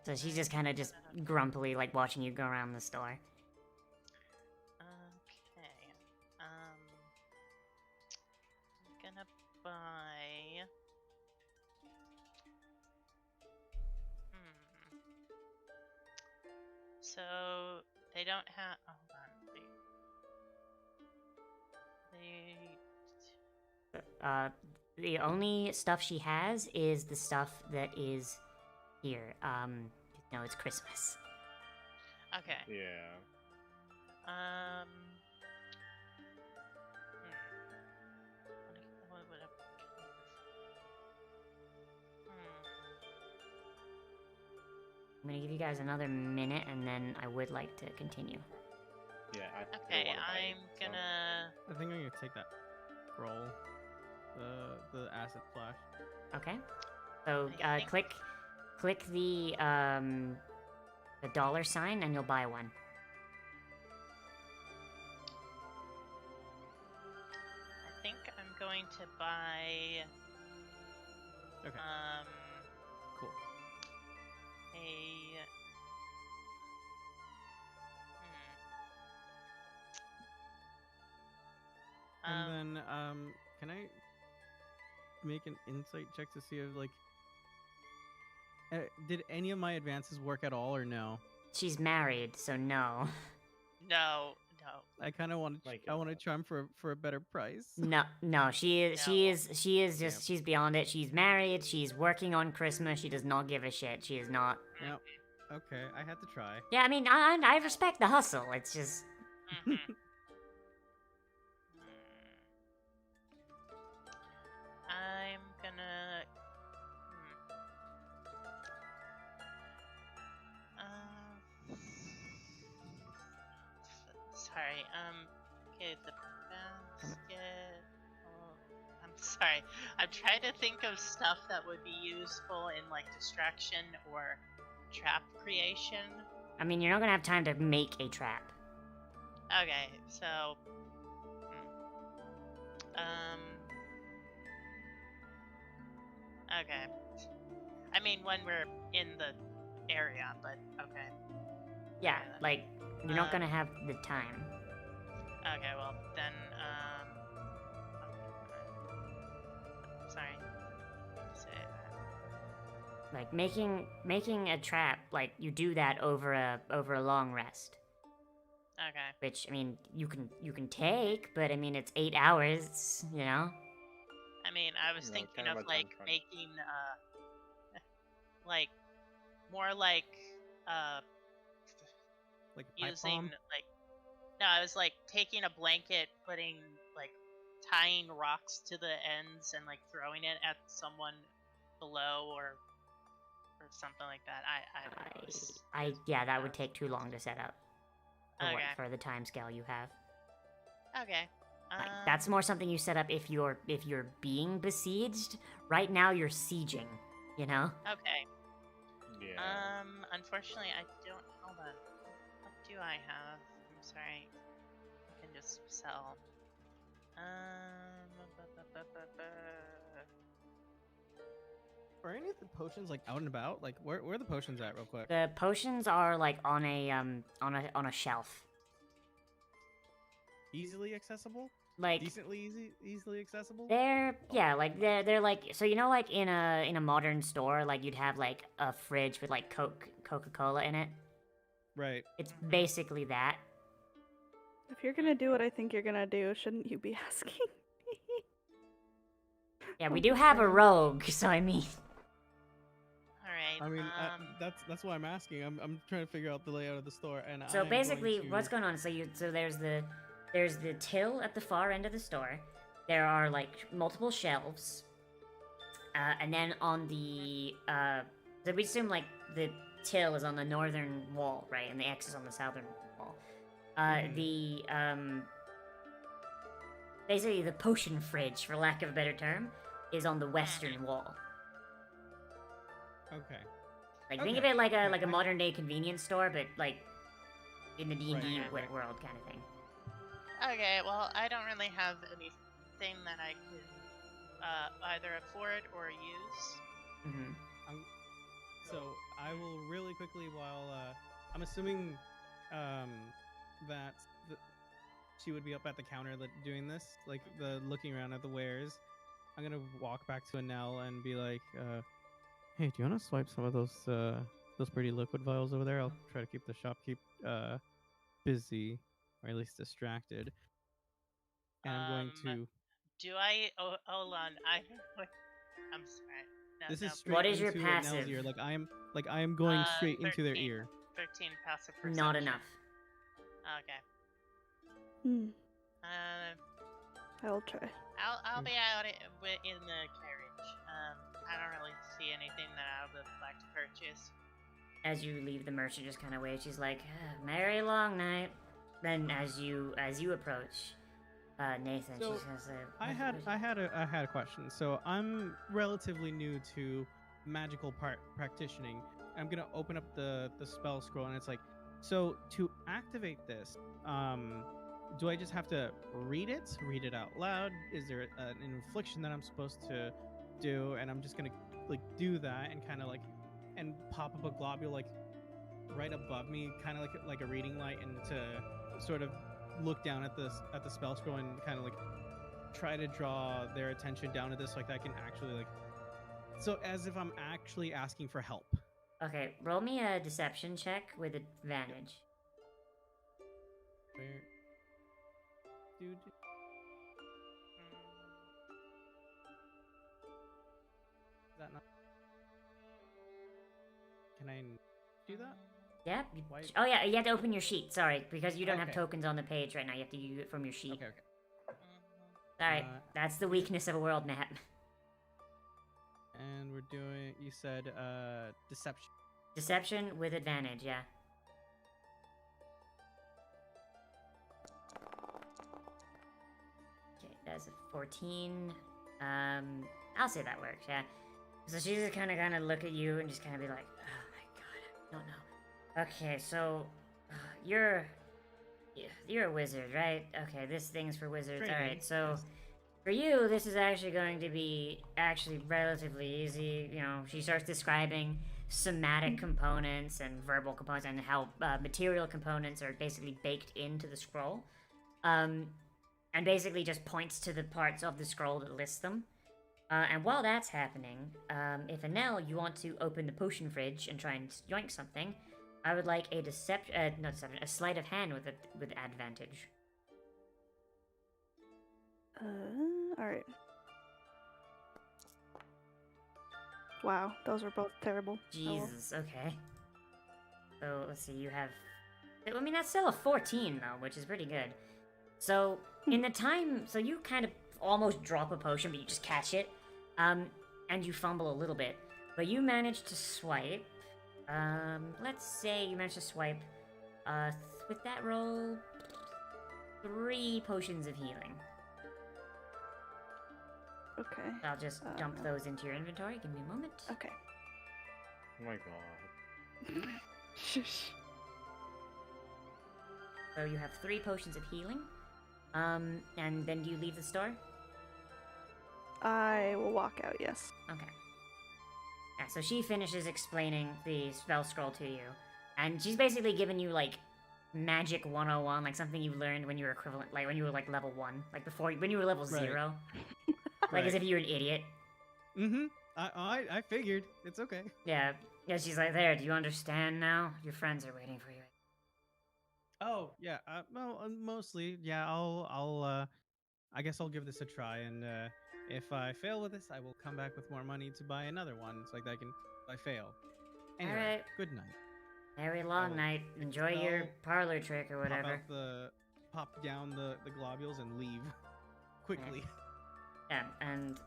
So she's just kind of just grumpily like watching you go around the store. Okay. I'm gonna buy. So they don't have. Oh, hold on. The only stuff she has is the stuff that is here. No, it's Christmas. Okay. Yeah. What would I'm gonna give you guys another minute, and then I would like to continue. Yeah. Okay, I'm gonna. I think I'm gonna take that scroll, the acid flash. Okay. So I think- click the dollar sign, and you'll buy one. I think I'm going to buy. Okay. Cool. And then, can I make an insight check to see if, like, did any of my advances work at all, or no? She's married, so no. No. I kind of want to. I want to charm for a better price. No, she is just Damn. she's beyond it. She's married. She's working on Christmas. She does not give a shit. She is not. Yep. Okay, I had to try. Yeah, I mean, I respect the hustle. It's just. I'm gonna. Sorry. Okay, the basket. Oh, I'm sorry. I'm trying to think of stuff that would be useful in like distraction or trap creation. I mean, you're not gonna have time to make a trap. Okay, so. Okay. I mean, when we're in the area, but okay. Yeah, Okay, then. like you're not gonna have the time. Okay, well then, sorry. Say that. Like making a trap, like you do that over a long rest. Okay. Which I mean, you can take, but I mean it's 8 hours, you know. I mean, I was No, thinking kind of of a like time frame. making like more like Like a pipe using bomb? like no, I was like taking a blanket, putting like tying rocks to the ends and like throwing it at someone below or something like that. I don't know. Yeah, that would take too long to set up. Okay. For the time scale you have. Okay. Like, that's more something you set up if you're being besieged. Right now you're sieging, you know? Okay. Yeah. Unfortunately I don't hold on. What do I have? I'm sorry. I can just sell. Are any of the potions like out and about? Like where are the potions at, real quick? The potions are like on a shelf. Easily accessible? Like Decently easily accessible? they're they're like, so you know, like in a modern store, like you'd have like a fridge with like Coca-Cola in it. Right. It's basically that. If you're gonna do what I think you're gonna do, shouldn't you be asking? Yeah, we do have a rogue, so I mean. All right. I mean, that's why I'm asking. I'm trying to figure out the layout of the store, and So I'm basically, going to... what's going on? So there's the till at the far end of the store. There are like multiple shelves, and then on the so we assume like the till is on the northern wall, right, and the X is on the southern wall. The basically the potion fridge, for lack of a better term, is on the western wall. Okay. Like think of Okay. it like a Yeah, modern day convenience store, but like in the D&D Right. world kind of thing. Okay, well, I don't really have anything that I could either afford or use. Mm-hmm. So I will really quickly, while I'm assuming that she would be up at the counter doing this, like the looking around at the wares. I'm gonna walk back to Anel and be like, "Hey, do you want to swipe some of those pretty liquid vials over there? I'll try to keep the shopkeep busy, or at least distracted." And I'm going to... Do I? Oh, hold on. I'm sorry. No, This no. is straight What is your into Anel's passive? ear. Like I am going straight into their 13. ear. 13 passive perception. Not enough. Okay. Hmm. Uh, I'll try. I'll be out in the carriage. I don't really see anything that I would like to purchase. As you leave, the merchant just kind of waves. She's like, "Merry Longnight." Then, as you approach, Nathan, So, she's gonna say, I had a question. So I'm relatively new to magical practicing. I'm gonna open up the spell scroll, and it's like, so to activate this, do I just have to read it out loud? Is there an infliction that I'm supposed to do? And I'm just gonna like do that and kind of like and pop up a globule like right above me, kind of like a reading light, and to sort of look down at the spell scroll and kind of like try to draw their attention down to this, like I can actually like, so as if I'm actually asking for help. Okay, roll me a deception check with advantage. Where, dude? Is that not? Can I do that? Yeah. Why- Oh yeah, you have to open your sheet. Sorry, because you don't have Okay. tokens on the page right now. You have to use it from your sheet. Okay. All right, that's the weakness of a world map. And we're doing. You said deception. Deception with advantage. Yeah. Okay, that's a 14. I'll say that works. Yeah. So she's just kind of look at you and just kind of be like, "Oh my god, I don't know." Okay, so you're a wizard, right? Okay, this thing's for wizards. All right, so for you, this is actually going to be relatively easy. You know, she starts describing somatic components and verbal components and how material components are basically baked into the scroll. And basically just points to the parts of the scroll that list them. And while that's happening, if Anel, you want to open the potion fridge and try and yoink something, I would like a a sleight of hand with advantage. Alright. Wow, those were both terrible. Jesus, okay. So let's see, you have. I mean, that's still a 14 though, which is pretty good. So in the time, so you kind of almost drop a potion, but you just catch it, and you fumble a little bit, but you manage to swipe. Let's say you managed to swipe, with that roll, 3 potions of healing. Okay. I'll just dump those into your inventory. Give me a moment. Okay. Oh my god. Shush. So you have 3 potions of healing. And then do you leave the store? I will walk out, yes. Okay. Yeah, so she finishes explaining the spell scroll to you. And she's basically giving you, like, magic 101, like something you learned when you were equivalent, like when you were, like, level 1. Like before, when you were level 0. Like as if you were an idiot. Mm-hmm. I figured. It's okay. Yeah. Yeah, she's like, there, do you understand now? Your friends are waiting for you. Oh yeah. Well, mostly. Yeah. I'll. I guess I'll give this a try and If I fail with this, I will come back with more money to buy another one, so like I can. If I fail. Anyway, Alright. good night. Very long will night. Enjoy your expel- parlor trick or whatever. Pop down the globules and leave quickly. Yeah, and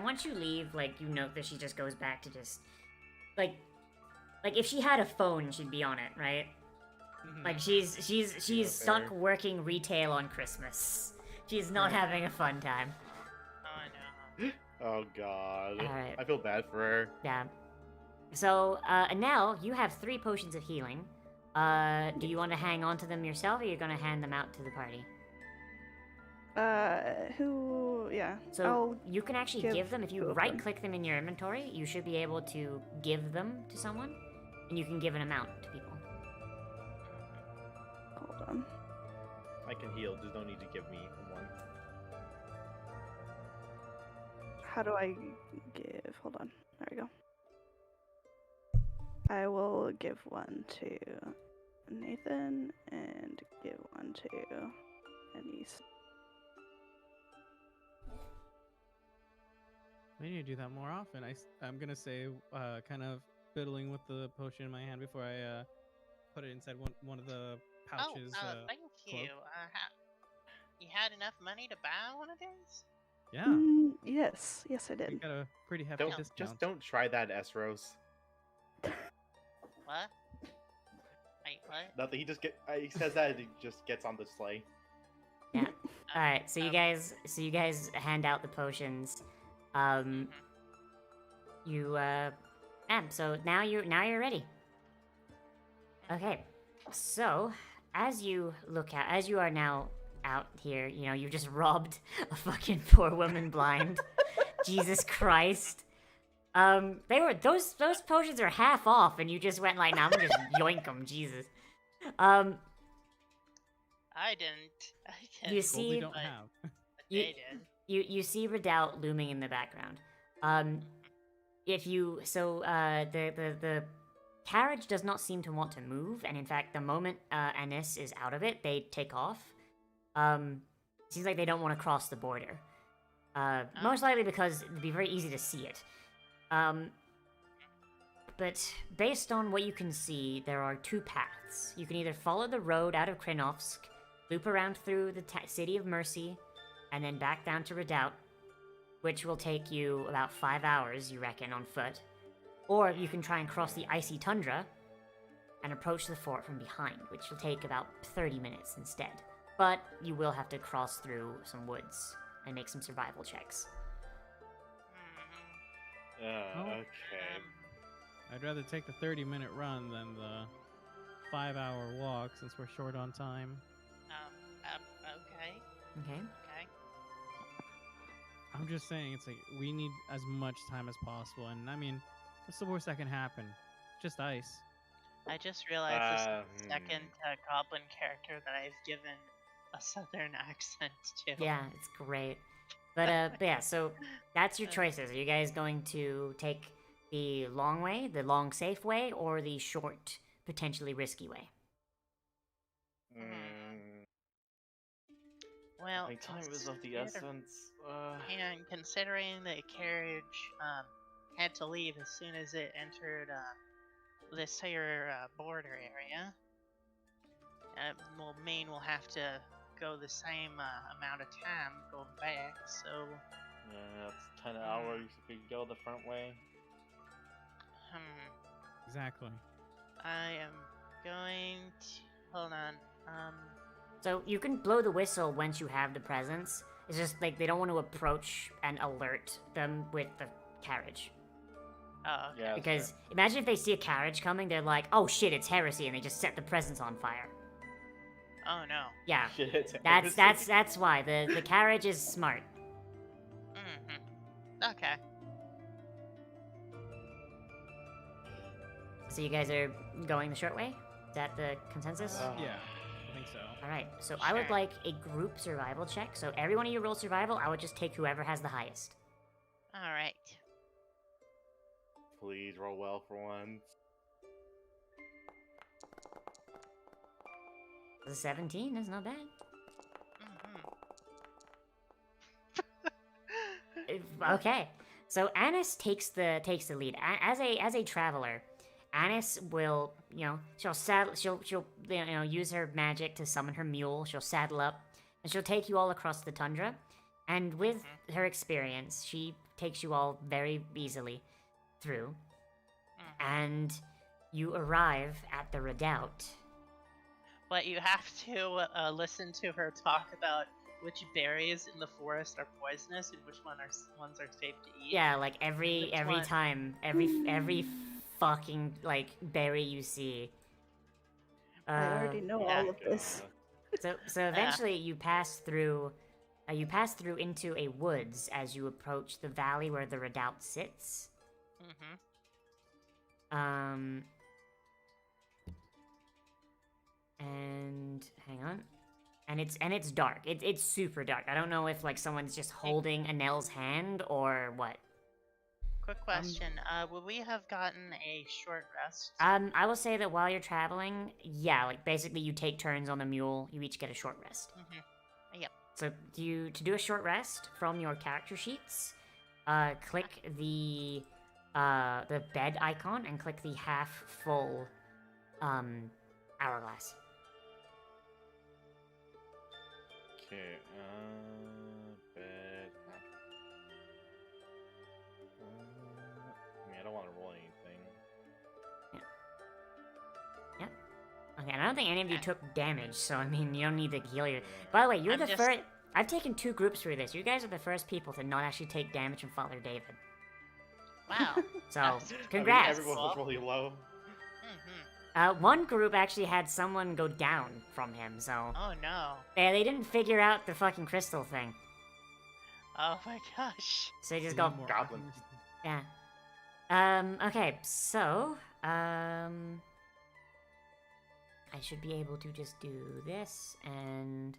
once you leave, like, you note that she just goes back to just like if she had a phone, she'd be on it, right? Like she's stuck fair. working retail on Christmas. She's not having a fun time. Oh, I know. Oh god. Alright. I feel bad for her. Yeah. So, and now you have 3 potions of healing. Do you want to hang on to them yourself, or you're gonna hand them out to the party? Yeah. So I'll you can actually give give them, if you two of them. right-click them in your inventory, you should be able to give them to someone, and you can give an amount to people. hold on. I can heal. There's no need to give me one. How do I give? Hold on. There we go. I will give one to Nathan and give one to Anise. I need to do that more often. I'm gonna say, kind of fiddling with the potion in my hand before I put it inside one of the pouches. Thank you. You had enough money to buy one of these? Yeah, Yes, I we did. got a pretty hefty Don't discount. just don't try that, Esros. What? Wait, what? Nothing. He says that and he just gets on the sleigh. Yeah. All right. So you guys hand out the potions. Mhm. So now you're ready. Okay. So as you are now out here, you know, you've just robbed a fucking poor woman blind. Jesus Christ. Those potions are half off, and you just went like, nah, I'm gonna just yoink them, Jesus. I didn't. You Well, see, we don't but- have. You- They did. you see Redoubt looming in the background. The carriage does not seem to want to move, and in fact, the moment Anis is out of it, they take off. Seems like they don't want to cross the border. Most likely because it'd be very easy to see it. But based on what you can see, there are 2 paths. You can either follow the road out of Krinovsk, loop around through the City of Mercy, and then back down to Redoubt, which will take you about 5 hours, you reckon, on foot. Or you can try and cross the icy tundra and approach the fort from behind, which will take about 30 minutes instead. But you will have to cross through some woods and make some survival checks. Mhm. Okay. I'd rather take the 30-minute run than the 5-hour walk since we're short on time. Okay. Okay? Okay. I'm just saying, it's like we need as much time as possible, and I mean, what's the worst that can happen? Just ice. I just realized this is the Hmm. second goblin character that I've given a southern accent to. Yeah, it's great. But yeah, so that's your choices. Are you guys going to take the long way, the long safe way, or the short, potentially risky way? Mm, Well, my time is of the consider- essence. And considering the carriage had to leave as soon as it entered this here border area, will mean we'll have to go the same amount of time going back. So, Yeah, that's 10 hours if we go the front way. Exactly. I am going to hold on. So you can blow the whistle once you have the presents. It's just like they don't want to approach and alert them with the carriage. Oh, okay. Yeah, that's Because fair. imagine if they see a carriage coming, they're like, "Oh shit, it's heresy," and they just set the presents on fire. Oh no. Yeah, Shit, it's that's heresy. that's why the carriage is smart. Okay. So you guys are going the short way? Is that the consensus? Yeah, I think so. All right. So I would Sure. like a group survival check. So every one of you roll survival. I would just take whoever has the highest. All right. Please roll well for once. The 17 is not bad. Mhm. Okay. So Annis takes the lead. As a traveler, Annis will, she'll use her magic to summon her mule. She'll saddle up, and she'll take you all across the tundra. And with her experience, she takes you all very easily through. And you arrive at the redoubt. But you have to listen to her talk about which berries in the forest are poisonous and which ones are safe to eat. Yeah, like every one? time, every fucking like berry you see. I already know all of this. So eventually you pass through into a woods as you approach the valley where the redoubt sits. And hang on. And it's dark. It's super dark. I don't know if like someone's just holding Anel's hand or what. Quick question. Would we have gotten a short rest? I will say that while you're traveling, yeah, like basically you take turns on the mule. You each get a short rest. Yep. So to do a short rest from your character sheets, click the bed icon and click the half full hourglass. Okay, bed. I mean, I don't want to roll anything. Yeah. Okay, and I don't think any of you took damage, so I mean, you don't need to heal your. By the way, you're the first. I've taken 2 groups through this. You guys are the first people to not actually take damage from Father David. Wow. So, congrats. I mean, everyone was really low. One group actually had someone go down from him, so. Oh no. They didn't figure out the fucking crystal thing. Oh my gosh. So they just Need go. more Goblin. items. Yeah. Okay, so, I should be able to just do this, and...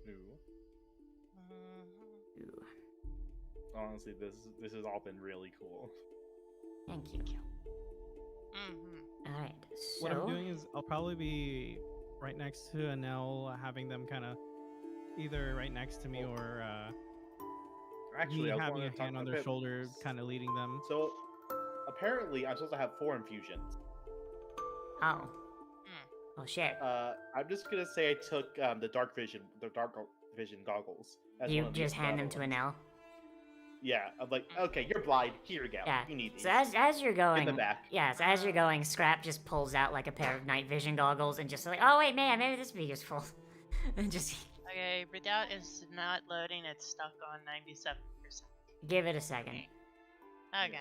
Ooh. Honestly, this has all been really cool. Thank you. Alright, so... What I'm doing is I'll probably be right next to Anel, having them kind of either right next to me or Actually, me I was having wanting a to talk hand on a their bit- shoulder, kind of leading them. So, apparently, I'm supposed to have 4 infusions. Oh. Oh, shit. I'm just gonna say I took the dark vision goggles. as You one of the just hand them to ones. Anel? Yeah, I'm like, okay, you're blind. Here you go. Yeah. You need these. So as you're going... In the back. Yeah, so as you're going, Scrap just pulls out, like, a pair of night vision goggles and just like, oh, wait, man, maybe this would be useful. And just... Okay, Redoubt is not loading. It's stuck on 97%. Give it a second. Okay.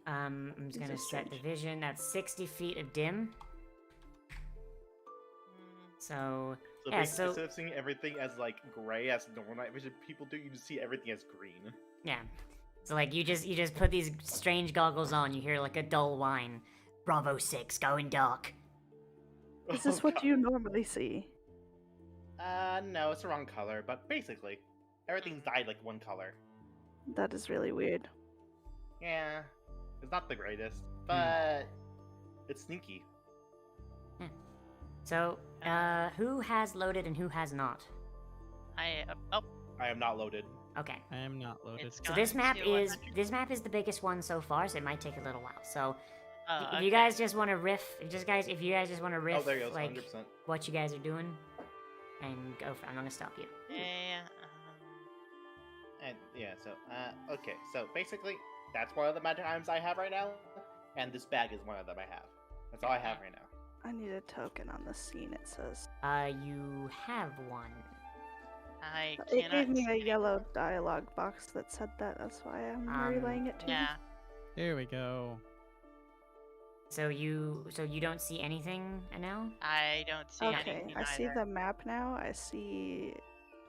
I'm just gonna set the vision. That's 60 feet of dim. So... So Yeah, basically, so- instead of seeing everything as like gray as normal night vision people do, you just see everything as green. Yeah. So like you just put these strange goggles on, you hear like a dull whine. Bravo 6, going dark. Is this what you normally see? No, it's the wrong color, but basically, everything's dyed like one color. That is really weird. Yeah, it's not the greatest, but it's sneaky. So, who has loaded and who has not? I I am not loaded. Okay. I am not loaded. It's So this gone map to is 100. the biggest one so far, so it might take a little while. So Oh, if you guys just want to riff, if you guys just want to riff Oh, there you go. like 100%. what you guys are doing, and go for it. I'm gonna stop you. Yeah. And yeah, so okay, so basically, that's one of the magic items I have right now, and this bag is one of them I have. That's all I have right now. I need a token on the scene, it says. You have one. I It cannot. gave me a see- yellow dialogue box that said that, that's why I'm relaying it to you. Yeah. There we go. So you don't see anything, Anel? I don't see Okay, anything I see either. the map now. I see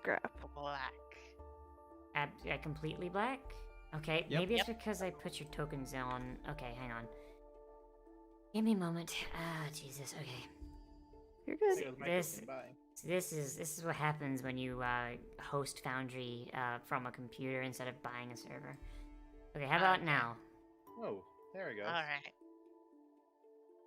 Scrap. Black. Completely black? Okay, Yep. maybe it's because I put your tokens on. Okay, hang on. Give me a moment. Ah, Jesus. Okay. You're good. There goes my This- token, bye. So this is what happens when you host Foundry from a computer instead of buying a server. Okay, how about Okay. now? Oh, there we go. All right.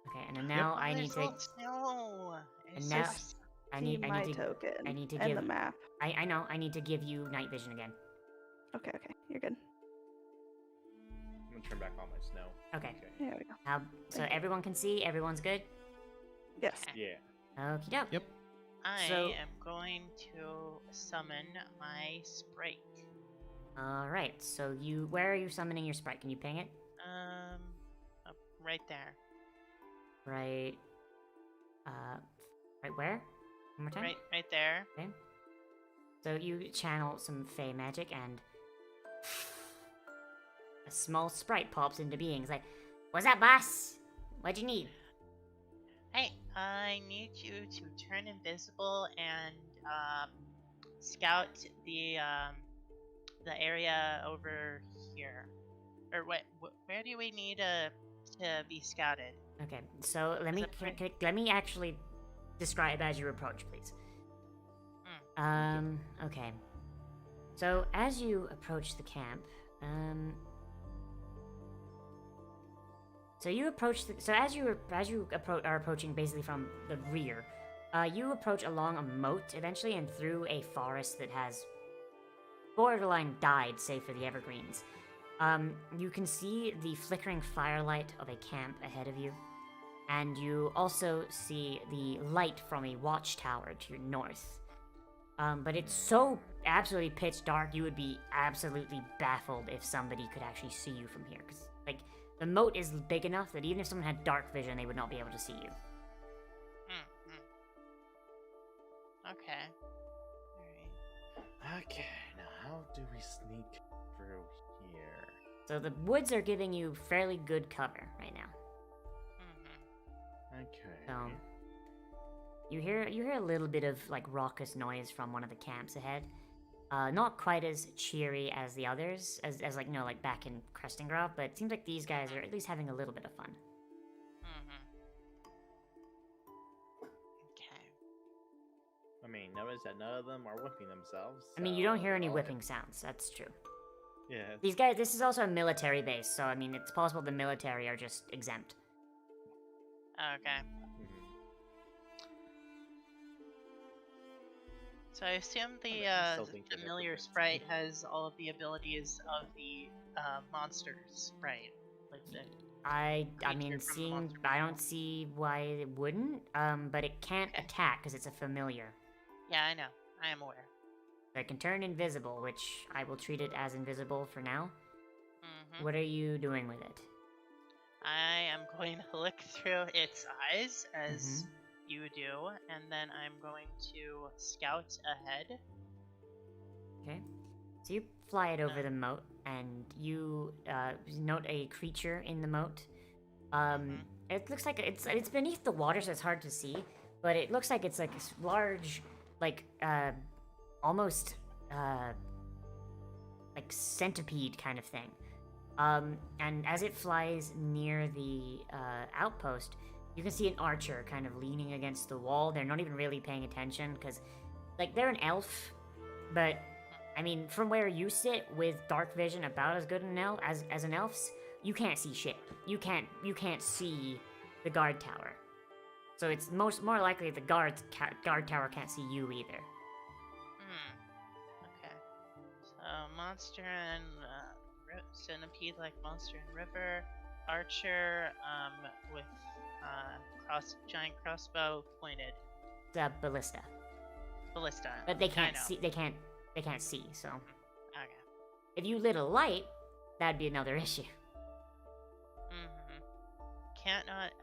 Okay, and then now I need There's to. all snow. It's now- just- I See need my to token I need to and give the map. I know I need to give you night vision again. Okay, you're good. I'm gonna turn back on my snow. Okay. There we go. So Thank you. everyone can see. Everyone's good. Yes. Yeah. Okie doke. Yep. I So- am going to summon my sprite. All right. So where are you summoning your sprite? Can you ping it? Up right there. Right. Right where? One more time. Right there. Okay. So you channel some Fey magic, and a small sprite pops into being. It's like, "What's up, boss? What'd you need?" Hey, I need you to turn invisible and scout the area over here. Or where do we need to be scouted? Okay. So let me that right? let me actually describe as you approach, please. Okay. So as you approach the camp, so you approach as you are approaching basically from the rear, you approach along a moat eventually and through a forest that has borderline died save for the evergreens. You can see the flickering firelight of a camp ahead of you, and you also see the light from a watchtower to your north. But it's so absolutely pitch dark, you would be absolutely baffled if somebody could actually see you from here. Because, like, the moat is big enough that even if someone had dark vision, they would not be able to see you. Okay. Alright. Okay. Now, how do we sneak through here? So the woods are giving you fairly good cover right now. Okay. So you hear a little bit of like raucous noise from one of the camps ahead. Not quite as cheery as the others, as like like back in Cresting Grove, but it seems like these guys are at least having a little bit of fun. Okay. I mean, notice that none of them are whipping themselves. I mean, you don't so hear any they're all whipping sounds. That's true. Yeah. These guys, this is also a military base, so I mean, it's possible the military are just exempt. Okay. Mhm. So I assume the I still think those are familiar perfect. sprite has all of the abilities of the monster sprite. Like the I creature mean, from the monster I manual. don't see why it wouldn't. But it can't Okay. attack because it's a familiar. Yeah, I know. I am aware. So it can turn invisible, which I will treat it as invisible for now. Mm-hmm. What are you doing with it? I am going to look through its eyes as Mm-hmm. you do, and then I'm going to scout ahead. Okay. So you fly it over Uh. the moat, and you note a creature in the moat. It looks like it's beneath the water, so it's hard to see. But it looks like it's like this large, like almost like centipede kind of thing. And as it flies near the outpost, you can see an archer kind of leaning against the wall. They're not even really paying attention because, like, they're an elf, but I mean, from where you sit with dark vision, about as good as an elf's, you can't see shit. You can't see the guard tower. So it's more likely the guard tower can't see you either. Okay. So monster and centipede like monster and river, archer with giant crossbow pointed. It's a ballista, Ballista. but they I can't know. see. They can't see. So Okay. if you lit a light, that'd be another issue.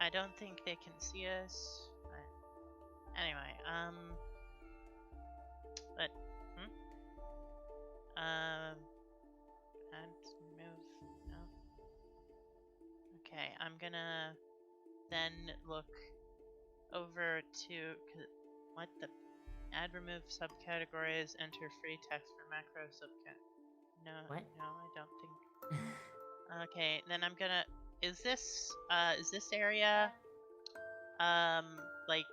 I don't think they can see us. Anyway, but and move. No. Okay, I'm gonna then look over to what the add remove subcategories, enter free text for macro subcat. No, What? no, I don't think. Okay, then I'm gonna. Is this area, like,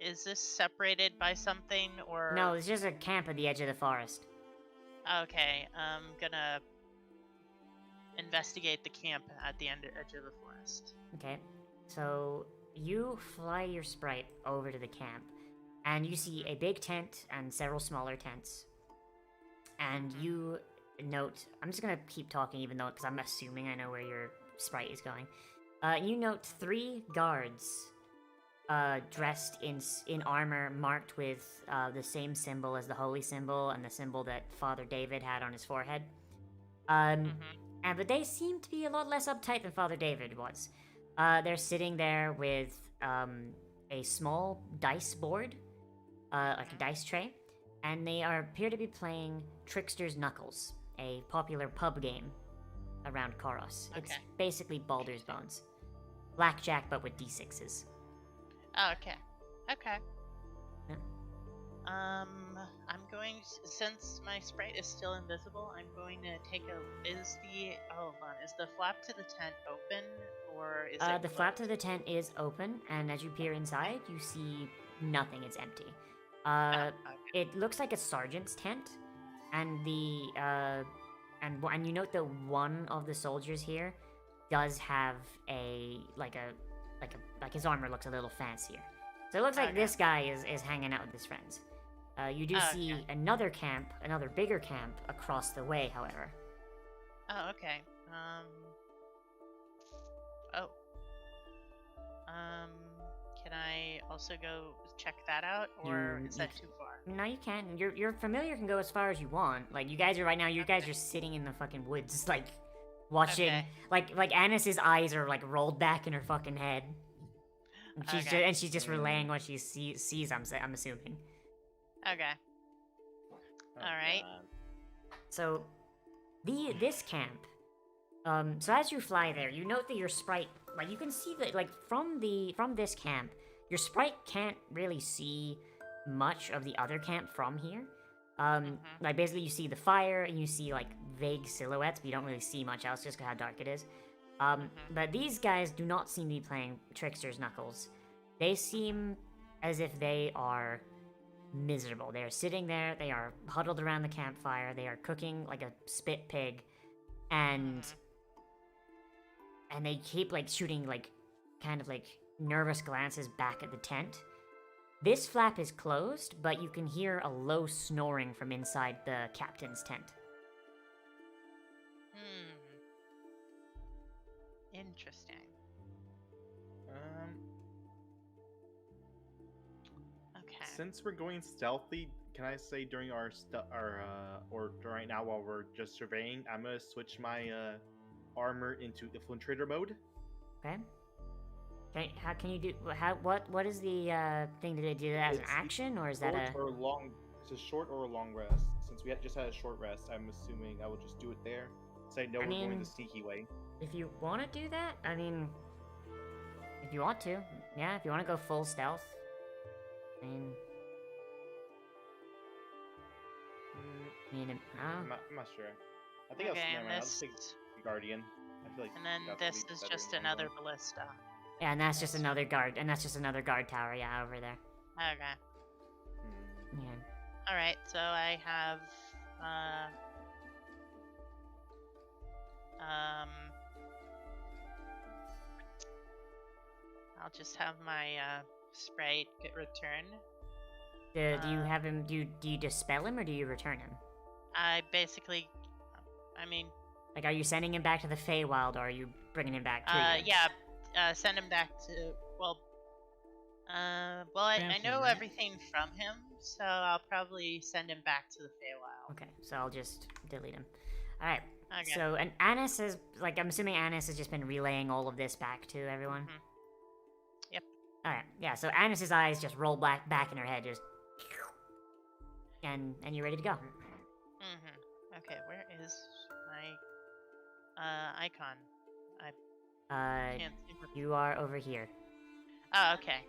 is this separated by something or? No, it's just a camp at the edge of the forest. Okay, I'm gonna investigate the camp at the edge of the forest. Okay, so you fly your sprite over to the camp, and you see a big tent and several smaller tents. And you note, I'm just gonna keep talking even though, because I'm assuming I know where your sprite is going. You note 3 guards dressed in armor marked with the same symbol as the holy symbol and the symbol that Father David had on his forehead. But they seem to be a lot less uptight than Father David was. They're sitting there with a small dice board, like a dice tray, and they appear to be playing Trickster's Knuckles, a popular pub game around Koros. It's basically Baldur's Bones. Blackjack, but with d6s. Oh, okay. Okay. Yeah. I'm going, since my sprite is still invisible, I'm going to take is the flap to the tent open, or is it The flap to closed? the tent is open, and as you peer inside, you see nothing. It's empty. Okay. It looks like a sergeant's tent, and and you note that one of the soldiers here does have like his armor looks a little fancier. So it looks like this guy is hanging out with his friends. You do see another bigger camp across the way, however. Oh, okay. Can I also go check that out, or is that too far? No, you can. Your familiar can go as far as you want. Like you guys are right now. You guys are sitting in the fucking woods, like watching. Okay. Like Annis's eyes are like rolled back in her fucking head. And she's just relaying what she sees. I'm assuming. Okay. Oh, All right. God. So, this camp. So as you fly there, you note that your sprite, like you can see that, like from this camp, your sprite can't really see much of the other camp from here. Like basically you see the fire and you see like vague silhouettes, but you don't really see much else just 'cause how dark it is. But these guys do not seem to be playing Trickster's Knuckles. They seem as if they are miserable. They are sitting there, they are huddled around the campfire, they are cooking like a spit pig, and they keep like shooting like kind of like nervous glances back at the tent. This flap is closed, but you can hear a low snoring from inside the captain's tent. Interesting. Okay. Since we're going stealthy, can I say during or right now while we're just surveying, I'm gonna switch my armor into infiltrator mode. Okay. Okay, how can you do? What is the thing? Do they do that as an It's action, or is that a? Short or long? It's a short or a long rest. Since we just had a short rest, I'm assuming I will just do it there. Say no, we're going the sneaky way. If you want to do that, I mean, if you want to, yeah. If you want to go full stealth, I mean, I'm not sure. I think Okay, never mind, I'll just take Guardian. I feel like And then that's this is better just in the long another run. ballista. yeah, and that's just another guard, tower, yeah, over there. Okay. Yeah. Alright, so I have I'll just have my sprite get returned. Do you have him? Do you dispel him or do you return him? I basically, I mean, Like, are you sending him back to the Feywild, or are you bringing him back to you? yeah, send him back to, I Fancy, know right? everything from him, so I'll probably send him back to the Feywild. Okay, so I'll just delete him. All right. Okay. So, and Annis is like, I'm assuming Annis has just been relaying all of this back to everyone. Yep. All right. Yeah. So Annis's eyes just roll back in her head, just, and you're ready to go. Okay, where is my icon? I can't see what... You are over here. Oh, okay.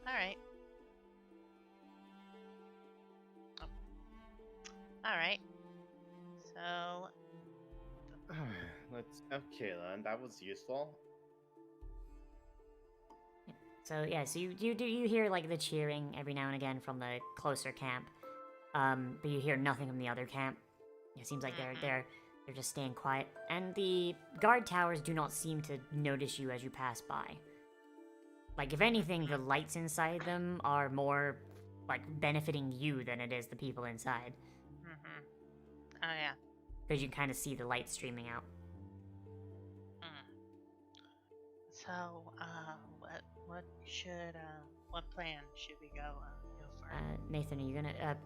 Alright. Alright. So... Okay then, that was useful. So yeah, so you hear like the cheering every now and again from the closer camp, but you hear nothing from the other camp. It seems like they're just staying quiet, and the guard towers do not seem to notice you as you pass by. like, if anything, the lights inside them are more, like, benefiting you than it is the people inside. Mm-hmm. Oh yeah. Because you kind of see the light streaming out. So, what plan should we go for? Nathan, are you gonna,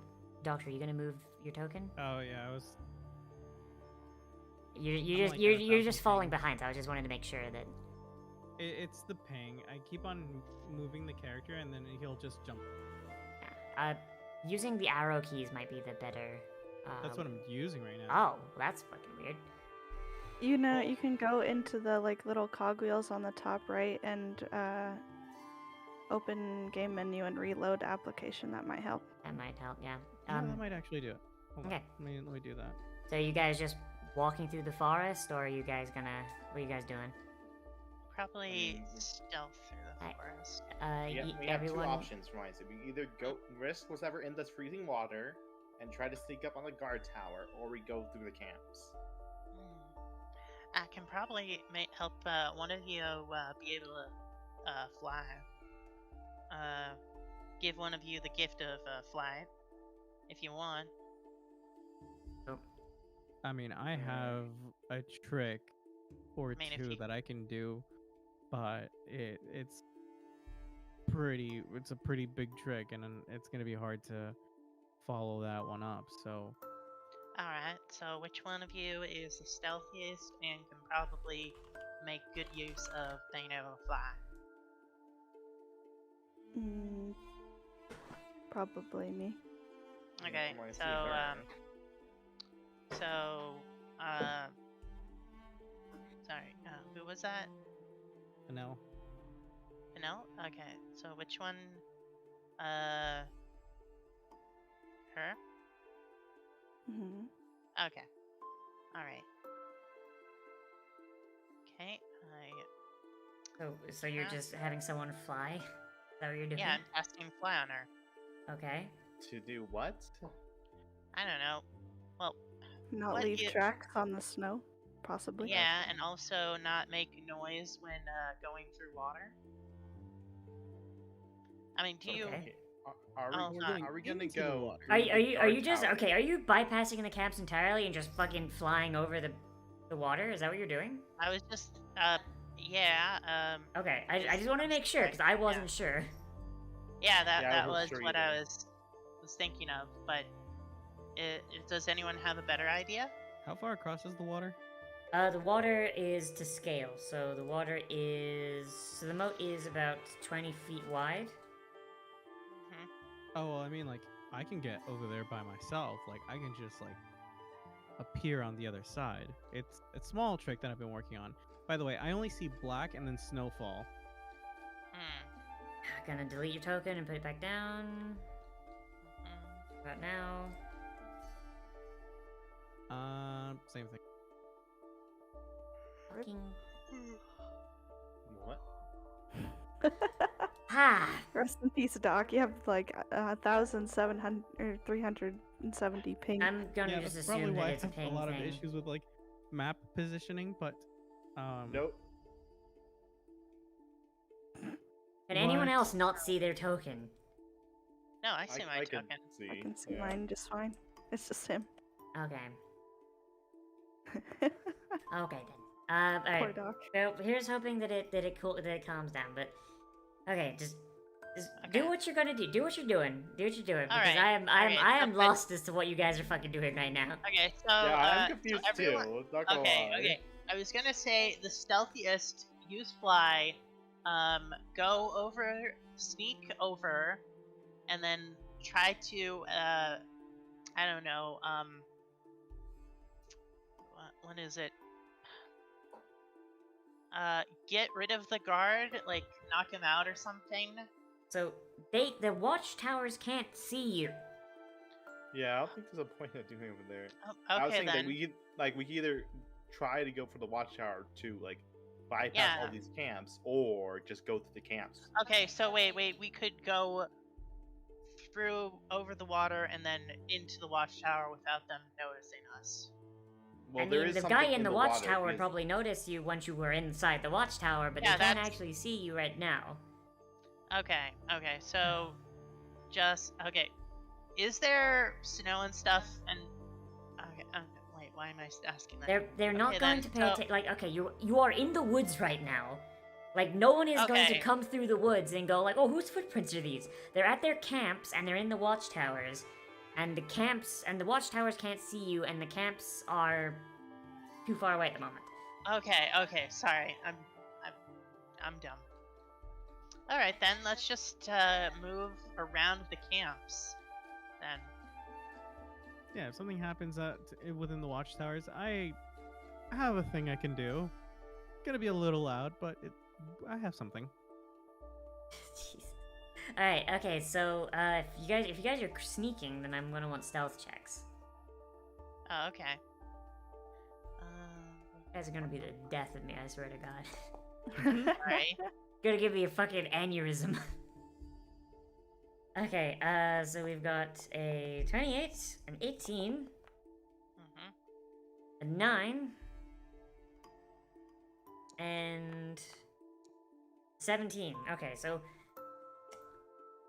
Doctor, are you gonna move your token? Oh yeah, I was. You're just falling behind. So I just wanted to make sure that. It's the ping. I keep on moving the character, and then he'll just jump. Yeah. Using the arrow keys might be the better. That's what I'm using right now. Oh, that's fucking weird. You know, you can go into the like little cogwheels on the top right and open game menu and reload application. That might help. That might help. Yeah. Yeah, that might actually do it. Hold on. Okay. Let me do that. So are you guys just walking through the forest, or are you guys gonna? What are you guys doing? Probably stealth through the Alright. forest. We have everyone. two options, reminds me. We either go risk whatever in this freezing water and try to sneak up on the guard tower, or we go through the camps. I can probably help one of you be able to fly. Give one of you the gift of flight, if you want. I mean, I have a trick or I mean, if two you- that I can do, but it's a pretty big trick, and it's gonna be hard to follow that one up. So Alright, so which one of you is the stealthiest and can probably make good use of being able to fly? Probably me. Okay, I wanna see so, her. sorry, who was that? no, Janelle? Okay, so which one? Her? Hmm. Okay. Alright. Okay, So you're just having someone fly? Is that what you're doing? yeah, I'm casting fly on her. Okay. To do what? I don't know. Well, Not What leave you- tracks on the snow, possibly. yeah, and also not make noise when going through water. I mean, do you? Okay. Are Oh, we, fine. are we gonna Into the go? water. Are through the you guard just tower? okay? Are you bypassing the camps entirely and just fucking flying over the water? Is that what you're doing? I was just, yeah, Okay, I just wanted to make sure because I wasn't sure. yeah, Yeah, I that was wasn't sure what I either. was thinking of. But does anyone have a better idea? how far across is the water? The water is to scale, so the water is the moat is about 20 feet wide. Hmm. Oh well, I mean, like I can get over there by myself. Like I can just like appear on the other side. It's a small trick that I've been working on. By the way, I only see black and then snowfall. Hmm. Gonna delete your token and put it back down. Hmm. About now. Same thing. Fucking What? ah. Rest in peace, Doc. You have like 1,700 or 370 ping. I'm gonna Yeah, just that's probably assume why that I it's a have ping a lot thing. of issues with like map positioning, but Nope. Can anyone What? else not see their token? No, I see my I can token. see. I can see yeah. mine just fine. It's just him. Okay. Okay then. Poor Alright. Doc. So here's hoping that it calms down. But okay, just Okay. do what you're gonna do. Do what you're doing. Do what you're doing. Because Alright, I am okay, I so am but- lost as to what you guys are fucking doing right now. Okay, so Yeah, I'm so confused everyone, too. Not gonna Okay, lie. okay. I was gonna say the stealthiest use fly, go over, sneak over, and then try to I don't know, what is it? Get rid of the guard, like knock him out or something. So the watchtowers can't see you. Yeah, I don't think there's a point of doing over there. Oh, I was okay thinking then. that we could either try to go for the watchtower to like bypass Yeah. all these camps, or just go through the camps. Okay, so wait, we could go through over the water and then into the watchtower without them noticing us. Well, I there mean, is the something guy in the water, watchtower would because- probably notice you once you were inside the watchtower, but Yeah, they can't that's- actually see you right now. Okay. So, just okay. Is there snow and stuff? And okay. Wait, why am I asking that? They're not Okay, going then, to pay so- attention. Like, okay, you are in the woods right now. Like, no one is going to Okay. come through the woods and go like, oh, whose footprints are these? They're at their camps and they're in the watchtowers, and the camps and the watchtowers can't see you, and the camps are too far away at the moment. Okay. Sorry, I'm dumb. All right, then let's just move around the camps. Then. Yeah, if something happens within the watchtowers, I have a thing I can do. Gonna be a little loud, but I have something. Jeez. All right. Okay. So, if you guys are sneaking, then I'm gonna want stealth checks. Oh, okay. You guys are gonna be the death of me. I swear to God. Alright. Gonna give me a fucking aneurysm. Okay. So we've got a 28, an 18, Mm-hmm. a 9, and 17. Okay, so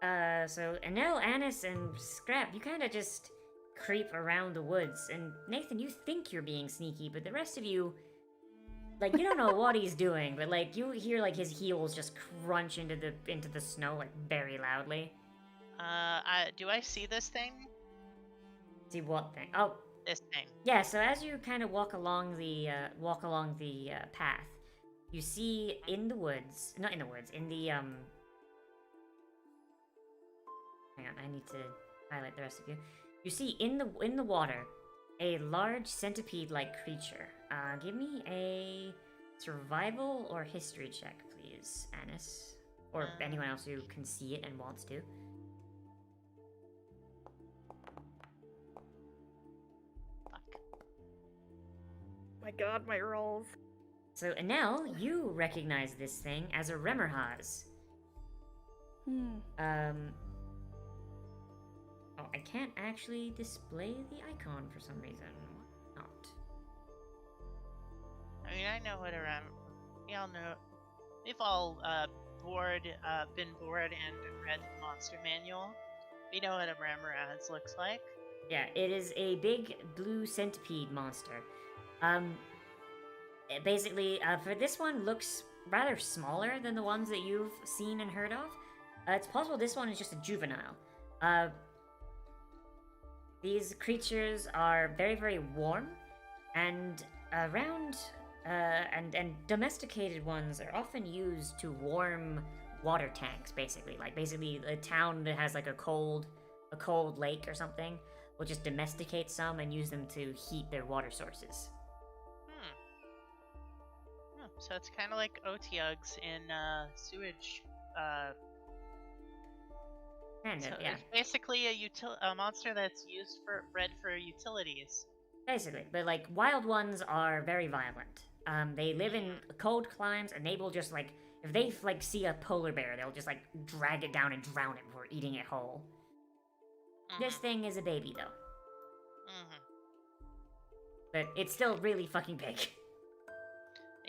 Anel, Anis, and Scrap, you kind of just creep around the woods, and Nathan, you think you're being sneaky, but the rest of you, like, you don't know what he's doing, but like you hear like his heels just crunch into the snow like very loudly. Do I see this thing? See what thing? Oh, This thing. yeah. So as you kind of walk along the path, you see in the woods, not in the woods, in the Hang on, I need to highlight the rest of you. You see in the water a large centipede-like creature. Give me a survival or history check, please, Anis, or anyone else who can see it and wants to. Fuck. My god, my rolls. So, Anel, you recognize this thing as a Remmerhaz. Oh, I can't actually display the icon for some reason. Why not? I mean, I know what we all know. We've all been bored and read the monster manual. We know what a Remoraz looks like. Yeah, it is a big blue centipede monster. Basically, for this one, looks rather smaller than the ones that you've seen and heard of. It's possible this one is just a juvenile. These creatures are very, very warm, and and domesticated ones are often used to warm water tanks. Basically, a town that has like a cold lake or something will just domesticate some and use them to heat their water sources. Oh, so it's kind of like Otyugs in sewage. Kind of, So yeah. it's basically a monster that's bred for utilities. Basically, but like wild ones are very violent. They live in cold climes, and they will just like if they like see a polar bear, they'll just like drag it down and drown it before eating it whole. This thing is a baby though, but it's still really fucking big.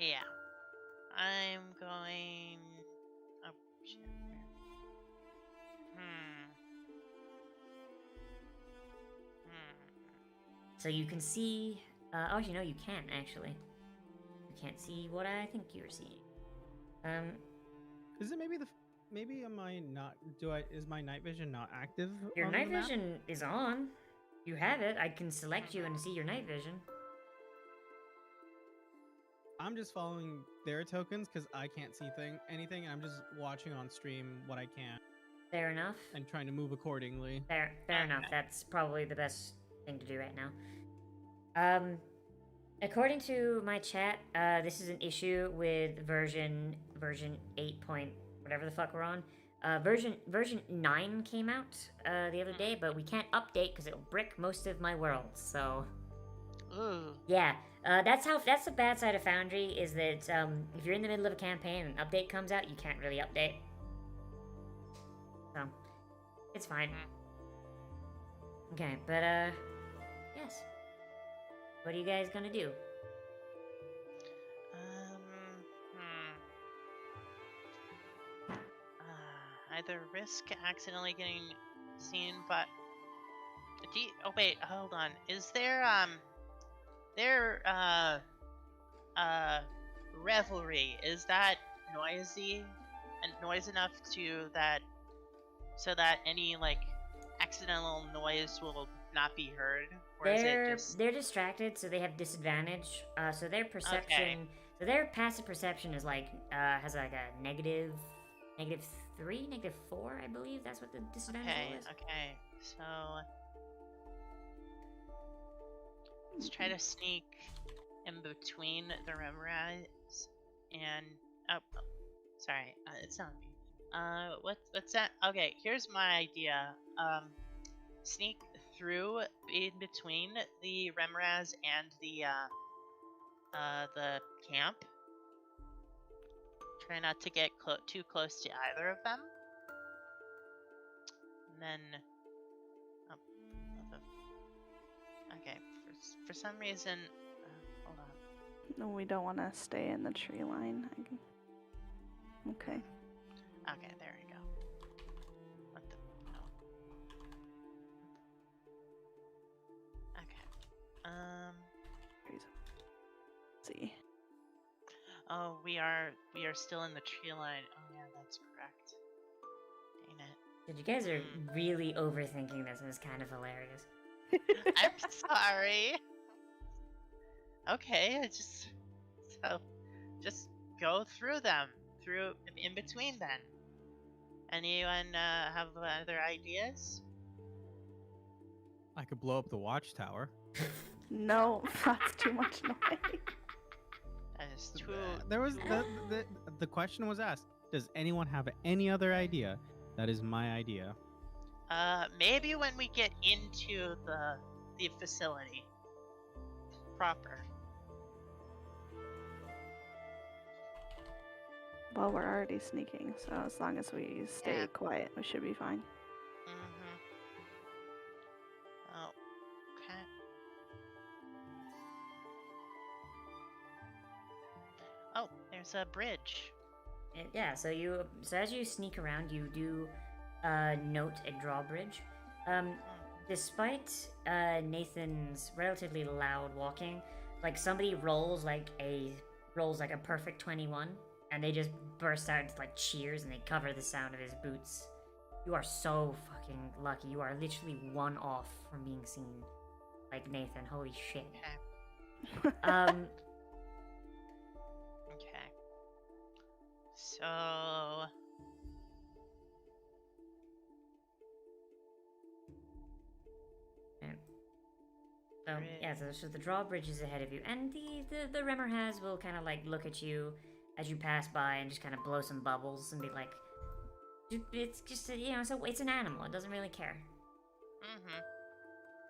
Yeah. I'm going. Oh shit. So you can see. Oh, you know you can't actually. You can't see what I think you're seeing. Is it maybe am I not is my night vision not active? Your on night the map? vision is on. You have it. I can select you and see your night vision. I'm just following their tokens because I can't see anything, and I'm just watching on stream what I can Fair enough. and trying to move accordingly. Fair enough. That's probably the best thing to do right now. According to my chat, this is an issue with version 8 point whatever the fuck we're on. Version 9 came out the other day, but we can't update because it'll brick most of my worlds. So Ooh. yeah, that's the bad side of Foundry is that if you're in the middle of a campaign and an update comes out, you can't really update. So it's fine. Okay, but yes. What are you guys gonna do? either risk accidentally getting seen, but oh wait, hold on. Is there revelry, is that noisy and noise enough so that any like accidental noise will not be heard, or is it just They're distracted, so they have disadvantage. So their perception, so their passive perception is like has like a -3, -4, I believe. That's what the disadvantage roll is. okay. So let's try to sneak in between the Remrise and sorry, it's not me. What's that? Okay, here's my idea. Sneak through in between the Remraz and the camp. Try not to get too close to either of them. And then, okay. For some reason, hold on. No, we don't want to stay in the tree line. Okay. Okay, there we go. What the? No. Okay. Let's see. Oh, we are still in the tree line. Oh yeah, that's correct. Dang it. Dude, you guys are really overthinking this, and it's kind of hilarious. I'm sorry. Okay, just go through them, through in between then. Anyone have other ideas? I could blow up the watchtower. No, that's too much noise. That is too. There was the question was asked. Does anyone have any other idea? That is my idea. Maybe when we get into the facility proper. Well, we're already sneaking, so as long as we stay quiet, we should be fine. Mm-hmm. Oh, okay. Oh, there's a bridge. Yeah, so as you sneak around, you do note a drawbridge. Despite Nathan's relatively loud walking, like somebody rolls like a perfect 21, and they just burst out into like cheers, and they cover the sound of his boots. You are so fucking lucky. You are literally one off from being seen, like Nathan. Holy shit. Okay. Um. Okay. So. So yeah, so the drawbridge is ahead of you, and the Remmerhaz will kind of like look at you as you pass by and just kind of blow some bubbles and be like, it's just so it's an animal. It doesn't really care. Mm-hmm.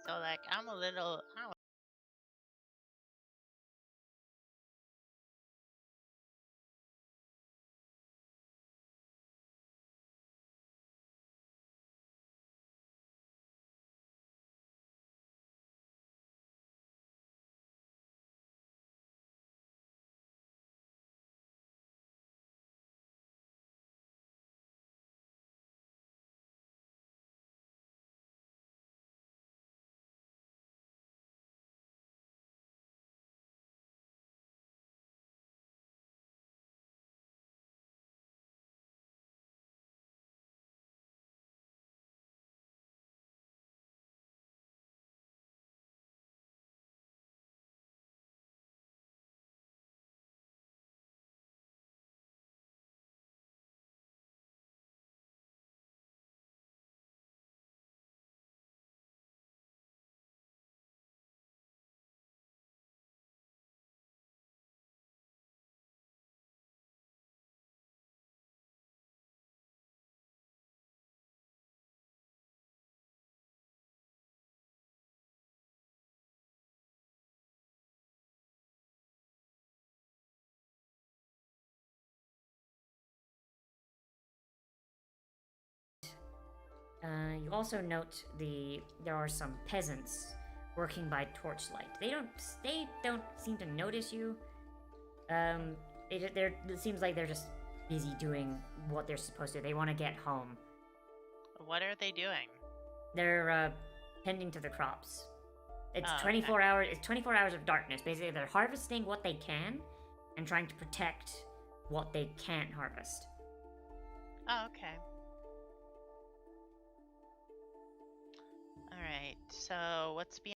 So like I'm a little. You also note there are some peasants working by torchlight. They don't seem to notice you. It seems like they're just busy doing what they're supposed to. They want to get home. What are they doing? They're tending to the crops. It's Oh, 24 hours. It's 24 hours of darkness. Basically, they're harvesting what they can, and trying to protect what they can't harvest. Oh, okay. All right. So what's being?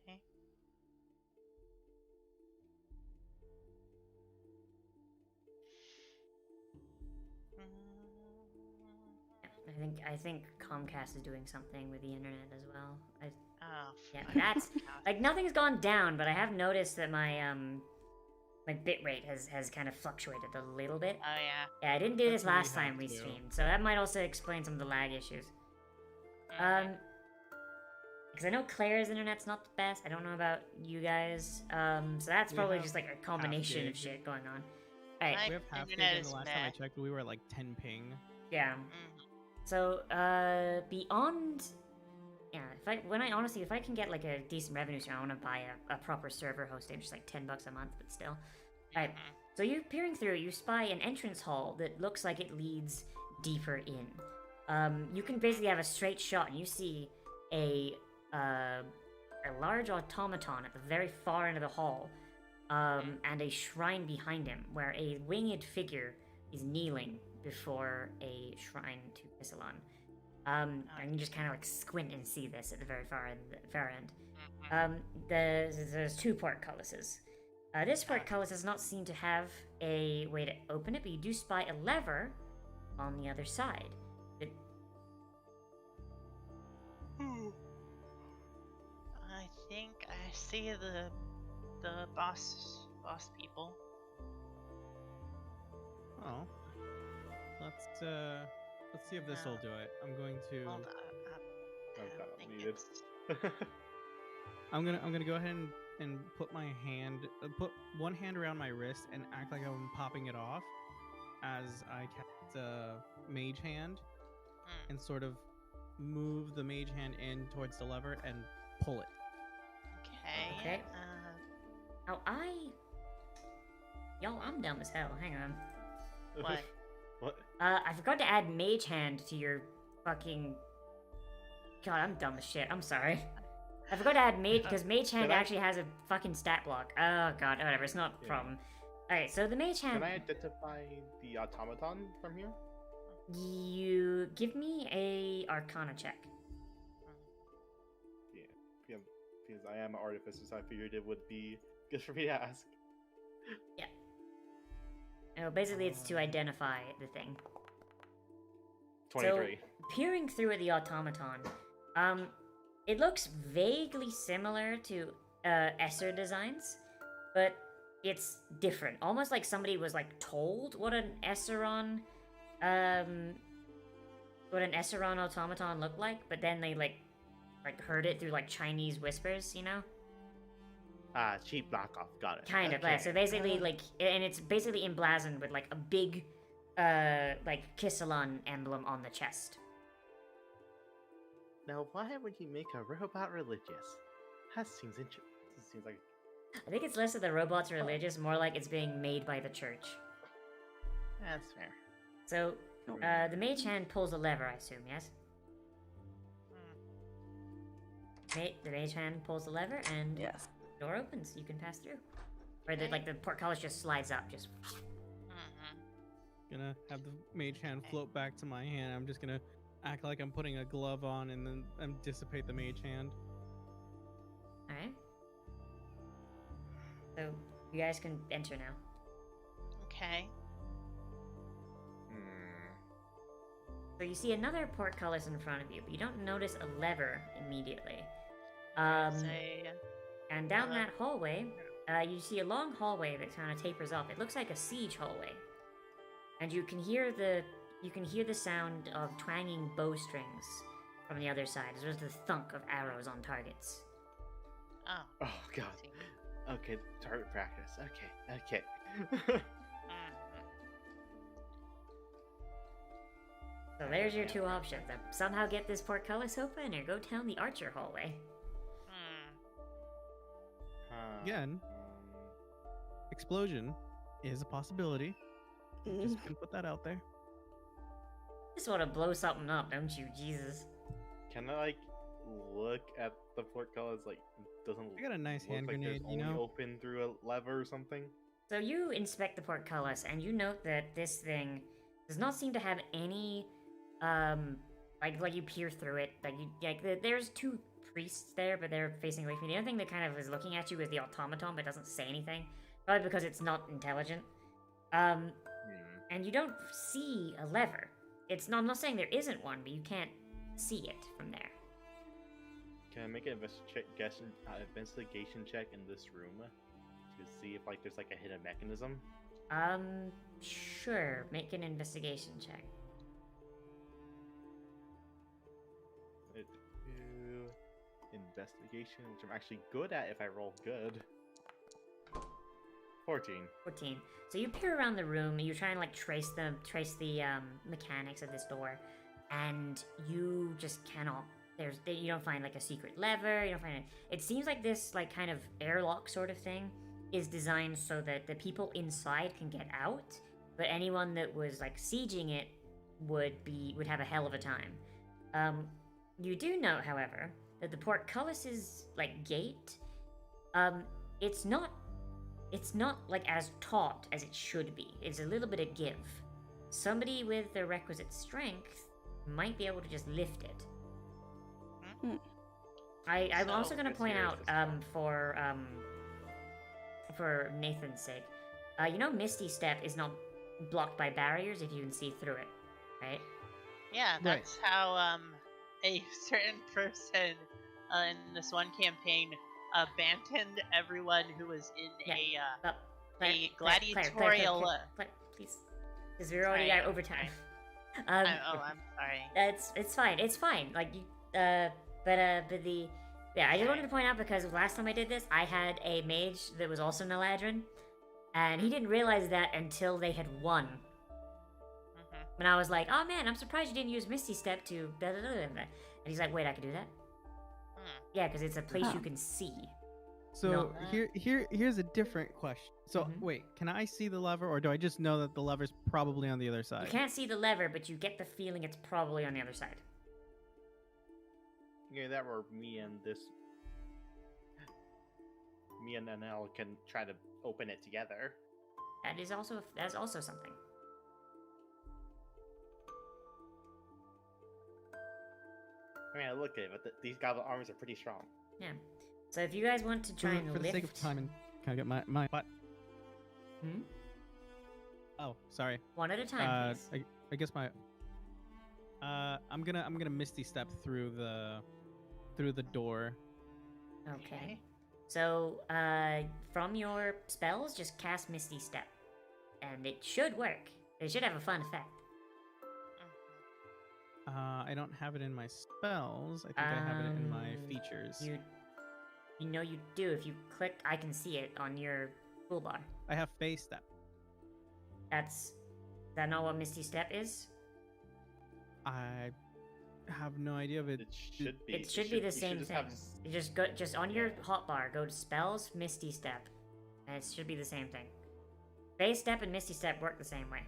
Okay. I think Comcast is doing something with the internet as well. Oh. Yeah, fuck. that's like nothing's gone down, but I have noticed that my bitrate has kind of fluctuated a little bit. Oh yeah. Yeah, I didn't do this That's what we last time have we too. streamed, so that might also explain some of the lag issues. Mhm. Because I know Claire's internet's not the best. I don't know about you guys. So that's We probably have just like a combination of gig. shit going on. Alright, My We have half gig, internet and the is last time I meh. checked, we were at like 10 ping. yeah. Mhm. So, beyond... Yeah, if I can get like a decent revenue stream, I want to buy a proper server hosting, just like $10 a month, but still. Alright, Mhm. so you're peering through, you spy an entrance hall that looks like it leads deeper in. You can basically have a straight shot, and you see a large automaton at the very far end of the hall, and a shrine behind him, where a winged figure is kneeling before a shrine to Isilon. And you just kind of like squint and see this at the very far end. Mhm. There's two portcullises. This portcullis does not seem to have a way to open it, but you do spy a lever on the other side. I think I see the boss people. Oh. Let's see if this will do it. I'm going to Hold on. Oh I god, think I'm muted. it's- I'm gonna go ahead and put my hand put one hand around my wrist and act like I'm popping it off as I cast mage hand Hmm. and sort of move the mage hand in towards the lever and pull it. Okay. Okay. Oh, Y'all, I'm dumb as hell. Hang on. What? What? I forgot to add Mage Hand to your fucking... God, I'm dumb as shit. I'm sorry. I forgot to add Mage, because Mage Hand Can I- actually has a fucking stat block. Oh god, whatever, it's not a Yeah. problem. Alright, so the Mage Hand... Can I identify the automaton from here? You... Give me a Arcana check. Yeah, because I am an artificer, so I figured it would be good for me to ask. Oh, basically it's to identify the thing. 23. So, peering through at the automaton, it looks vaguely similar to Esser designs, but it's different. Almost like somebody was like told what an Esseron automaton looked like, but then they like heard it through like Chinese whispers, you know? Ah, cheap knockoff. Got it. Kind of, yeah. So basically, like, and it's basically emblazoned with like a big, like Kissalon emblem on the chest. Now, why would you make a robot religious? That seems interesting. Seems like I think it's less that the robots are religious, more like it's being made by the church. that's fair. So, the mage hand pulls a lever, I assume, yes? Hmm. The mage hand pulls the lever, and Yes. the door opens. You can pass through. where the portcullis just slides up. Just. Gonna have the mage hand float back to my hand. I'm just gonna act like I'm putting a glove on and then dissipate the mage hand. All right. So you guys can enter now. Okay. So you see another portcullis in front of you, but you don't notice a lever immediately. Say, And down that hallway, you see a long hallway that kind of tapers off. It looks like a siege hallway, and you can hear the sound of twanging bowstrings from the other side, as well as the thunk of arrows on targets. oh. Oh god. see. Okay, target practice. Okay. So there's your two options: somehow get this portcullis open, or go down the archer hallway. Again, explosion is a possibility. Just gonna put that out there. Just want to blow something up, don't you? Jesus. Can I like look at the portcullis? Like, doesn't I got a nice look hand like grenade, there's you only know. open through a lever or something? So you inspect the portcullis, and you note that this thing does not seem to have any, like you peer through it, there's two priests there, but they're facing away from you. The other thing that kind of is looking at you is the automaton, but doesn't say anything, probably because it's not intelligent. And you don't see a lever. I'm not saying there isn't one, but you can't see it from there. Can I make an investigation check in this room to see if there's a hidden mechanism? Sure. Make an investigation check. Investigation, which I'm actually good at if I roll good. 14. 14. So you peer around the room, and you try and trace the mechanics of this door, and you just cannot. You don't find a secret lever. You don't find it. It seems like this kind of airlock sort of thing is designed so that the people inside can get out, but anyone that was sieging it would have a hell of a time. You do note, however, that the portcullis's gate, it's not as taut as it should be. It's a little bit of give. Somebody with the requisite strength might be able to just lift it. I'm also going to point out for Nathan's sake, Misty Step is not blocked by barriers if you can see through it, right? Yeah, that's how a certain person in this one campaign abandoned everyone who was in a gladiatorial. Claire, please, because we're already at overtime. I'm sorry. It's fine. It's fine. I just wanted to point out because last time I did this, I had a mage that was also Naladrin, and he didn't realize that until they had won. And I was like, "Oh man, I'm surprised you didn't use Misty Step to blah, blah, blah, blah." And he's like, "Wait, I can do that." Yeah, because it's a place you can see. So here's a different question. So wait, can I see the lever, or do I just know that the lever's probably on the other side? You can't see the lever, but you get the feeling it's probably on the other side. Yeah, that were me and Nell can try to open it together. That's also something. I mean, I looked at it, but these goblin arms are pretty strong. Yeah. So if you guys want to try and for lift... the sake of time, and can I get my butt? Oh, sorry. One at a time, please. I guess my. I'm gonna Misty Step through the door. Okay. So, from your spells, just cast Misty Step. And it should work. It should have a fun effect. I don't have it in my spells. I think I have it in my features. You know you do. If you click, I can see it on your toolbar. I have Phase Step. Is that not what Misty Step is? I have no idea, but it should be. It should be the same thing. You just on your hotbar, go to Spells, Misty Step, and it should be the same thing. Phase Step and Misty Step work the same way.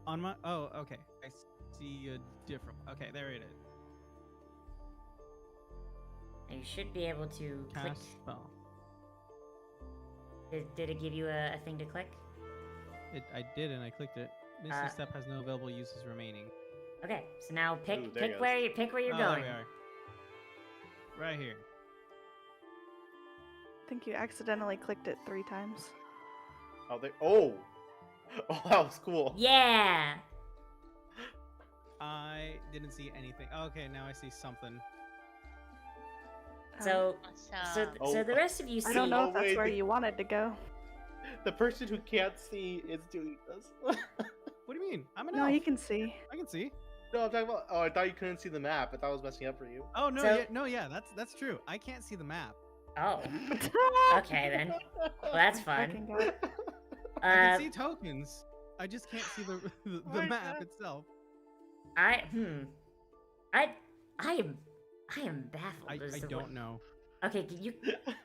On my okay. I see a different. Okay, there it is. And you should be able to click. Cast spell. Did it give you a thing to click? I did, and I clicked it. Misty Step has no available uses remaining. Okay, so now Ooh, there it pick goes. where you're Oh, going. there we are. Right here. I think you accidentally clicked it 3 times. Oh, oh, that was cool. Yeah. I didn't see anything. Okay, now I see something. So so Oh. the rest of you see. I don't know Oh, if that's wait. where you wanted to go. The person who can't see is doing this. What do you mean? I'm an No, elf. you can see. I can see. No, I'm talking about. Oh, I thought you couldn't see the map. I thought I was messing up for you. Oh no, So- yeah, no, yeah, that's true. I can't see the map. Oh, okay then. Well, that's fun. Fucking God. I can Uh, see tokens. I just can't see the my map God. itself. I am baffled. I as to don't what- know. Okay, you.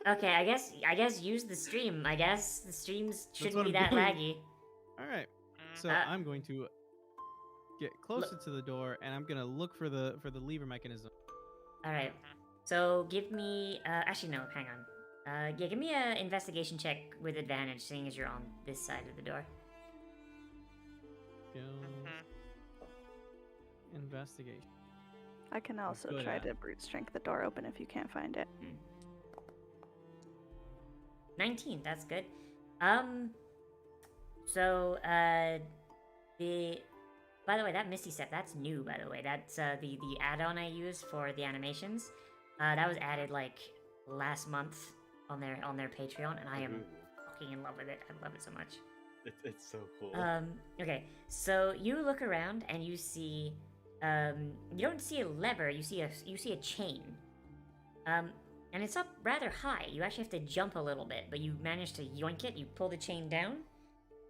Okay, I guess use the stream. I guess the streams what shouldn't be I'm that doing. laggy. All right, so Uh, I'm going to get closer to the door, and I'm gonna look for the lever mechanism. All right. So give me. Actually, no. Hang on. Yeah, give me a investigation check with advantage, seeing as you're on this side of the door. Go. Investigation. I can also good try at. to brute strength the door open if you can't find it. 19. That's good. So the. By the way, that Misty Step, that's new. By the way, that's the add-on I use for the animations. That was added like last month on their Patreon, and I am fucking in love with it. I love it so much. It's so cool. Okay, so you look around and you see, you don't see a lever. You see a chain. And it's up rather high. You actually have to jump a little bit, but you manage to yoink it. You pull the chain down,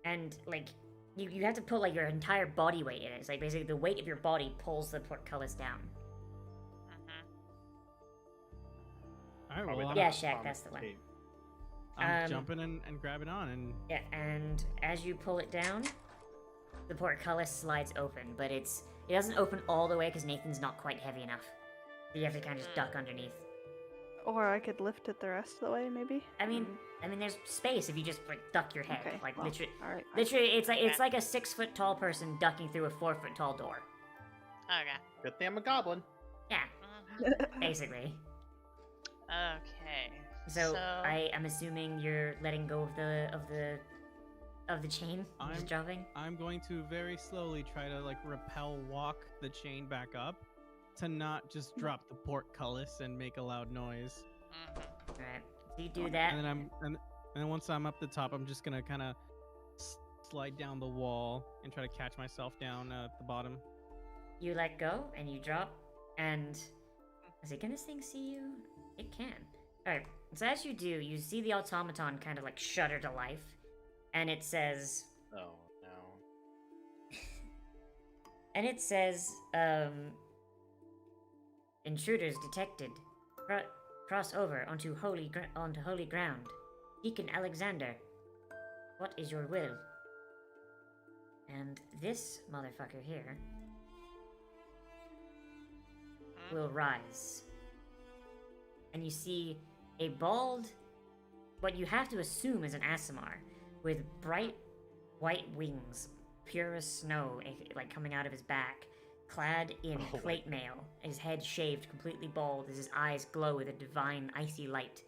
and like you have to put like your entire body weight in it. It's like basically the weight of your body pulls the portcullis down. All right, Probably well, the Yeah, most Shaq, common that's the one. shape. I'm jumping and grabbing on, and Yeah, and as you pull it down, the portcullis slides open, but it doesn't open all the way because Nathan's not quite heavy enough. So you have to kind of just duck underneath. Or I could lift it the rest of the way, maybe. I mean, there's space if you just like duck your head, Okay, like well, literally. all right. Literally, it's like a 6 foot tall person ducking through a 4 foot tall door. Okay. Good thing I'm a goblin. Yeah, Mhm. basically. Okay. So I am assuming you're letting go of the chain, and just dropping. I'm going to very slowly try to like rappel walk the chain back up to not just drop the portcullis and make a loud noise. Mhm. Alright, so you do that. And then once I'm up the top, I'm just gonna kind of slide down the wall and try to catch myself down at the bottom. You let go and you drop, and can this thing see you? It can. Alright, so as you do, you see the automaton kind of like shudder to life, and it says, Oh no. intruders detected. Cross over onto holy ground. Deacon Alexander, what is your will? And this motherfucker here will rise. And you see a bald, what you have to assume is an Aasimar, with bright white wings, pure as snow, like coming out of his back, clad in Oh my plate mail, his head shaved completely bald as his eyes glow with a divine icy light.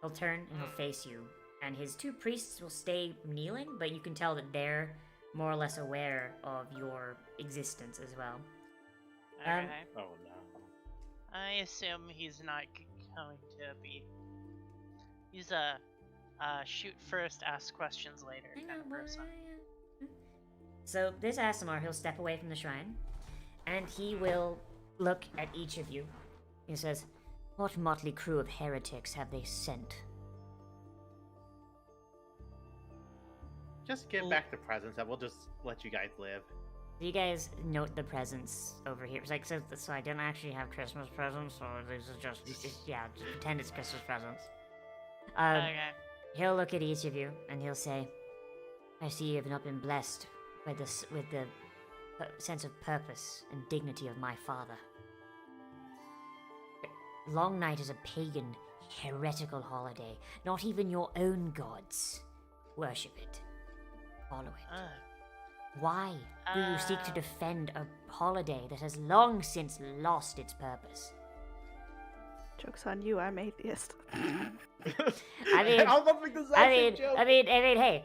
He'll turn and he'll face you, and his 2 priests will stay kneeling, but you can tell that they're more or less aware of your existence as well. Okay. Oh no. I assume he's not going to be. He's a shoot first, ask questions later kind of person. So this Aasimar, he'll step away from the shrine, and he will look at each of you. He says, "What motley crew of heretics have they sent?" Just give back the presents and we'll just let you guys live. You guys note the presents over here. It's like, so I didn't actually have Christmas presents, so this is just pretend it's Christmas presents. Okay. He'll look at each of you and he'll say, "I see you have not been blessed with the sense of purpose and dignity of my father. Longnight is a pagan, heretical holiday. Not even your own gods worship it. Follow it. Ugh. Why do you seek to Uh. defend a holiday that has long since lost its purpose? Joke's on you, I'm atheist. I mean, I was loving the exact joke. I mean, hey,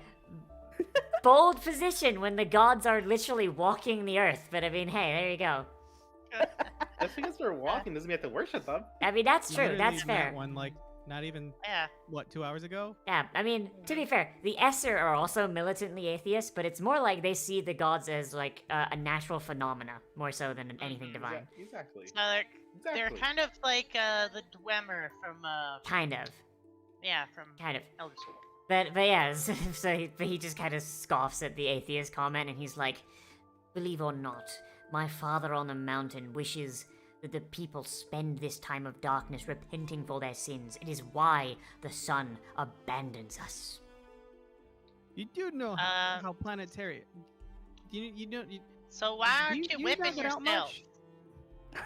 bold position when the gods are literally walking the earth. But I mean, hey, there you go. Just because we're walking doesn't mean you have to worship them. I mean, that's true. Literally That's met fair. One like not even Yeah. what 2 hours ago. Yeah, I mean, to be fair, the Esser are also militantly atheist, but it's more like they see the gods as like a natural phenomena more so than anything divine. Exactly. So they're kind of like the Dwemer from Kind of. from Elder Scrolls. But yeah, but he just kind of scoffs at the atheist comment, and he's like, "Believe or not, my father on the mountain wishes that the people spend this time of darkness repenting for their sins. It is why the sun abandons us." You do know how planetary. You don't. So why aren't do you whipping knock it out yourself? much?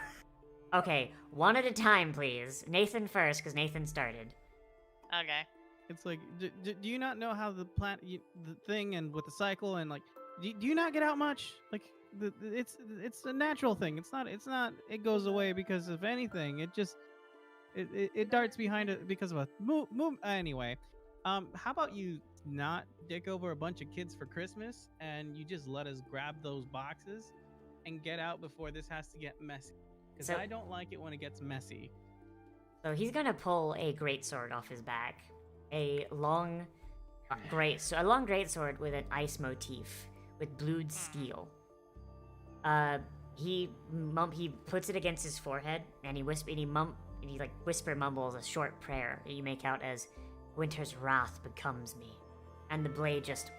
Okay, one at a time, please. Nathan first, because Nathan started. Okay. It's like, do you not know how the thing and with the cycle and like, do you not get out much? Like, it's a natural thing. It's not. It goes away because of anything. It just it darts behind it because of a move. Anyway, how about you not dick over a bunch of kids for Christmas and you just let us grab those boxes and get out before this has to get messy? Because So- I don't like it when it gets messy. So he's gonna pull a greatsword off his back, a long greatsword with an ice motif with blued steel. He puts it against his forehead and he whisper mumbles a short prayer that you make out as "Winter's wrath becomes me," and the blade just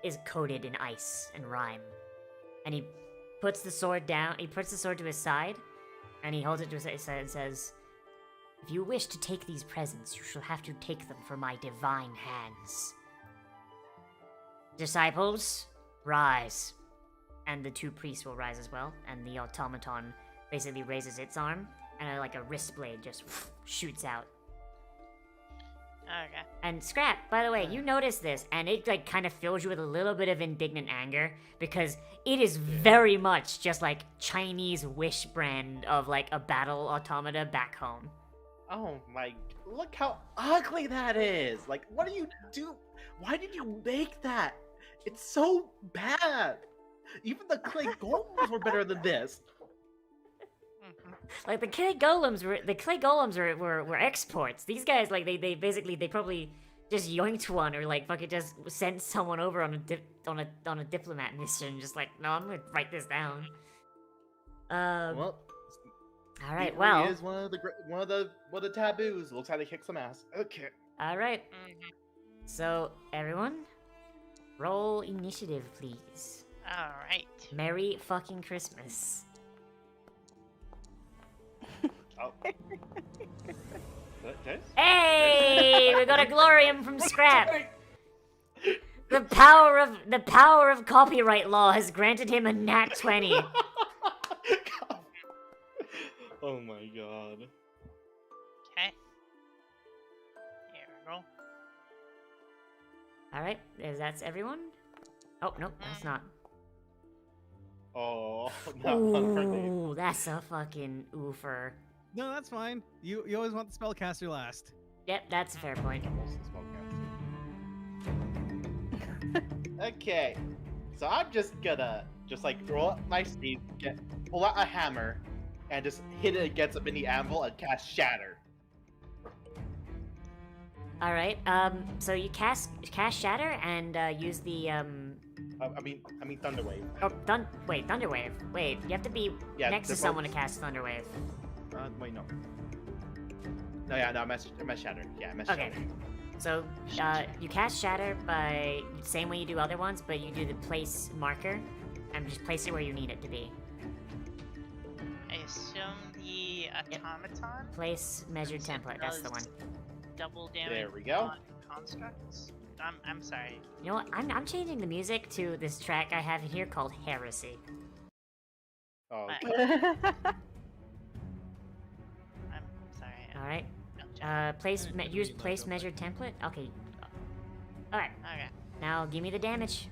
is coated in ice and rime. And he puts the sword down. He puts the sword to his side, and he holds it to his side and says, "If you wish to take these presents, you shall have to take them from my divine hands. Disciples, rise." And the two priests will rise as well, and the automaton basically raises its arm, and like a wrist blade just shoots out. Okay. And Scrap, by the way, you notice this, and it like kind of fills you with a little bit of indignant anger, because it is very much just like Chinese Wish brand of like a battle automata back home. Oh my! Look how ugly that is. Like, what do you do? Why did you make that? It's so bad. Even the clay golems were better than this. Like the clay golems were exports. These guys like they probably just yoinked one or like fucking just sent someone over on a diplomat mission. Just like, no, I'm gonna write this down. Well, All right. thievery Well. is one of the taboos. Looks like they kick some ass. Okay. All right. So everyone, roll initiative, please. All right. Merry fucking Christmas. Oh. What, Hey, we got a glorium from Scrap. The power of copyright law has granted him a nat 20. Oh my god. Okay. Here we go. All right, that's everyone. Oh no, that's not. Oh, not fun for me. Ooh, that's a fucking oofer. No, that's fine. You always want the spellcaster last. Yep, that's a fair point. Okay, so I'm just gonna like roll up my sleeve, pull out a hammer, and just hit it against a mini anvil and cast Shatter. All right. So you cast Shatter and use the I mean Thunderwave. Oh, Thunderwave. Wait, you have to be next to they're someone both- to cast Thunderwave. Wait, no. No, I messed Shatter. Yeah, I messed Okay. Shatter. So, you cast Shatter by same way you do other ones, but you do the place marker, and just place it where you need it to be. I assume the automaton Place measured template. That's the one. does double damage There we go. on constructs. I'm sorry. You know what? I'm changing the music to this track I have in here called Heresy. Oh, I'm sorry. All right. No, Jack. Place I didn't use really place like measured template. Okay. Alright, Okay. now give me the damage.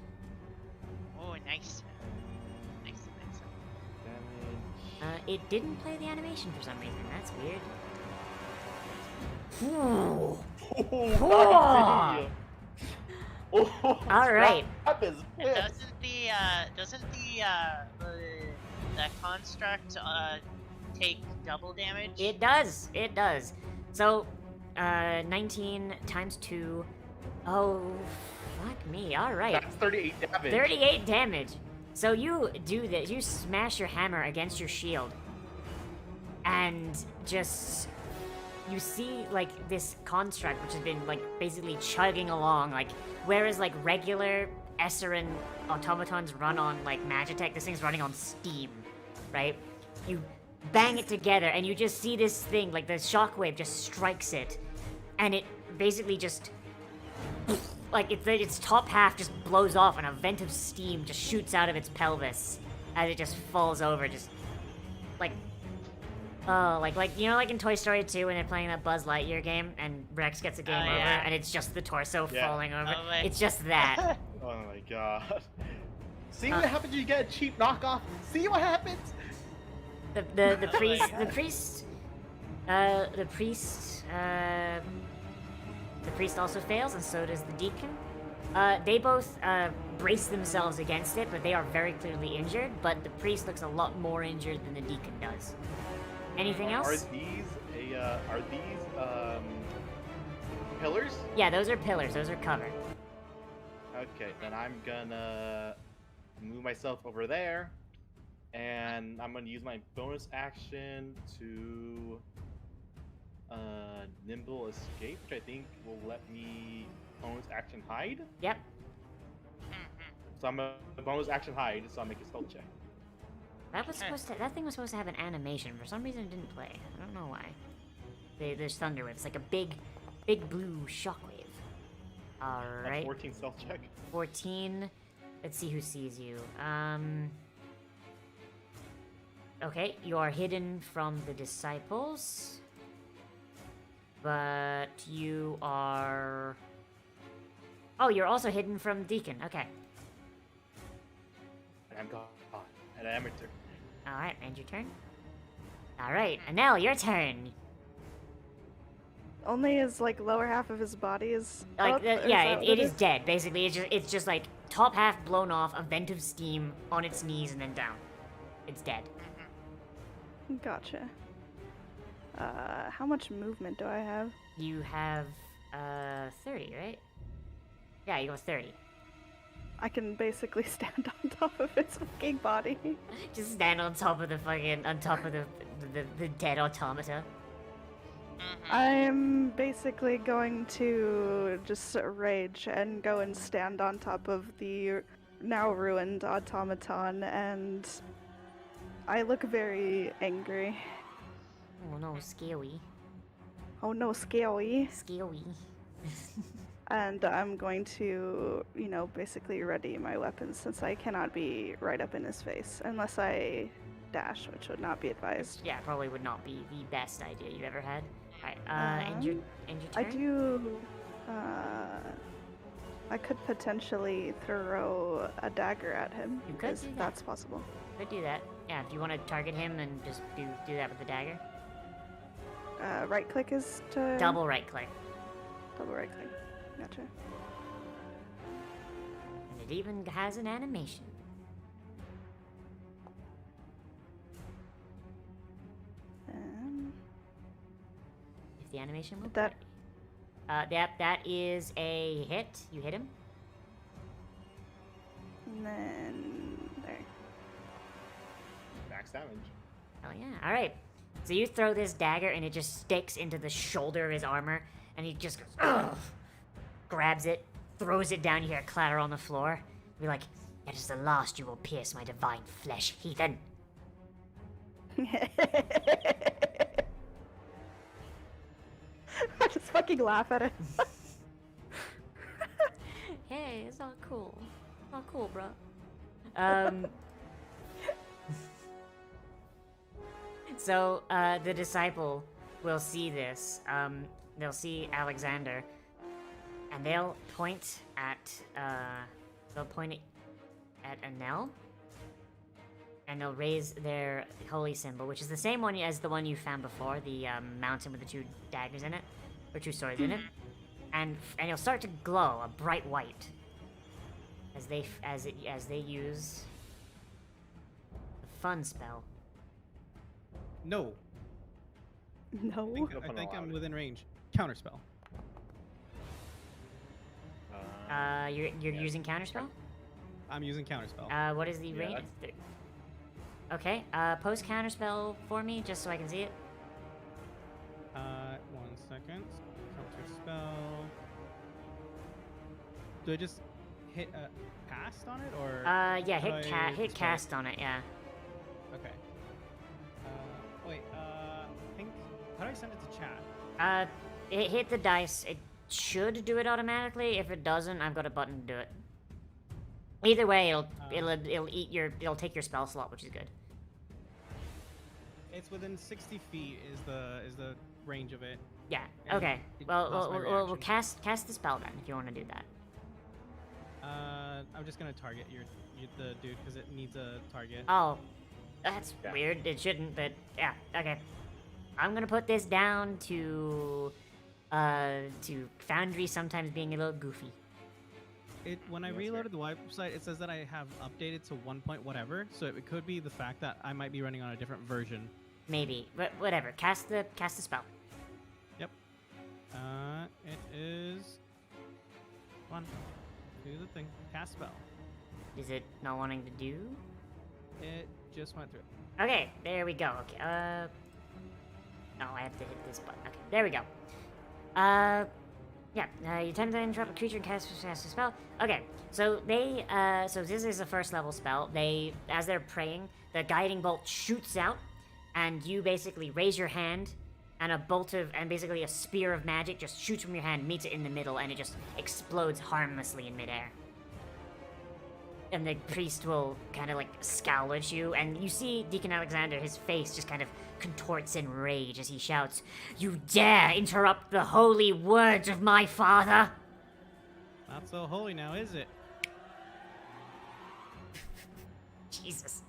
Oh, nice. Nice. Damage. It didn't play the animation for some reason. That's weird. Ooh. Oh, oh, Alright. Scrap is And pissed. the construct take double damage? It does. It does. So, 19 times 2. Oh, fuck me. Alright. That's 38 damage. 38 damage. So you do this. You smash your hammer against your shield. And just... You see, like, this construct, which has been, like, basically chugging along. Like, whereas, like, regular Esserin automatons run on, like, Magitech, this thing's running on Steam, right? You bang it together, and you just see this thing, like, the shockwave just strikes it. And it basically just... Like, its top half just blows off, and a vent of steam just shoots out of its pelvis as it just falls over, just... Like... Oh, like you know, like in Toy Story 2 when they're playing that Buzz Lightyear game and Rex gets a game over yeah. and it's just the torso Yeah. falling over. Oh, my- It's just that. Oh my god. See what happens when you get a cheap knockoff? See what happens? The priest God. the priest also fails, and so does the deacon. They both brace themselves against it, but they are very clearly injured. But the priest looks a lot more injured than the deacon does. Anything else? Are these pillars? Yeah, those are pillars. Those are cover. Okay, then I'm gonna move myself over there, and I'm gonna use my bonus action to nimble escape, which I think will let me bonus action hide. Yep. Mhm. Uh, So I'm a bonus action hide, so I'll make a stealth check. That was supposed to. That thing was supposed to have an animation. For some reason, it didn't play. I don't know why. There's thunder waves, like a big blue shockwave. All A right. 14 stealth check. 14. Let's see who sees you. Okay, you are hidden from the disciples, but you are. Oh, you're also hidden from Deacon. Okay. And I'm gone. And I am turn. All right, end your turn. All right, Anel, your turn. Only his like lower half of his body is Like, up, or yeah, that it what is dead. Basically, it's just like top half blown off, a vent of steam on its knees, and then down. It's dead. Gotcha. How much movement do I have? You have 30, right? Yeah, you got 30. I can basically stand on top of his fucking body. Just stand on top of the the dead automata. I'm basically going to just rage and go and stand on top of the now ruined automaton, and I look very angry. Oh no, scary. Oh no, scary. Scary. And I'm going to, you know, basically ready my weapons since I cannot be right up in his face unless I dash, which would not be advised. Yeah, probably would not be the best idea you've ever had. Alright, end your I turn? do. I could potentially throw a dagger at him. You could if do that. that's possible. Could do that. Yeah, if you want to target him, then just do that with the dagger. Right click is to. Double right click. Double right click. Gotcha. And it even has an animation. If the animation will That- play. That is a hit. You hit him. And then there. Max damage. Oh yeah. All right. So you throw this dagger and it just sticks into the shoulder of his armor, and he just goes, ugh, grabs it, throws it down. You hear a clatter on the floor. Be like, "That is the last you will pierce my divine flesh, heathen." I just fucking laugh at it. Hey, it's not cool. Not cool, bro. So, the disciple will see this. They'll see Alexander. and they'll point at Anel, and they'll raise their holy symbol, which is the same one as the one you found before, the mountain with the 2 daggers in it, or 2 swords in it, and it'll start to glow a bright white as they use the fun spell. No. No. I think I'm within range. Counterspell. You're using counterspell? I'm using counterspell. What is the range? Okay, post counterspell for me, just so I can see it. 1 second. Counterspell. Do I just hit a cast on it, or? Yeah, how do I hit spell cast on it, yeah. Okay. Wait, I think... How do I send it to chat? Hit the dice. It should do it automatically. If it doesn't, I've got a button to do it. Either way, it'll take your spell slot, which is good. It's within 60 feet is the range of it. Yeah. And Okay. it Well, lost my we'll reaction. cast the spell then, if you want to do that. I'm just gonna target the dude because it needs a target. Oh, that's weird. It shouldn't, but yeah. Okay. I'm gonna put this down to Foundry sometimes being a little goofy. When I reloaded the website, it says that I have updated to 1 point whatever, so it could be the fact that I might be running on a different version. Maybe, but whatever. Cast the spell. Yep. It is... One. Do the thing. Cast spell. Is it not wanting to do? It just went through. Okay, there we go. Okay, no, I have to hit this button. Okay, there we go. Yeah, you attempt to interrupt a creature and cast a spell. Okay, so so this is a first level spell. As they're praying, the guiding bolt shoots out, and you basically raise your hand, and basically a spear of magic just shoots from your hand, meets it in the middle, and it just explodes harmlessly in midair. And the priest will kind of like scowl at you, and you see Deacon Alexander, his face just kind of contorts in rage as he shouts, "You dare interrupt the holy words of my father!" Not so holy now, is it? Jesus.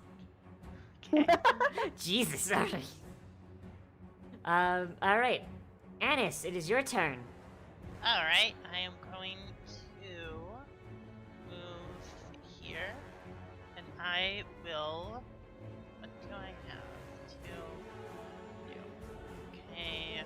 Jesus, sorry. Alright. Annis, it is your turn. Alright, I am going to move here, and I will... What do I have to do? Okay...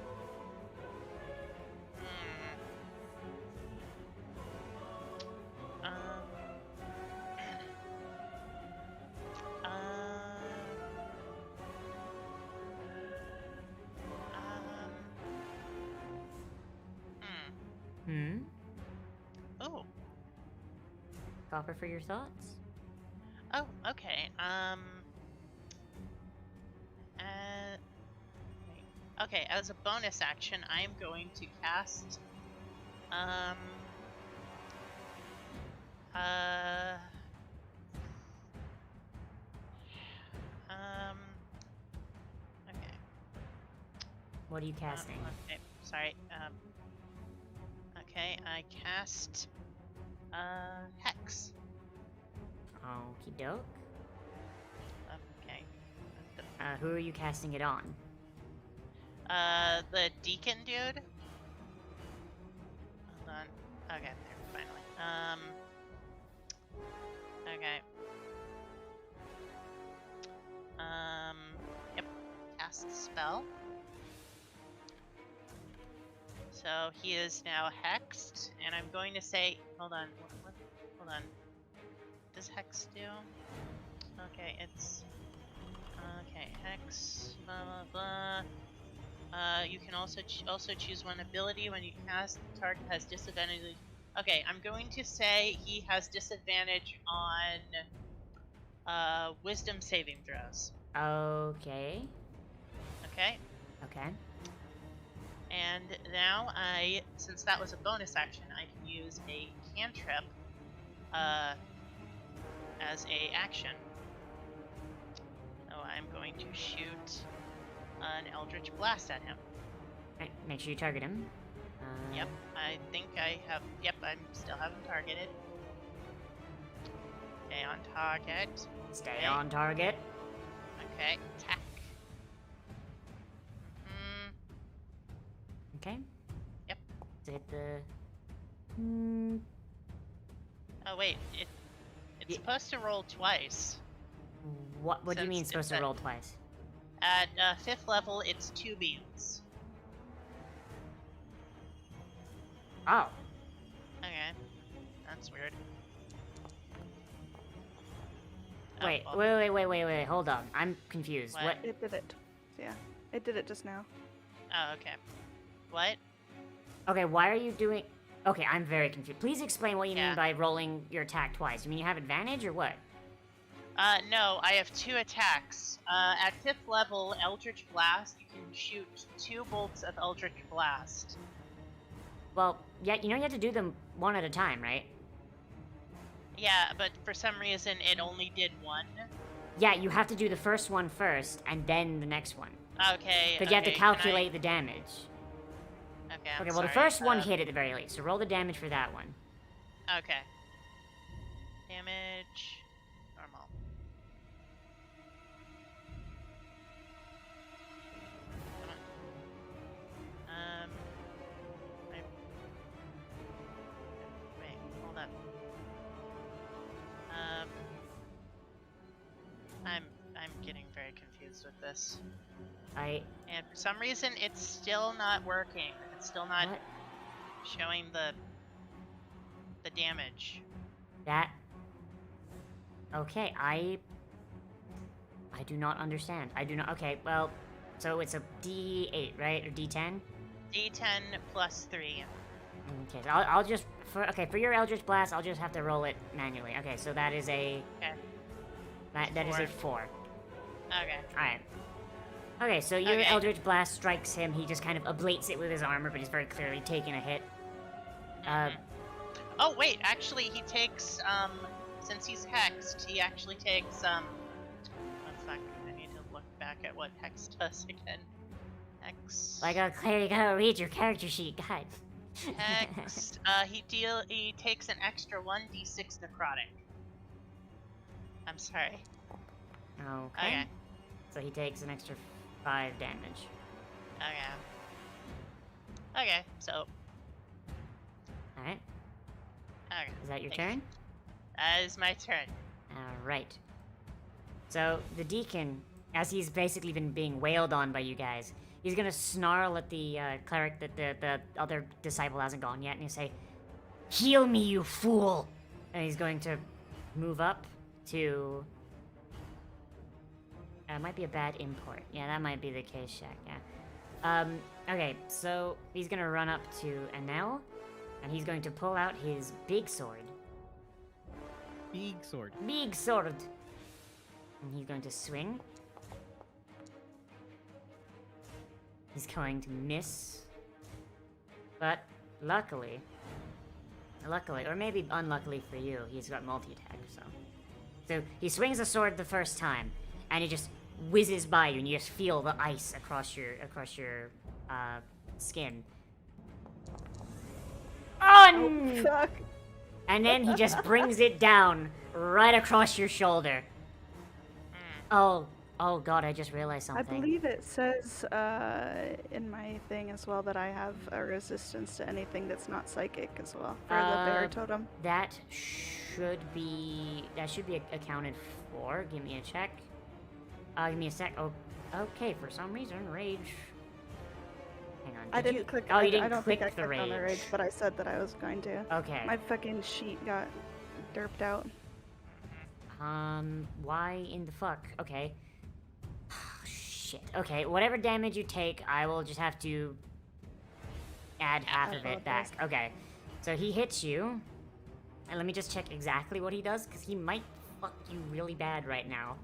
Oh. Copper for your thoughts? Oh, okay. Wait. Okay, as a bonus action, I am going to cast, okay. What are you casting? Okay, sorry, okay, I cast, Hex. Okie doke. Okay. Who are you casting it on? The deacon dude? Hold on. Okay, there, finally. Okay. Yep. Cast spell. So he is now hexed, and I'm going to say, hold on, hold on. What does hex do? Okay, it's, okay, hex, blah, blah, blah. You can also choose one ability when you cast, the target has disadvantage. Okay, I'm going to say he has disadvantage on, wisdom saving throws. Okay. Okay? Okay. And now since that was a bonus action, I can use a cantrip as a action. So I'm going to shoot an Eldritch Blast at him. Right, make sure you target him. Yep, I think I have. Yep, I'm still haven't targeted. Stay on target. Stay Okay. on target. Okay, attack. Mm, Okay. Yep. To hit the. oh wait, it's supposed to roll twice. What do you Since mean it's supposed to it's roll twice? At 5th level, it's 2 beams. Oh. Okay, that's weird. Wait, Oh, well. wait, hold on. I'm confused. What? What? It did it. Yeah, it did it just now. Oh, okay. What? Okay, why are you doing... Okay, I'm very confused. Please explain what you Yeah. mean by rolling your attack twice. You mean you have advantage or what? No, I have 2 attacks. At 5th level, Eldritch Blast, you can shoot 2 bolts of Eldritch Blast. Well, yeah, you know you have to do them one at a time, right? Yeah, but for some reason, it only did 1. Yeah, you have to do the first one first, and then the next one. Okay, Because you have to can calculate the damage. Okay, I'm Okay, well, the sorry, first one hit at the very least, so roll the damage for that one. Okay. Damage... normal. Come on. Wait, hold up. I'm getting very confused with this. And for some reason, it's still not working. It's still not What? showing the damage. That... Okay, I do not understand. I do not... Okay, well, so it's a D8, right? Or D10? D10 plus 3. Okay, so I'll just... For your Eldritch Blast, I'll just have to roll it manually. Okay, so that is a... Okay. That is a 4. Okay. Alright. Okay, so your Okay. Eldritch Blast strikes him. He just kind of ablates it with his armor, but he's very clearly taking a hit. Oh wait, actually he takes since he's hexed, he actually takes oh fuck, I need to look back at what hex does again. Hex. Like, Claire, you gotta read your character sheet, God. Hex. He takes an extra 1d6 necrotic. I'm sorry. Okay. Okay. So he takes an extra 5 damage. Okay. Okay, so Alright. okay. Is that your Thank you. turn? That is my turn. Alright. So, the deacon, as he's basically been being wailed on by you guys, he's gonna snarl at the cleric that the other disciple hasn't gone yet, and he'll say, "Heal me, you fool!" And he's going to move up to... might be a bad import. Yeah, that might be the case, Shaq, yeah. Okay, so he's gonna run up to Enel, and he's going to pull out his big sword. Big sword. Big sword! And he's going to swing. He's going to miss. But luckily, or maybe unluckily for you, he's got multi-attack, so. So he swings the sword the first time, and it just whizzes by you, and you just feel the ice across your skin. Oh, fuck. And then he just brings it down right across your shoulder. Oh god, I just realized I something. believe it says in my thing as well that I have a resistance to anything that's not psychic as well for the bear totem. That should be accounted for. Give me a check. Give me a sec. Oh, okay. For some reason, rage. Hang on. I did didn't click. Oh, you I didn't don't click think I the clicked on the rage, but I said that I was going to. Okay. My fucking sheet got derped out. Why in the fuck? Okay. Shit. Okay, whatever damage you take, I will just have to add half of it back. Okay. So he hits you. And let me just check exactly what he does, because he might fuck you really bad right now.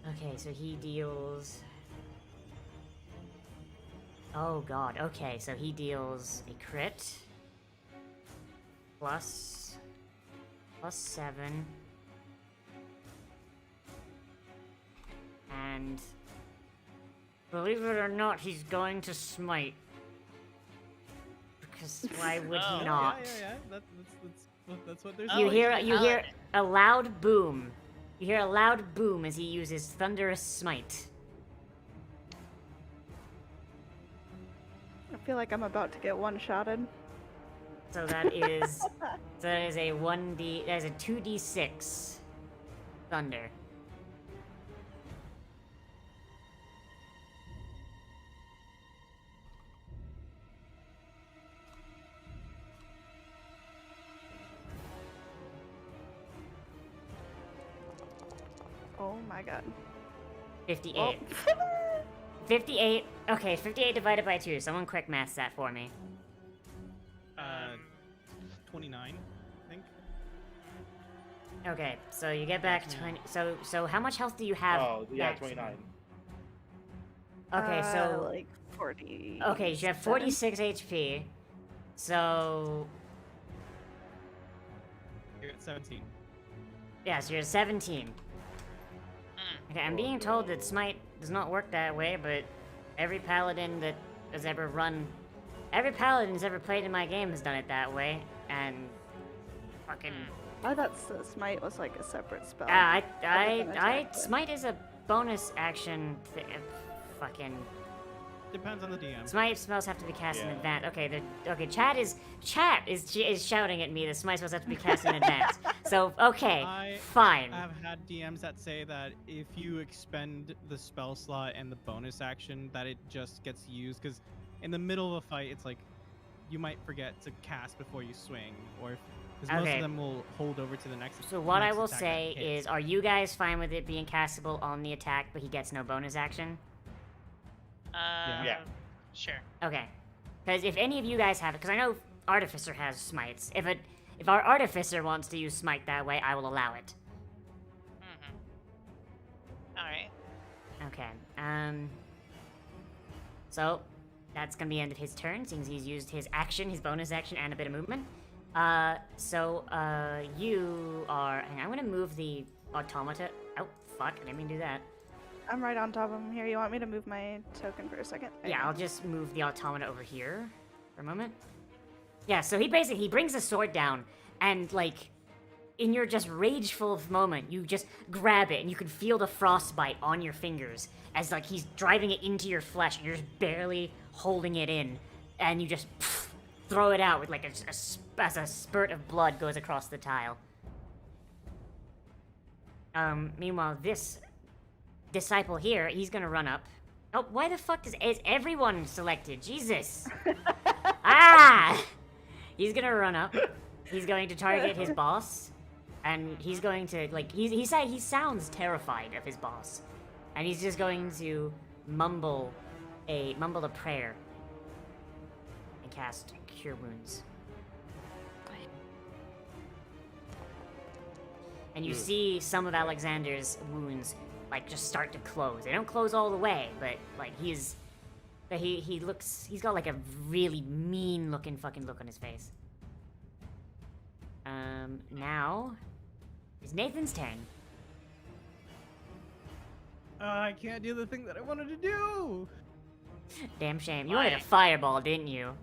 Okay, so he deals... Oh god, okay, so he deals a crit. Plus 7. And Believe it or not, he's going to smite. Because why would Oh. he not? Yeah. That's what there's. Oh, You he's hear a you hear paladin. a loud boom. You hear a loud boom as he uses thunderous smite. I feel like I'm about to get one-shotted. So that is a 1d that is a 2d6 thunder. Oh my god. 58. Oh. 58. Okay, 58 divided by 2. Someone quick math that for me. 29, I think. Okay, so you get back 20. So how much health do you have? Oh, yeah, back? 29. Okay, so like 40. okay, you have 46 HP. So You're at 17. yeah, so you're at 17. Mm. Okay, I'm being told that smite does not work that way, but every paladin that has ever played in my game has done it that way, and fucking. I thought smite was like a separate spell. I other than attack, but- smite is a bonus action. Fucking. Depends on the DM. Smite spells have to be cast in Yeah. advance. Okay, chat is shouting at me that smite spells have to be cast in advance. So okay, fine. I've had DMs that say that if you expend the spell slot and the bonus action, that it just gets used, because in the middle of a fight, it's like you might forget to cast before you swing, or because most Okay. of them will hold over to the next. So what I next will attack say that hits. is, are you guys fine with it being castable on the attack, but he gets no bonus action? Yeah. Sure. Okay. Because if any of you guys have it, because I know Artificer has smites. If our Artificer wants to use smite that way, I will allow it. Alright. Okay. So that's gonna be the end of his turn, since he's used his action, his bonus action, and a bit of movement. You are. Hang on, I'm gonna move the automata. Oh, fuck! I didn't mean to do that. I'm right on top of him here. You want me to move my token for a second? There you Yeah, go. I'll just move the automata over here for a moment. Yeah, so he brings the sword down, and like, in your just rageful moment, you just grab it, and you can feel the frostbite on your fingers as like he's driving it into your flesh, and you're just barely holding it in, and you just throw it out with like as a spurt of blood goes across the tile. Meanwhile, this disciple here, he's gonna run up. Oh, why the fuck is everyone selected? Jesus. Ah! He's gonna run up. He's going to target his boss, and he's going to like he sounds terrified of his boss, and he's just going to mumble a prayer and cast Cure Wounds. And you see some of Alexander's wounds like just start to close. They don't close all the way, but like he's got like a really mean looking fucking look on his face. Now it's Nathan's turn. I can't do the thing that I wanted to do. Damn shame. You wanted a fireball, didn't you?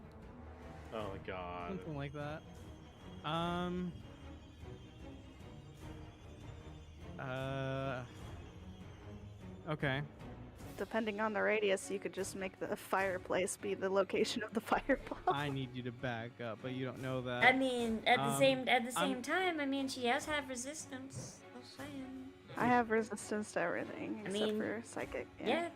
Oh my god. Something like that. Okay. Depending on the radius, you could just make the fireplace be the location of the fireball. I need you to back up, but you don't know that. I mean, at the same I'm- time, I mean, she does have resistance. Just saying. I have resistance to everything except mean, for psychic. Yeah.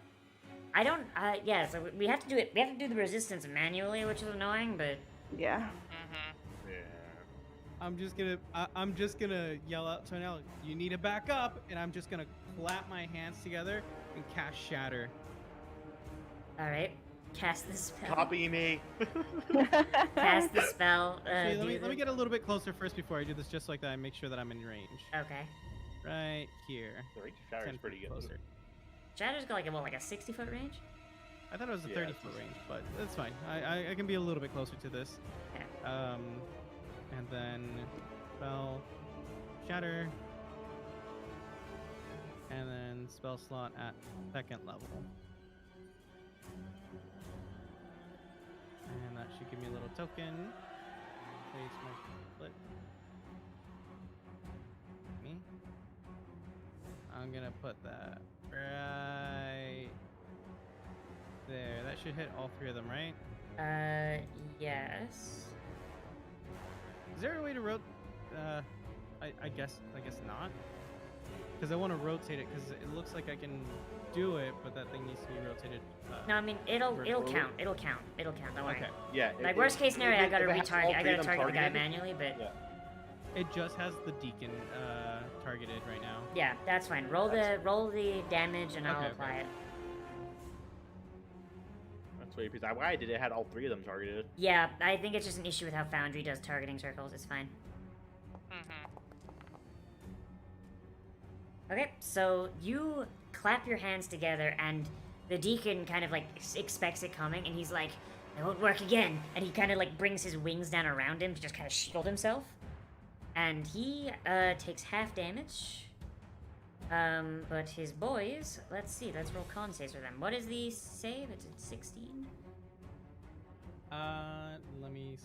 I don't. Yeah. So we have to do it. We have to do the resistance manually, which is annoying, but. Yeah. Mm-hmm. Yeah. I'm just gonna yell out to Nell, you need to back up, and I'm just gonna clap my hands together and cast Shatter. All right. Cast the spell. Copy me. Cast the spell. Wait, do let me the- get a little bit closer first before I do this, just like that, and make sure that I'm in range. Okay. Right here. The range of shower 10 is pretty feet good. closer. Shatter's got like a 60-foot range. I thought it was a Yeah, 30-foot it's- range, but that's fine. I can be a little bit closer to this. Okay. And then spell Shatter, and then spell slot at second level. token. Place my foot. Me? I'm gonna put that right there. That should hit all 3 of them, right? Yes. Is there a way to I guess not. Because I want to rotate it, because it looks like I can do it, but that thing needs to be rotated. No, I mean it'll forward. count. It'll count. Don't worry. Okay. Yeah. Like worst case scenario, I gotta if it has all retarget. I 3 gotta of them target the guy targeted, manually, but Yeah. It just has the deacon targeted right now. yeah, that's fine. Roll the damage, and I'll Okay, apply okay. it. That's weird because why did it had all 3 of them targeted? Yeah, I think it's just an issue with how Foundry does targeting circles. It's fine. Okay, so you clap your hands together, and the deacon kind of like expects it coming, and he's like, "It won't work again." And he kind of like brings his wings down around him to just kind of shield himself, and he takes half damage. But his boys, let's see, let's roll con saves for them. What is the save? It's at 16. Let me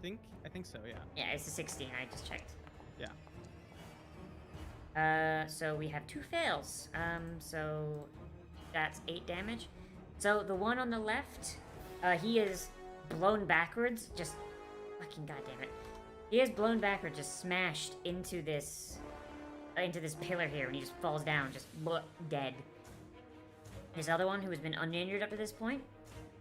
think. I think so. Yeah. Yeah, it's a 16. I just checked. Yeah. So we have 2 fails. So that's 8 damage. So the one on the left, he is blown backwards. Just fucking goddamn it. He is blown backwards, just smashed into this pillar here, and he just falls down, just dead. This other one, who has been uninjured up to this point,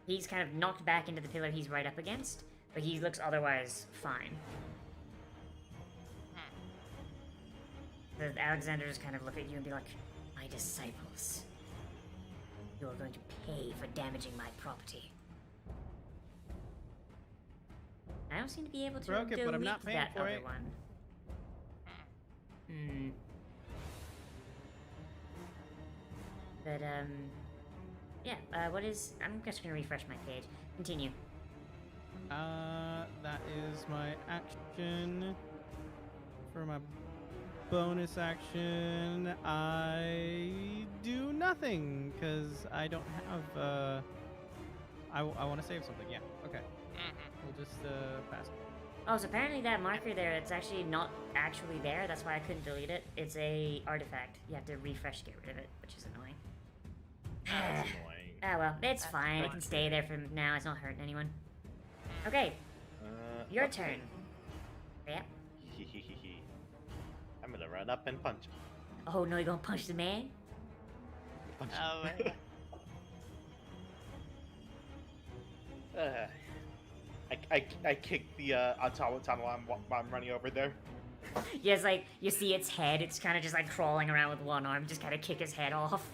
he's kind of knocked back into the pillar he's right up against, but he looks otherwise fine. Alexander just kind of look at you and be like, "My disciples, you are going to pay for damaging my property." I don't seem to be able to Broke it, delete but I'm not paying that for other it. one. But, yeah, what is... I'm just gonna refresh my page. Continue. That is my action. For my bonus action, I do nothing, because I don't have, I want to save something, yeah, okay. We'll just, pass it. Oh, so apparently that marker there, it's actually not actually there. That's why I couldn't delete it. It's a artifact. You have to refresh to get rid of it, which is annoying. That's annoying. Ah, well, it's That's fine. It fine. can stay there for now. It's not hurting anyone. Okay, your okay. turn. Yep. I'm gonna run up and punch him. Oh, no, you're gonna punch the man? Punch Oh, him. I kick the automaton while I'm running over there. Yes, like, you see its head. It's kind of just, like, crawling around with one arm. Just kind of kick his head off.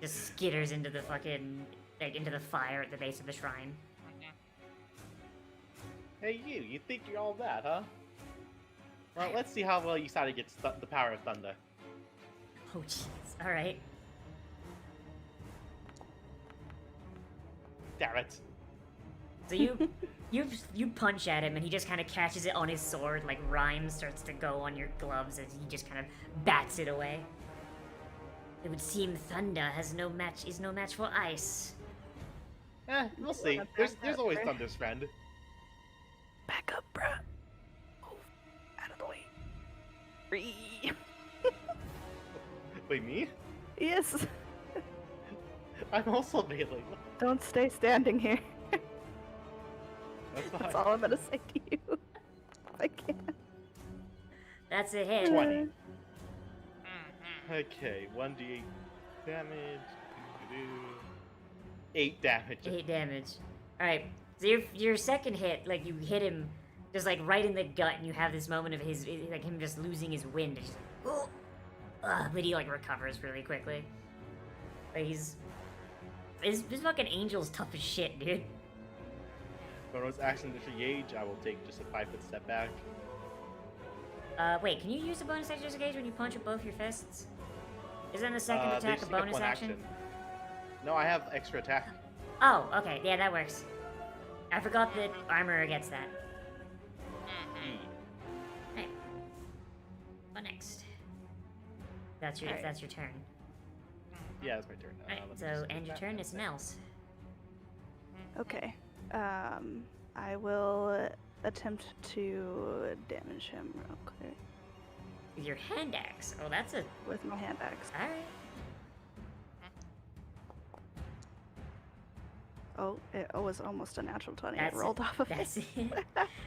Just skitters into the fucking... like, into the fire at the base of the shrine. Hey you think you're all that, huh? Well, let's see how well you decide against the power of thunder. Oh, jeez. Alright. Damn it. So you punch at him, and he just kind of catches it on his sword, like rime starts to go on your gloves as he just kind of bats it away. It would seem thunder is no match for ice. We'll see. There's always Thunder's friend. Back up, bruh. Move out of the way. Free. Wait, me? Yes. I'm also melee. Don't stay standing here. That's fine. That's all I'm gonna say to you. If I can. That's a hit. 20. Okay, 1d8 damage. 8 damage. 8 damage. Alright, so your second hit, like, you hit him just, like, right in the gut, and you have this moment of his, like, him just losing his wind. Just, but he, like, recovers really quickly. But his fucking angel's tough as shit, dude. Bonus action disengage, I will take just a 5-foot step back. Wait, can you use a bonus action disengage when you punch with both your fists? Isn't the second They attack just a take up bonus one action? No, I have extra attack. Oh, okay, yeah, that works. I forgot that armor gets that. Hey. What next? That's your, Alright. that's your turn. Yeah, that's my turn. Alright, Let me so just end get your that turn, in it's there. Nels. Okay. I will attempt to damage him real quick With your hand axe. Oh, that's a. with my hand axe. Alright. Oh, it was almost a natural 20. That's It rolled off of That's it. it.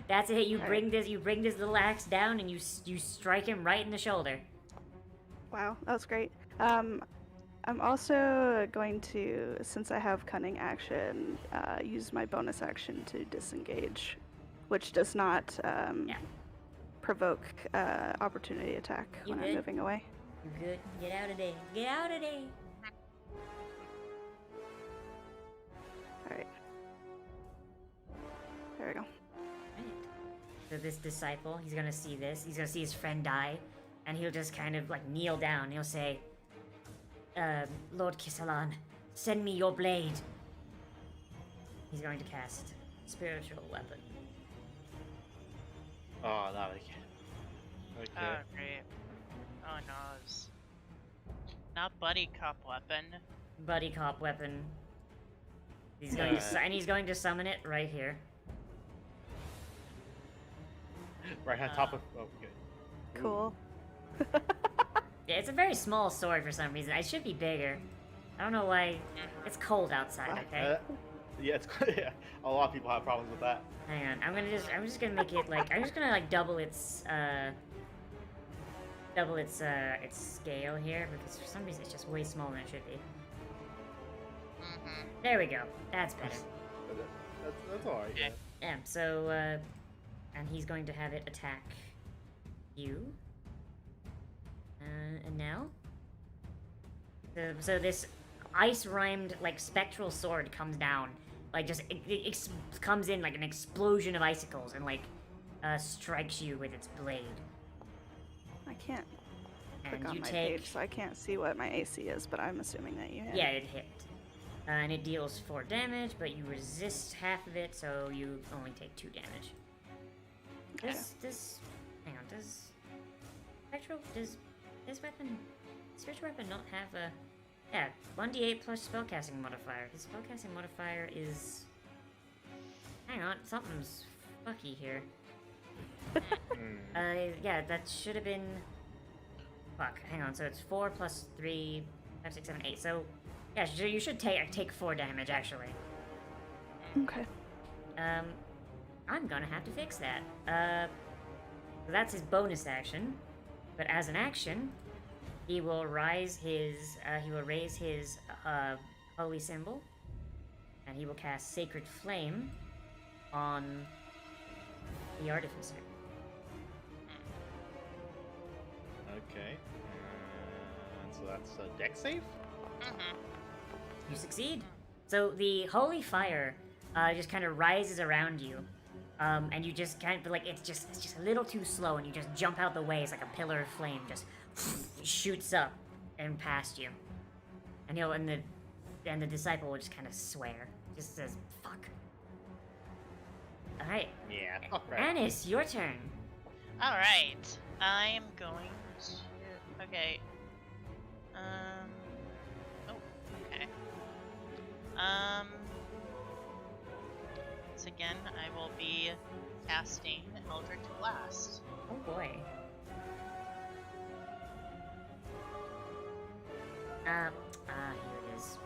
That's it. You Alright. bring this little axe down and you strike him right in the shoulder. Wow, that was great. I'm also going to, since I have cunning action, use my bonus action to disengage, which does not provoke opportunity attack You when good? I'm moving away. You good? Get out of there. Get out of there. Alright. There we go. So this disciple, he's gonna see this. He's gonna see his friend die, and he'll just kind of like kneel down. He'll say, Lord Kisalan, send me your blade. He's going to cast spiritual weapon. Oh, not again. Okay. Oh, great. Oh, no. It's not buddy cop weapon. Buddy cop weapon. He's going to and he's going to summon it right here. Right on top of. Oh, okay. Cool. Yeah, it's a very small sword for some reason. It should be bigger. I don't know why. It's cold outside. Okay. Yeah, it's yeah. A lot of people have problems with that. Hang on. I'm just gonna make it like. I'm just gonna like double its scale here because for some reason it's just way smaller than it should be. There we go. That's better. That's alright. Okay. Yeah. Yeah. So and he's going to have it attack you. And now. So this ice-rhymed like spectral sword comes down, like just it comes in like an explosion of icicles and like strikes you with its blade. I can't click And on you my take page, so I can't see what my AC is, but I'm assuming that you hit. yeah, it hit. And it deals 4 damage, but you resist half of it, so you only take 2 damage. Okay. Hang on, does this spiritual weapon not have a, yeah, 1d8 plus spellcasting modifier. His spellcasting modifier is, hang on, something's fucky here. Yeah, that should have been, fuck, hang on, so it's 4 plus 3, 5, 6, 7, 8, so, yeah, so you should take 4 damage, actually. Okay. I'm gonna have to fix that. So that's his bonus action. But as an action, he will raise his holy symbol, and he will cast Sacred Flame on the artificer. Okay. So that's a deck save? You succeed. So the holy fire just kind of rises around you, and you just kind of like it's just a little too slow, and you just jump out the way. It's like a pillar of flame just shoots up and past you, and the disciple will just kind of swear, just says "fuck." All right, Yeah. Oh, right. Anis, your turn. Alright. I'm going to. Okay. Oh, okay. Once again, I will be casting Eldritch Blast. Oh boy. Here it is.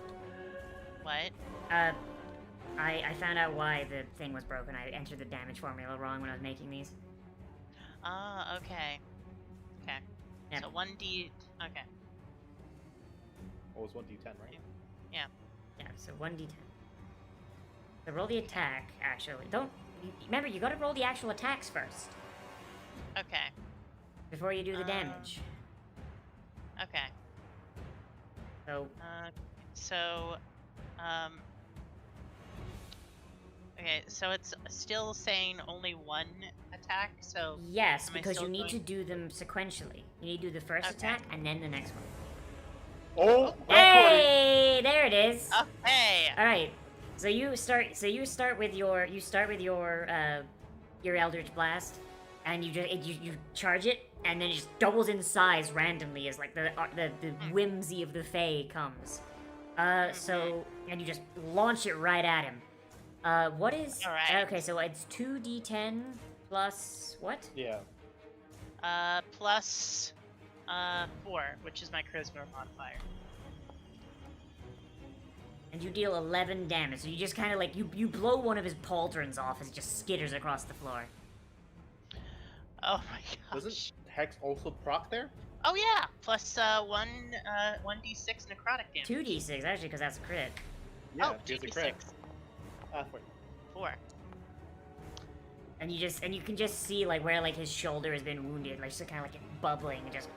What? I found out why the thing was broken. I entered the damage formula wrong when I was making these. Ah, okay. Okay. Yep. So 1d. Okay. What was 1d10, right? Yeah. Yeah, so 1d10. So roll the attack, actually. Remember, you gotta roll the actual attacks first, Okay. before you do the damage. Okay. So, So, okay, so it's still saying only one attack, so... yes, am I because you still need to going- do them sequentially. You need to do the first Okay. attack, and then the next one. Oh! Hey! There it is! Okay! Alright, so you start with your Eldritch Blast, and you charge it, and then it just doubles in size randomly as like the whimsy of the Fae comes. So and you just launch it right at him, What is... Alright. Okay, so it's 2d10 plus what? Yeah. Plus 4, which is my charisma modifier. And you deal 11 damage, so you just kind of like, you blow one of his pauldrons off as it just skitters across the floor. Oh my gosh. Doesn't Hex also proc there? Oh yeah, plus 1d6 necrotic damage. 2d6, actually, because that's a crit. Yeah, Oh, here's a 2d6. crit. Wait. 4. And you can just see like where like his shoulder has been wounded, like just kind of like bubbling, just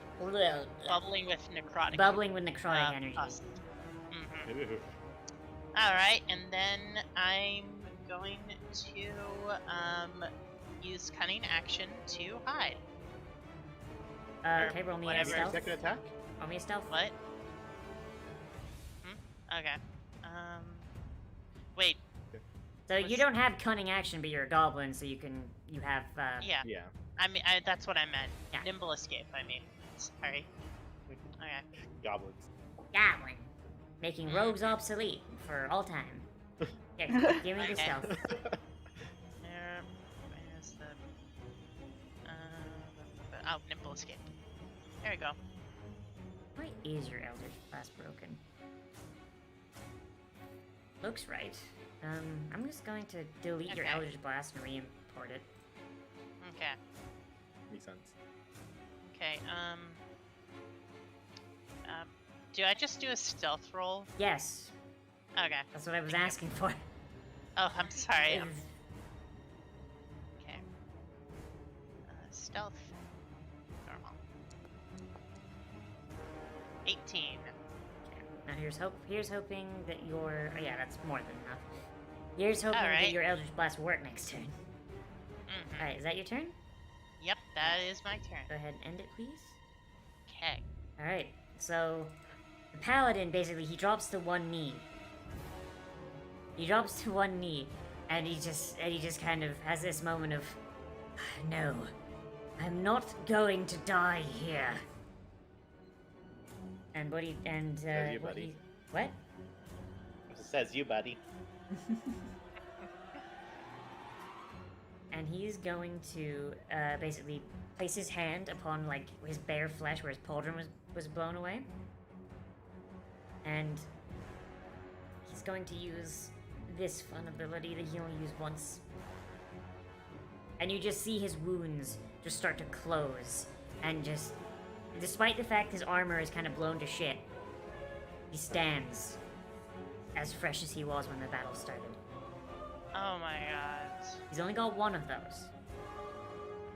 Bubbling with necrotic. bubbling with necrotic energy. pus. Mhm. Ooh. Alright, and then I'm going to use cunning action to hide. Okay, roll me a whatever. stealth. Second attack? Roll me a stealth. What? Okay. Wait. So you don't have cunning action, but you're a goblin, so you have. Yeah. Yeah. I mean, that's what I meant. Yeah. Nimble escape. I mean. Sorry. Okay. Goblins. Goblin, making rogues obsolete for all time. Here, give me the Okay. stealth. Where's the? Oh, nimble escape. There we go. Why is your Eldritch Blast broken? Looks right. I'm just going to delete your Okay. Eldritch Blast and re-import it. Okay. Makes sense. Okay. Do I just do a stealth roll? Yes, Okay. that's what I was asking for. Oh, I'm sorry. Okay. Stealth. Normal. 18. Okay. Now here's hoping that your yeah, that's more than enough. Here's hoping that Alright. your Eldritch Blast will work next turn. Mhm. Alright, is that your turn? Yep, that is my turn. Go ahead and end it, please. Okay. Alright, so the paladin basically he drops to one knee. He drops to one knee, and he just kind of has this moment of, no, I'm not going to die here. And what he Says you, what buddy. he- what? Says you, buddy. And he's going to basically place his hand upon like his bare flesh where his pauldron was blown away, and he's going to use this fun ability that he only used once. And you just see his wounds just start to close, and just, despite the fact his armor is kind of blown to shit, he stands as fresh as he was when the battle started. Oh my god. He's only got one of those.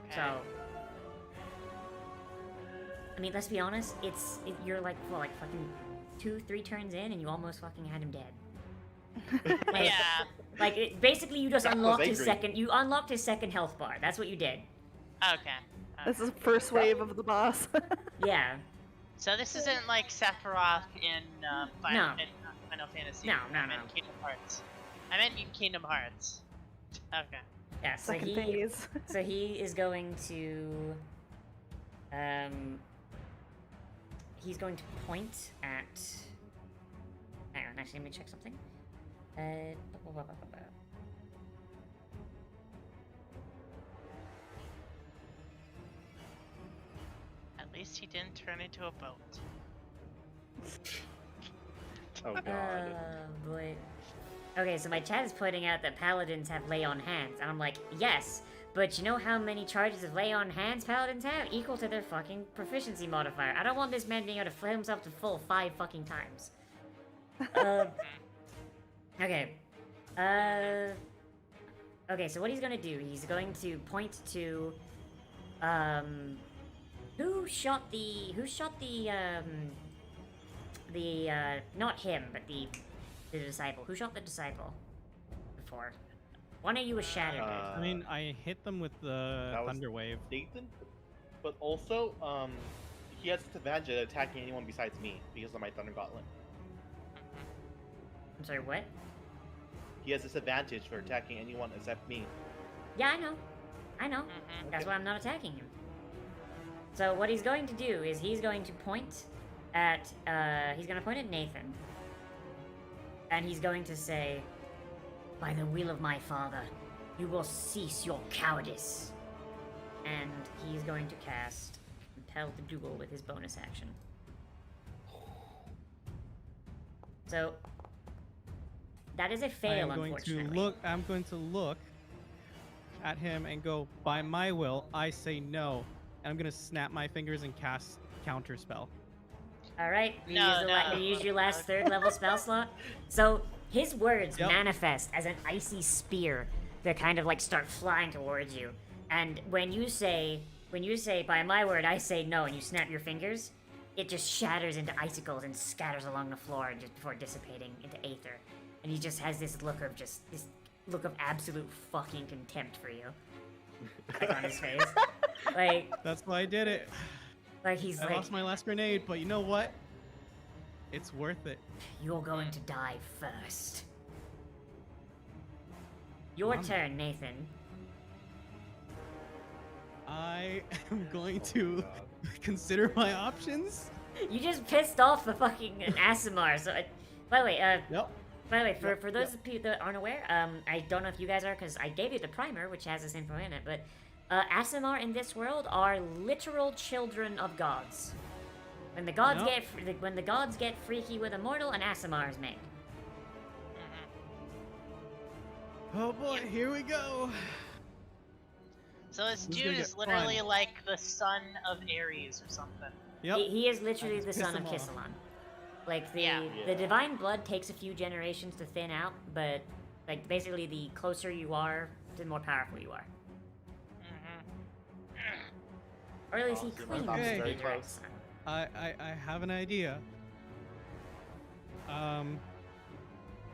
Okay. So, I mean, let's be honest. You're like fucking 2-3 turns in, and you almost fucking had him dead. Like, Yeah. like basically, you just That was unlocked his angry. second. You unlocked his second health bar. That's what you did. Okay. This is the first wave of the boss. Yeah. So this isn't like Sephiroth in Final, No. Final Fantasy. No, no, I meant no. Kingdom Hearts. I meant Kingdom Hearts. Okay. Yeah. So Second he. phase. So he is going to. He's going to point at. Hang on, actually, let me check something. At least he didn't turn into a boat. Oh god. Oh boy. Okay, so my chat is pointing out that paladins have lay on hands, and I'm like, yes, but you know how many charges of lay on hands paladins have? Equal to their fucking proficiency modifier. I don't want this man being able to flay himself to full 5 fucking times. Okay. Okay, so what he's gonna do, he's going to point to, who shot the, not him, but the disciple. Who shot the disciple before? One of you was shattered. I mean, I hit them with the That was- thunder wave. Nathan, but also, he has disadvantage at attacking anyone besides me because of my Thunder Gauntlet. I'm sorry, what? He has disadvantage for attacking anyone except me. Yeah, I know. Mhm. That's Okay. why I'm not attacking him. So what he's going to do is he's going to point at, he's going to point at Nathan. And he's going to say, by the will of my father, you will cease your cowardice. And he's going to cast Compel the Duel with his bonus action. So that is a fail, unfortunately. I'm going to look at him and go, by my will, I say no. And I'm going to snap my fingers and cast Counter Spell. All right, you No, use your last third level spell slot. So his words Yep. manifest as an icy spear that kind of like start flying towards you. And when you say, by my word, I say no, and you snap your fingers, it just shatters into icicles and scatters along the floor just before dissipating into aether. And he just has this look of absolute fucking contempt for you, like on his face. Like That's why I did it. he's I like, lost my last grenade, but you know what? It's worth it. you're going to die first. Your turn, Nathan. I am going to consider my options. You just pissed off the fucking Asimar. So, by the way, Yep. for those of you that aren't aware, I don't know if you guys are, because I gave you the primer, which has this info in it, but Asimar in this world are literal children of gods. When the gods get freaky with a mortal, an Asimar is made. Oh boy, here we go. So this Who's dude gonna is get literally fun? like the son of Ares or something. Yep. He is literally I the just son of pissed him Kisselon. Like the Yeah. the divine blood takes a few generations to thin out, but like basically the closer you are, the more powerful you are. Or at least he Awesome. claims I'm to very be direct close. son. I have an idea.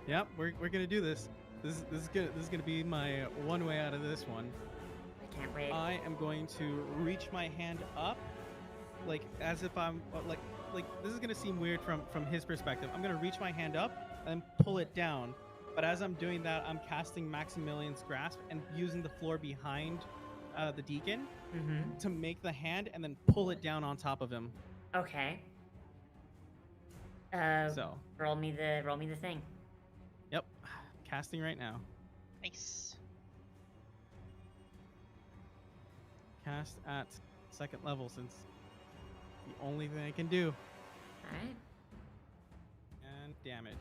Yep, we're gonna do this. This is gonna be my one way out of this one. I can't wait. I am going to reach my hand up, like as if I'm like this is gonna seem weird from his perspective. I'm gonna reach my hand up and pull it down, but as I'm doing that, I'm casting Maximilian's Grasp and using the floor behind the deacon Mm-hmm. to make the hand and then pull it down on top of him. Okay. So, roll me the thing. yep, casting right now. Nice. Cast at second level since the only thing I can do. All right. And damn it.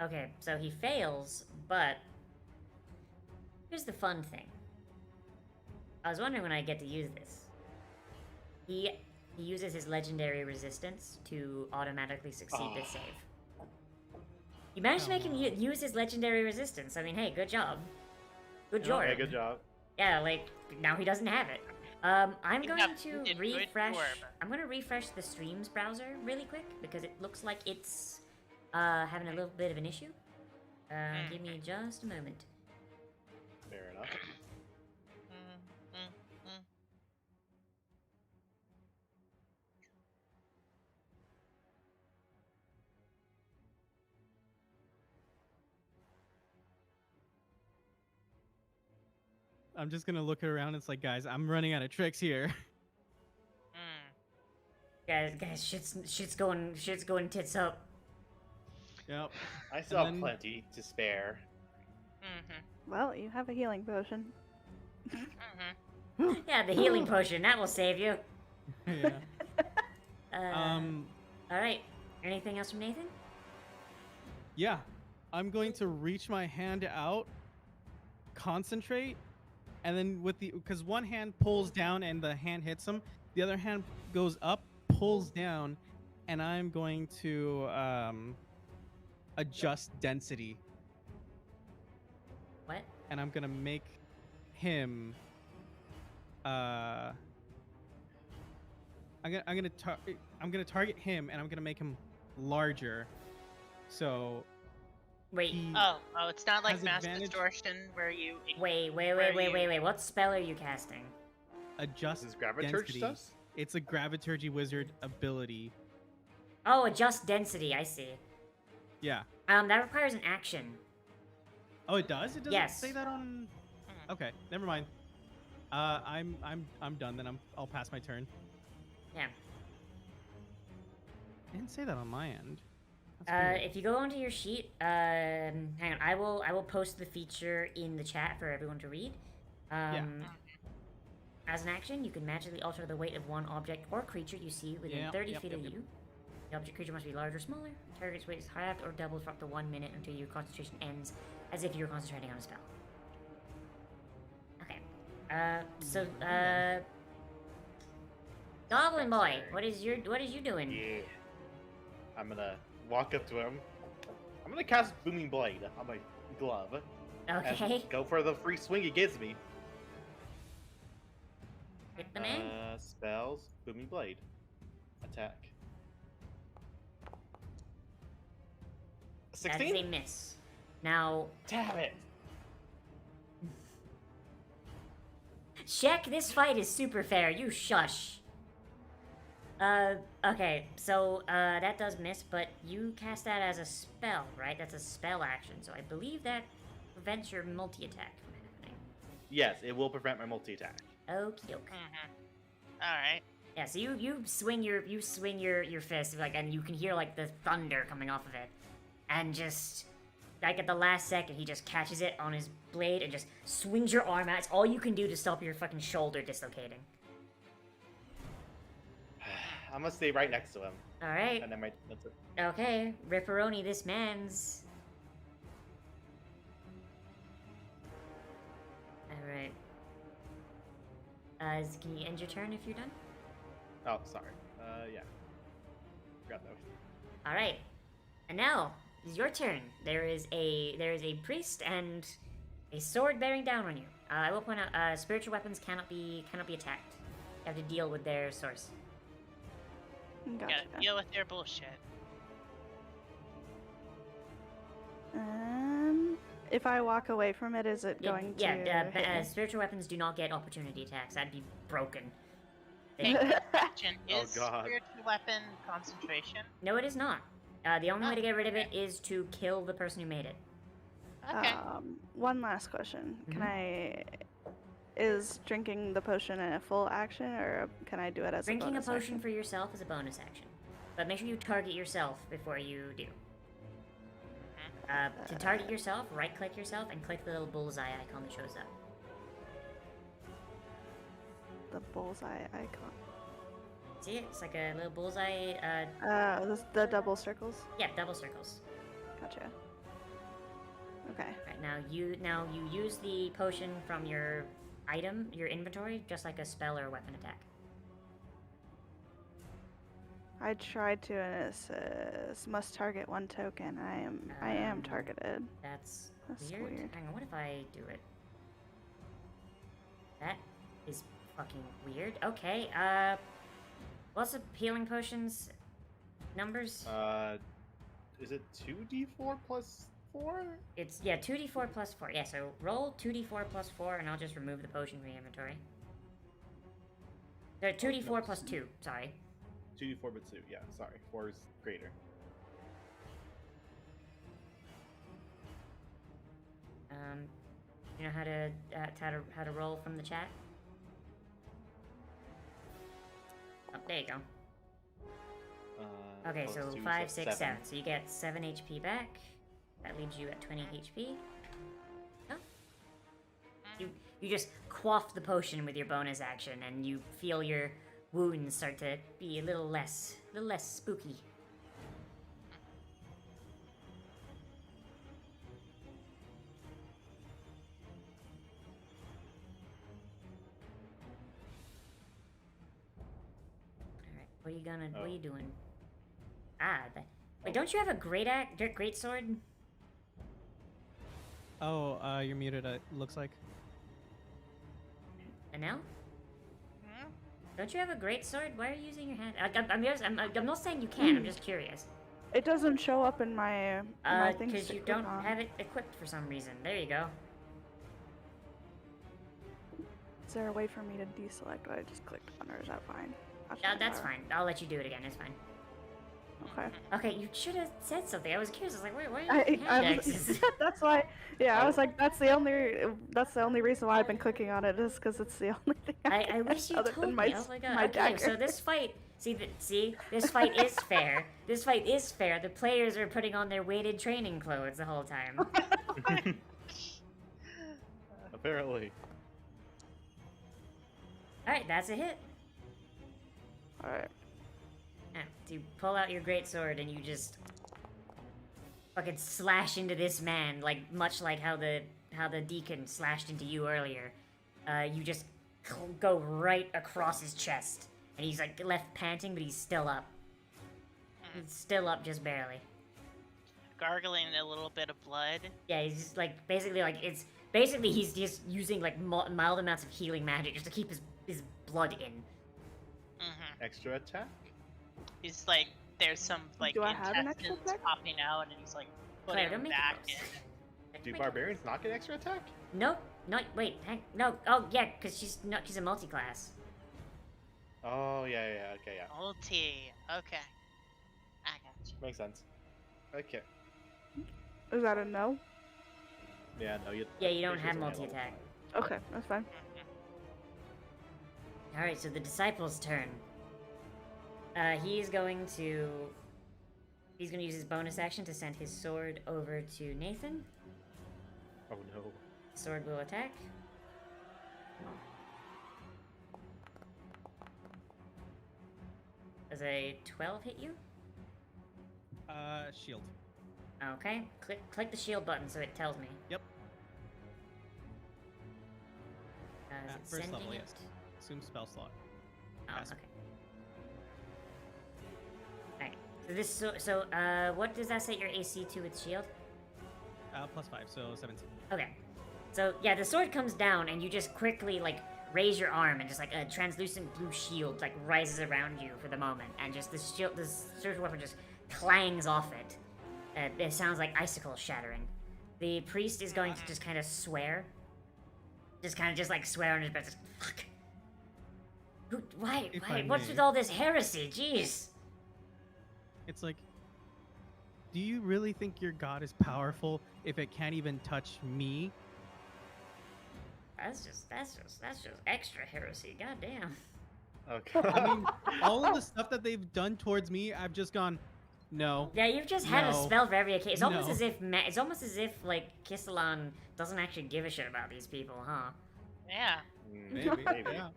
Okay, so he fails, but here's the fun thing. I was wondering when I get to use this. He uses his legendary resistance to automatically succeed this save. You managed to make him use his legendary resistance. I mean, hey, good job. Good job. Yeah, good job. Yeah, like now he doesn't have it. I'm You going have- to you did good refresh. for him. I'm going to refresh the streams browser really quick because it looks like it's having a little bit of an issue. Give me just a moment. Fair enough. I'm just gonna look around. It's like, guys, I'm running out of tricks here. Guys, shit's going tits up. Yep. I still have then- plenty to spare. Well, you have a healing potion. Yeah, the healing potion that will save you. Yeah. All right. Anything else from Nathan? Yeah. I'm going to reach my hand out, concentrate, and then because one hand pulls down and the hand hits him, the other hand goes up, pulls down, and I'm going to adjust density, What? and I'm gonna make him. I'm gonna target him, and I'm gonna make him larger. So Wait. he Oh, it's not like Has mass advantage- distortion where you. Wait. where you- What spell are you casting? adjust This is Graviturge density. stuff? It's a Graviturgy wizard ability. Oh, adjust density. I see. Yeah. That requires an action. Oh, it does. It doesn't Yes. say that on. Okay, never mind. I'm done. Then I'll pass my turn. Yeah. I didn't say that on my end. That's weird. If you go onto your sheet, hang on, I will post the feature in the chat for everyone to read. As an action, you can magically alter the weight of one object or creature you see within 30 feet of you. The object creature must be larger or smaller. Target's weight is halved or doubled for up to 1 minute until your concentration ends, as if you're concentrating on a spell. Okay. Goblin Boy, what is you doing? Yeah. I'm gonna walk up to him. I'm gonna cast Booming Blade on my glove. Okay. And go for the free swing it gives me. Hit the man. Spells, Booming Blade. Attack. 16? That is a miss. Now, Damn it! Shek, this fight is super fair. You shush. Okay, so, that does miss, but you cast that as a spell, right? That's a spell action, so I believe that prevents your multi-attack from happening. Yes, it will prevent my multi-attack. Okie doke. Alright. Yeah, so you swing your fist, like, and you can hear, like, the thunder coming off of it. And just, like, at the last second, he just catches it on his blade and just swings your arm out. It's all you can do to stop your fucking shoulder dislocating. I'm gonna stay right next to him. Alright. And then that's it. Okay, Ripperoni, this man's... Alright. Can you end your turn if you're done? Oh, sorry. Yeah. Forgot that was... Alright. And now, it's your turn. There is a priest and a sword bearing down on you. I will point out, spiritual weapons cannot be attacked. You have to deal with their source. Gotcha. Gotta deal with their bullshit. If I walk away from it, is it going to hit me? Spiritual weapons do not get opportunity attacks. That'd be broken. Hey, question. Oh, Is God. spiritual weapon concentration? No, it is not. The only way to get rid of it is to kill the person who made it. Okay. One last question. Mhm. Is drinking the potion a full action, or can I do it as Drinking a a bonus potion action? for yourself is a bonus action. But make sure you target yourself before you do. To target yourself, right-click yourself and click the little bullseye icon that shows up. The bullseye icon. See it? It's like a little bullseye. The double circles. Yeah, double circles. Gotcha. Okay. Right, now you use the potion from your item, your inventory, just like a spell or weapon attack. I tried to, and it says must target one token. I am targeted. That's weird. Hang on, what if I do it? That is fucking weird. Okay, what's the healing potions numbers? Is it 2d4 plus 4? It's, yeah, 2d4 plus 4. Yeah, so roll 2d4 plus 4, and I'll just remove the potion from the inventory. 2d4 plus 2, sorry. 2d4 but 2, yeah, sorry. 4 is greater. You know how to roll from the chat? Oh, there you go. Okay, so plus 2, 5, 6, 7. 7. So you get 7 HP back. That leaves you at 20 HP. Oh. You just quaff the potion with your bonus action, and you feel your wounds start to be a little less spooky. Alright, what are you doing? Wait, don't you have a great sword? Oh, you're muted, it looks like. Anel? Hmm? Don't you have a great sword? Why are you using your hand? I'm not saying you can't, I'm just curious. It doesn't show up in my things. Because to you click don't on. have it equipped for some reason. There you go. Is there a way for me to deselect what I just clicked on, or is that fine? That's fine. I'll let you do it again. It's fine. Okay. Okay, you should have said something. I was curious. I was like, why are you using hand axes? That's why. Yeah, I was like, that's the only reason why I've been clicking on it is because it's the only thing I wish you Other told than me. Oh my god. my Okay, so dagger. this fight. See, this fight is fair. This fight is fair. The players are putting on their weighted training clothes the whole time. Apparently. All right, that's a hit. Alright. Yeah, so you pull out your great sword and you just fucking slash into this man, like much like how the deacon slashed into you earlier. You just go right across his chest, and he's like left panting, but he's still up. He's still up, just barely. Gargling a little bit of blood. Yeah, he's just like basically he's just using like mild amounts of healing magic just to keep his blood in. Mm-hmm. Extra attack? He's like, there's some like Do I have an extra intestines attack? popping out, and he's like Claire, putting don't them make back it in. Do barbarians not get extra attack? Nope. Not wait. No. Oh yeah, because she's a multi-class. Oh, yeah, okay, yeah. Multi. Okay. I got you. Makes sense. Okay. Is that a no? Yeah, no, you... Yeah, you don't Rachel's have only at level multi-attack. Okay, that's fine. Alright, so the disciple's turn. He's going to use his bonus action to send his sword over to Nathan. Oh no. Sword will attack. Does a 12 hit you? Shield. Okay. Click the shield button so it tells me. Yep. Is At it first sending level, it? yes. Assume spell slot. Oh, Passive. okay. Alright. So what does that set your AC to with shield? +5, so 17. Okay. So yeah, the sword comes down and you just quickly like raise your arm and just like a translucent blue shield like rises around you for the moment, and just this surgical weapon just clangs off it. It sounds like icicles shattering. The priest is going to just kind of swear. Just swear on his breath. Just, fuck. Why? If I What's may. with all this heresy? Jeez. It's like, do you really think your god is powerful if it can't even touch me? That's just extra heresy. Goddamn. Okay. I mean, all of the stuff that they've done towards me, I've just gone, no. Yeah, you've just had a No. spell for every occasion. It's almost No. as if like Kissalan doesn't actually give a shit about these people, huh? Yeah. Maybe. Maybe. Yeah.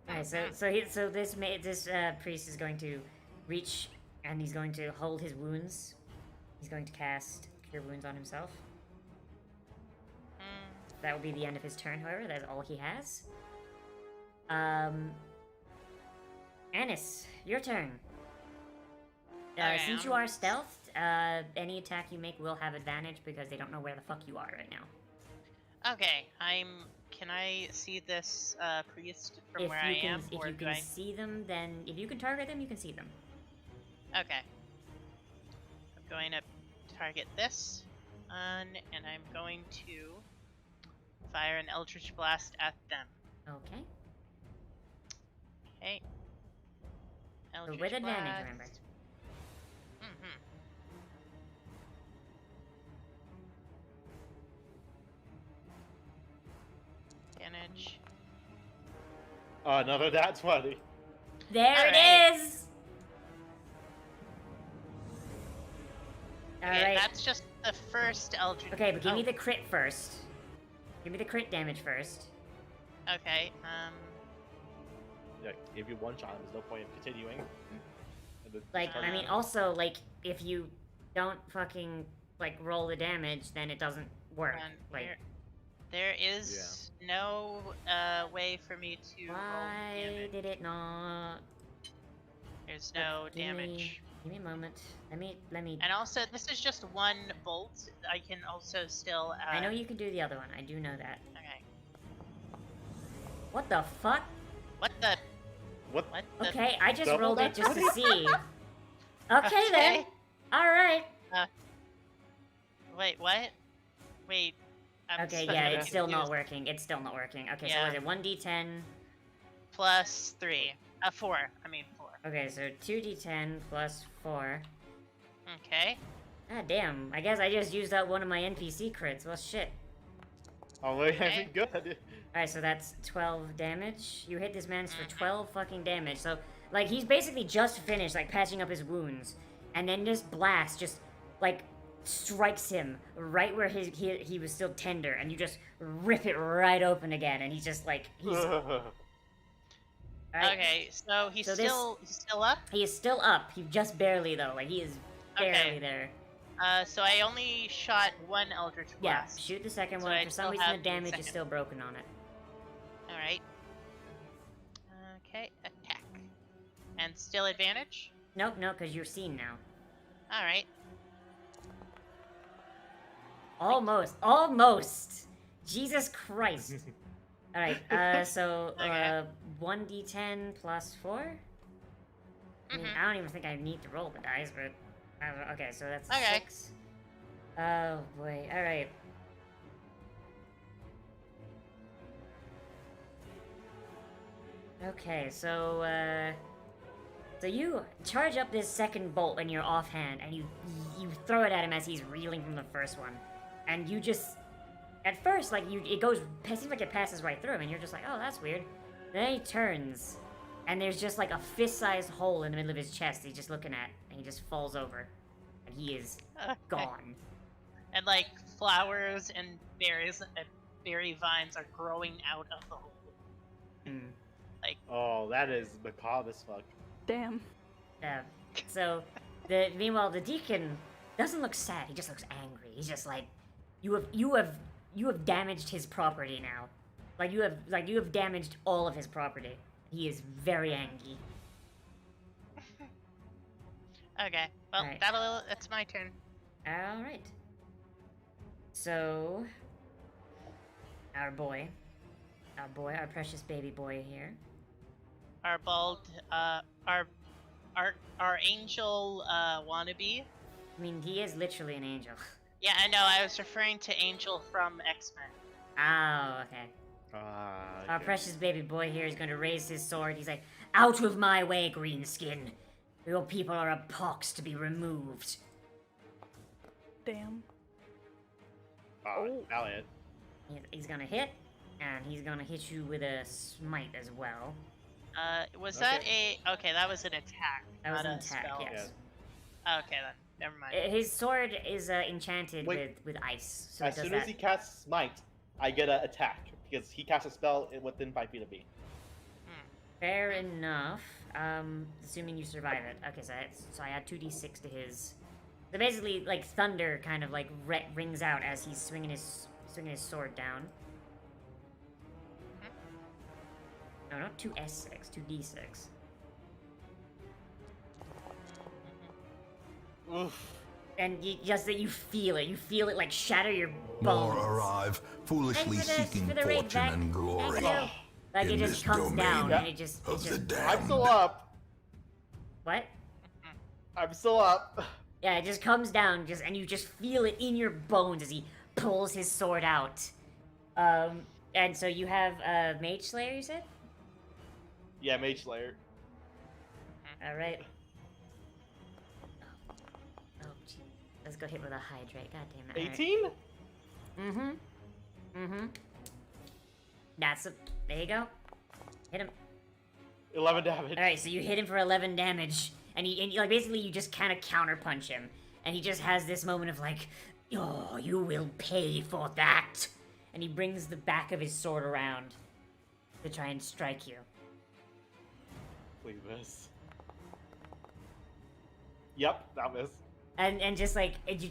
Alright, so this priest is going to reach and he's going to hold his wounds. He's going to cast Cure Wounds on himself. That will be the end of his turn, however. That's all he has. Anis, your turn. Okay, Since you are stealthed, any attack you make will have advantage because they don't know where the fuck you are right now. Okay. Can I see this priest from If where you I can, am, if or you do can I? see them, then if you can target them, you can see them. Okay. I'm going to target this, and I'm going to fire an Eldritch Blast at them. Okay. Okay. So with advantage, remember. Mm-hmm. Advantage. Another that 20. There Alright. it is! Okay, Alright. that's just the first Eldritch. Okay, but give me oh, the crit first. Give me the crit damage first. Okay. Yeah, give you one shot, there's no point in continuing. And then Like, I mean, also, like, if you don't fucking, like, roll the damage, then it doesn't work. and Like, there is no way for me to roll why damage. did it not? There's no Give me- damage. Give me a moment. Let me. And also, this is just one bolt. I can also still. I know you can do the other one. I do know that. Okay. What the fuck? What the? What? What the? Okay, I just Double rolled that it just to 20? see. Okay then. Okay. Alright. Wait, what? Wait. I'm Okay, so yeah, it's still not confused. working. It's still not working. Okay, Yeah. so was it 1d10? Plus 3. 4. I mean 4. Okay, so 2d10 plus 4. Okay. Ah, damn. I guess I just used out one of my NPC crits. Well, shit. Oh, wait, I Okay. mean, good. Alright, so that's 12 damage. You hit this man's for 12 fucking damage. So, like, he's basically just finished, like, patching up his wounds. And then this blast just, like, strikes him right where he was still tender. And you just rip it right open again. And he's just, like, he's... Alright, Okay, so he's So this- still up. he is still up. He just barely, though. Like, he is barely Okay. there. So I only shot one Eldritch Yeah, Blast. shoot the second So one. I For some still reason, the have the damage is second. still broken on it. All right. Okay, attack. And still advantage. Nope, no, because you're seen now. All right. Almost. Jesus Christ. All right. So Okay. 1d10 plus 4. I mean, I don't even think I need to roll the dice, but okay. So that's a Okay. 6. Oh boy. All right. Okay. So you charge up this second bolt in your offhand, and you throw it at him as he's reeling from the first one, and you just at first it seems like it passes right through him, and you're just like, oh, that's weird. Then he turns, and there's just like a fist-sized hole in the middle of his chest. He's just looking at, and he just falls over, and he is Okay. gone. And like flowers and berries and berry vines are growing out of the hole. Mm. Oh, that is macabre as fuck. Damn. So, meanwhile, the deacon doesn't look sad. He just looks angry. He's just like, you have damaged his property now. You have damaged all of his property. He is very angry. Okay. Well, Right. that's my turn. All right. So, our precious baby boy here. Our bald, our angel wannabe. I mean, he is literally an angel. Yeah, I know. I was referring to Angel from X-Men. Oh, okay. Our Okay. precious baby boy here is going to raise his sword. He's like, out of my way, Greenskin. Your people are a pox to be removed. Damn. Oh, Valiant. He's going to hit, and he's going to hit you with a smite as well. Was that okay? That was an attack, That was not an a attack, spell. yes. Okay, then never mind. His sword is enchanted Wait. with ice, so As it does soon that. as he casts Smite, I get an attack because he casts a spell within 5 feet of me. Fair enough. Assuming you survive it. Okay, so I add 2d6 to his. So basically, like thunder kind of like rings out as he's swinging his sword down. No, not 2s6, 2d6. Oof. And you feel it like shatter your bones. More arrive, foolishly Thanks for the- seeking for the raid, fortune Zach. and glory. Thank you. Like it In just this comes domain down and it just of the I'm damned. still up. what? I'm still up. Yeah, it just comes down, and you just feel it in your bones as he pulls his sword out. And so you have Mage Slayer, you said? Yeah, Mage Slayer. All right. Oh, gee. Let's go hit with a hydrate. God damn it. All right. 18? Mm-hmm. There you go. Hit him. 11 damage. All right, so you hit him for 11 damage, and like basically you just kind of counterpunch him, and he just has this moment of like, oh, you will pay for that, and he brings the back of his sword around to try and strike you. Please miss. Yep, that miss. And just like you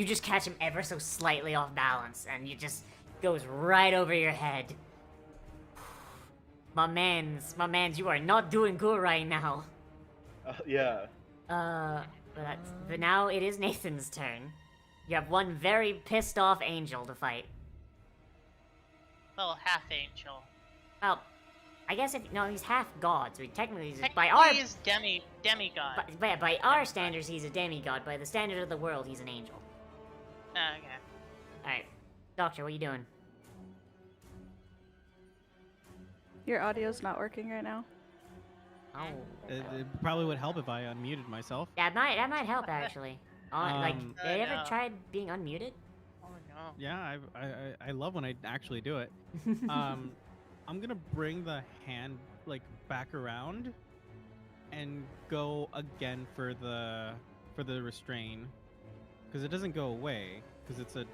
just catch him ever so slightly off balance, and you just goes right over your head. My mans, you are not doing good right now. Yeah. But now it is Nathan's turn. You have one very pissed off angel to fight. Well, half angel. Well, I guess he's half god, so technically He's demigod. by our standards he's a demigod. By the standard of the world, he's an angel. Okay. All right, Doctor, what are you doing? Your audio's not working right now. Oh, It probably would help if I unmuted myself. that might help actually. Like, Um, have you ever no. tried being unmuted? Oh no. Oh. Yeah, I love when I actually do it. I'm gonna bring the hand like back around and go again for the restrain, because it doesn't go away because it's a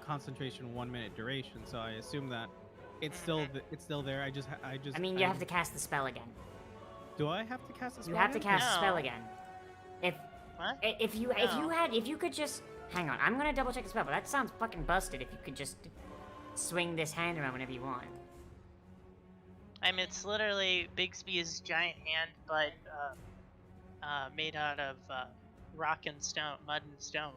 concentration 1 minute duration. So I assume that it's still it's still there. I mean, you have to cast the spell again. Do I have to cast a spell? You have to again? cast the spell No. again. If What? if you could just hang on. I'm gonna double check the spell, but that sounds fucking busted. If you could just swing this hand around whenever you want. I mean, it's literally Bigsby's giant hand, but made out of rock and stone, mud and stone.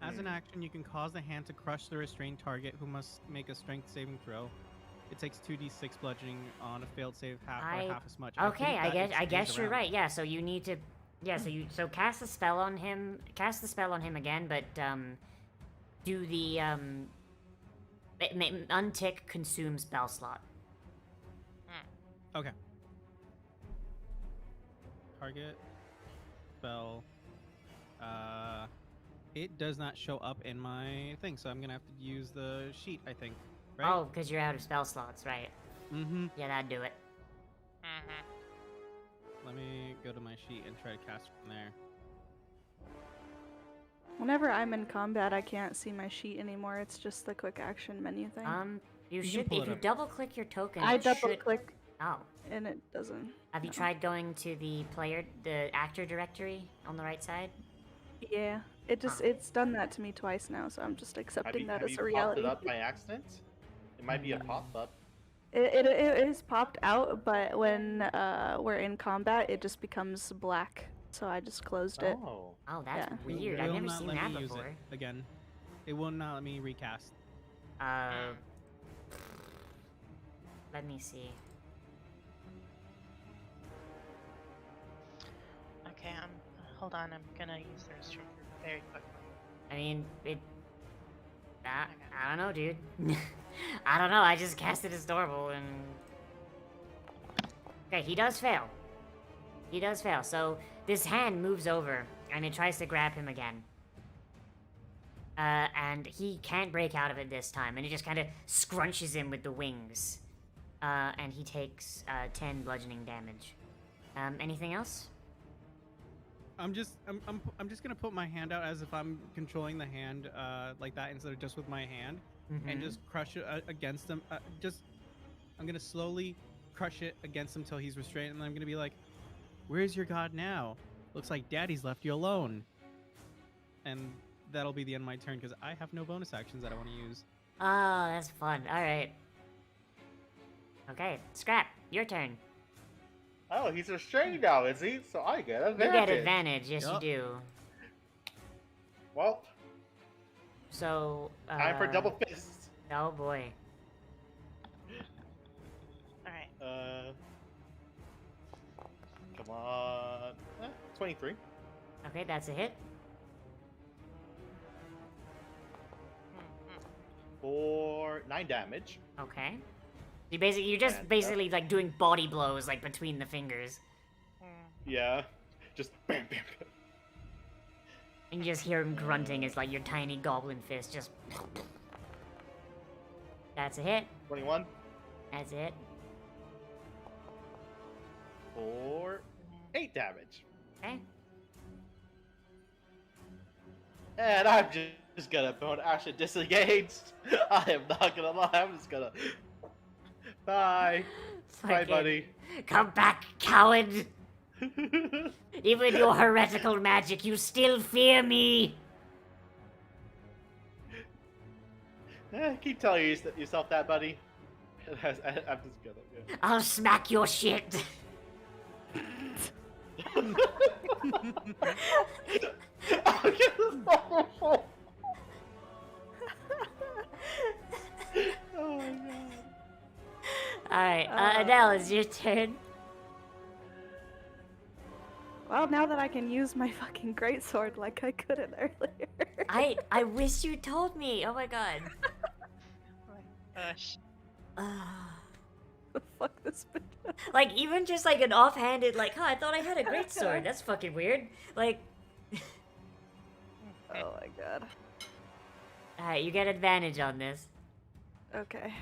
As an action, you can cause the hand to crush the restrained target, who must make a strength saving throw. It takes 2d6 bludgeoning on a failed save, half as much. Okay, think that I it guess stays you're around. right. Yeah, so you need to, so cast the spell on him. Cast the spell on him again, but do the untick consume spell slot. Okay. Target spell. It does not show up in my thing, so I'm gonna have to use the sheet, I think. Right? Oh, because you're out of spell slots, right? Mm-hmm. Yeah, that'd do it. Let me go to my sheet and try to cast from there. Whenever I'm in combat, I can't see my sheet anymore. It's just the quick action menu thing. You can should, pull if it you up. double click your token, I it double should- click Oh, and it doesn't. have you no. tried going to the actor directory on the right side? Yeah, it's done that to me twice now, so I'm just accepting that as a popped reality. it up by accident? It might be a pop-up. It is popped out, but when we're in combat, it just becomes black. So I just closed it. Oh. Oh, that's Yeah. weird. It I've will never not seen let that me use before. it again. It will not let me recast. Let me see. Okay, hold on. I'm gonna use the restroom very quickly. I mean, I don't know, dude. I don't know. I just casted as normal and. Okay, he does fail. He does fail. So this hand moves over and it tries to grab him again. And he can't break out of it this time, and it just kind of scrunches him with the wings. And he takes 10 bludgeoning damage. Anything else? I'm just gonna put my hand out as if I'm controlling the hand like that instead of just with my hand, and just crush it against him. I'm gonna slowly crush it against him till he's restrained, and then I'm gonna be like, "Where's your god now? Looks like Daddy's left you alone." And that'll be the end of my turn because I have no bonus actions that I want to use. Oh, that's fun. All right. Okay, Scrap, your turn. Oh, he's restrained now, is he? So I get You advantage. get advantage, yes Yup. you do. Well, So, time for double fists. Oh boy. Alright. Come on. 23. Okay, that's a hit. For 9 damage. Okay. You're just And, basically like doing body blows like between the fingers. Yeah. Just bam, bam, bam. And you just hear him grunting as like your tiny goblin fist just. That's a hit. 21. That's it. For 8 damage. Okay. And I'm just gonna put Ashen disengaged. I am not gonna lie, I'm just gonna. Bye. Bye, Fucking- buddy. Come back, coward! Even with your heretical magic, you still fear me! Keep telling yourself that, buddy. I'm just gonna. Yeah. I'll smack your shit! Oh my god. Alright, Adele, it's your turn. Well, now that I can use my fucking greatsword like I couldn't earlier. I wish you told me. Oh my god. Gosh. Fuck this bitch. Like, even just like an offhanded, like, huh, I thought I had a great sword. That's fucking weird. Like, Oh my god. Alright, you get advantage on this. Okay.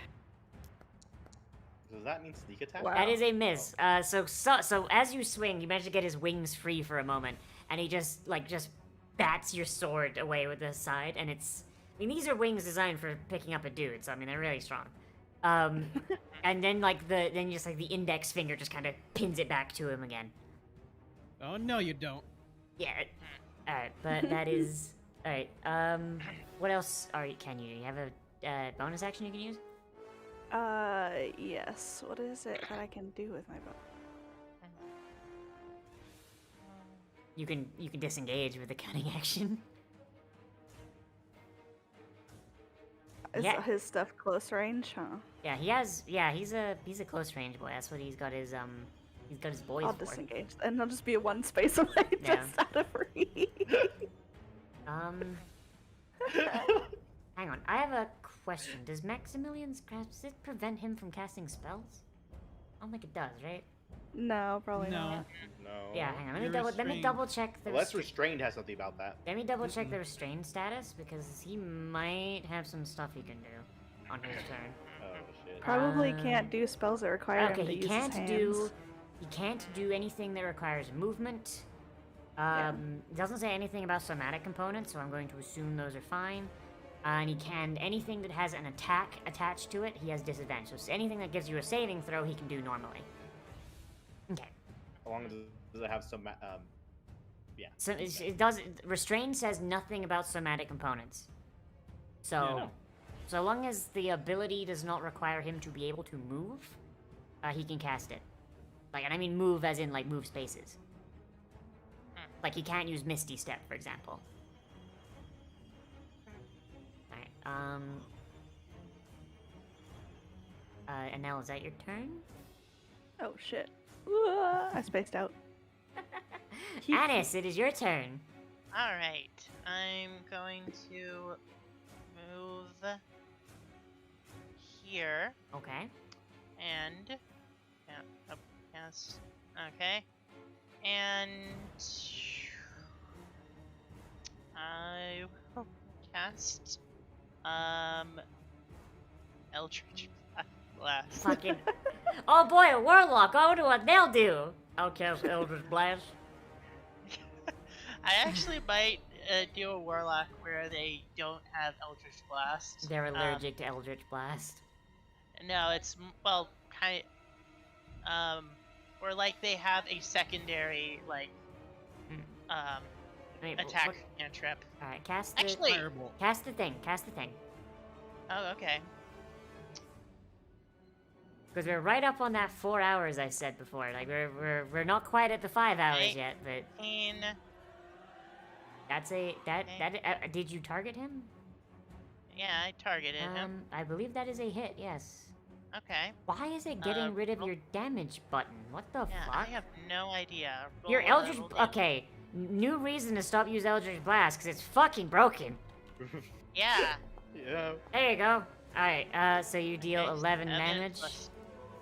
Does that mean sneak attack? Wow. That is a miss. So as you swing, you manage to get his wings free for a moment, and he just bats your sword away with the side, and it's. I mean, these are wings designed for picking up a dude, so I mean they're really strong. And then the index finger just kind of pins it back to him again. Oh no, you don't. Yeah. Alright, but that is. Alright, what else can you? You have a bonus action you can use? Yes. What is it that I can do with my bow? You can disengage with the cunning action. Is Yeah. his stuff close range, huh? Yeah, he's a close range boy. That's what he's got his boys I'll for. disengage, and I'll just be one space away, Yeah. just out of reach. Hang on. I have a question. Does Maximilian's grasp, does it prevent him from casting spells? I don't think it does, right? No, probably No. not. No. Yeah, hang on. Let me You're double restrained. check the Unless restrained has something about that. Let me double check the restrained status because he might have some stuff he can do on his turn. Oh shit. Probably can't do spells that require Okay, him to he use can't his do hands. he can't do anything that requires movement. It doesn't say anything about somatic components, so I'm going to assume those are fine. And he can anything that has an attack attached to it, he has disadvantage. So anything that gives you a saving throw, he can do normally. Okay. How long does it have some? Yeah. So it does. Restrain says nothing about somatic components. So, Yeah, no. so long as the ability does not require him to be able to move, he can cast it. Like, and I mean move as in like move spaces. Like he can't use Misty Step, for example. Alright. And now is that your turn? Oh shit. I spaced out. Anis, it is your turn. Alright, I'm going to move here Okay. and yes, okay, and I will cast Eldritch Blast. Fucking. Oh boy, a warlock. I wonder what they'll do. I'll cast Eldritch Blast. I actually might do a warlock where they don't have Eldritch Blast. They're allergic to Eldritch Blast. No, it's well, kind or like they have a secondary like Wait, attack cantrip. Alright, cast the Actually, Firebolt. cast the thing. Cast the thing. oh okay. Because we're right up on that 4 hours I said before. Like we're not quite at the 5 hours Right. yet, but 18. that's did you target him? Yeah, I targeted him. I believe that is a hit. Yes. Okay. Why is it getting rid of roll- your damage button? What the Yeah, fuck? I have no idea. Your Roll, Eldritch. roll damage. Okay. New reason to stop using Eldritch Blast because it's fucking broken. Yeah. Yeah. There you go. Alright, so you deal Okay, 11 7 damage. plus-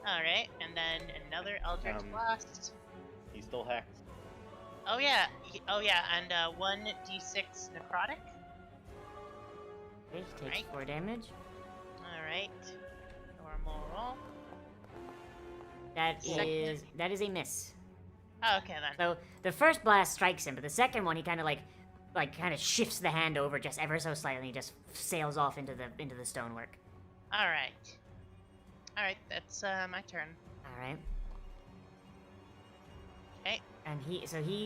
Alright, and then another Eldritch Blast. He's still hacked. Oh yeah, and 1d6 necrotic. Okay, he takes Right. 4 damage. Alright. Normal roll. That Second. is a miss. Oh, okay then. So the first blast strikes him, but the second one he kind of kind of shifts the hand over just ever so slightly, and he just sails off into the stonework. Alright. Alright, that's my turn. All right. Okay. And he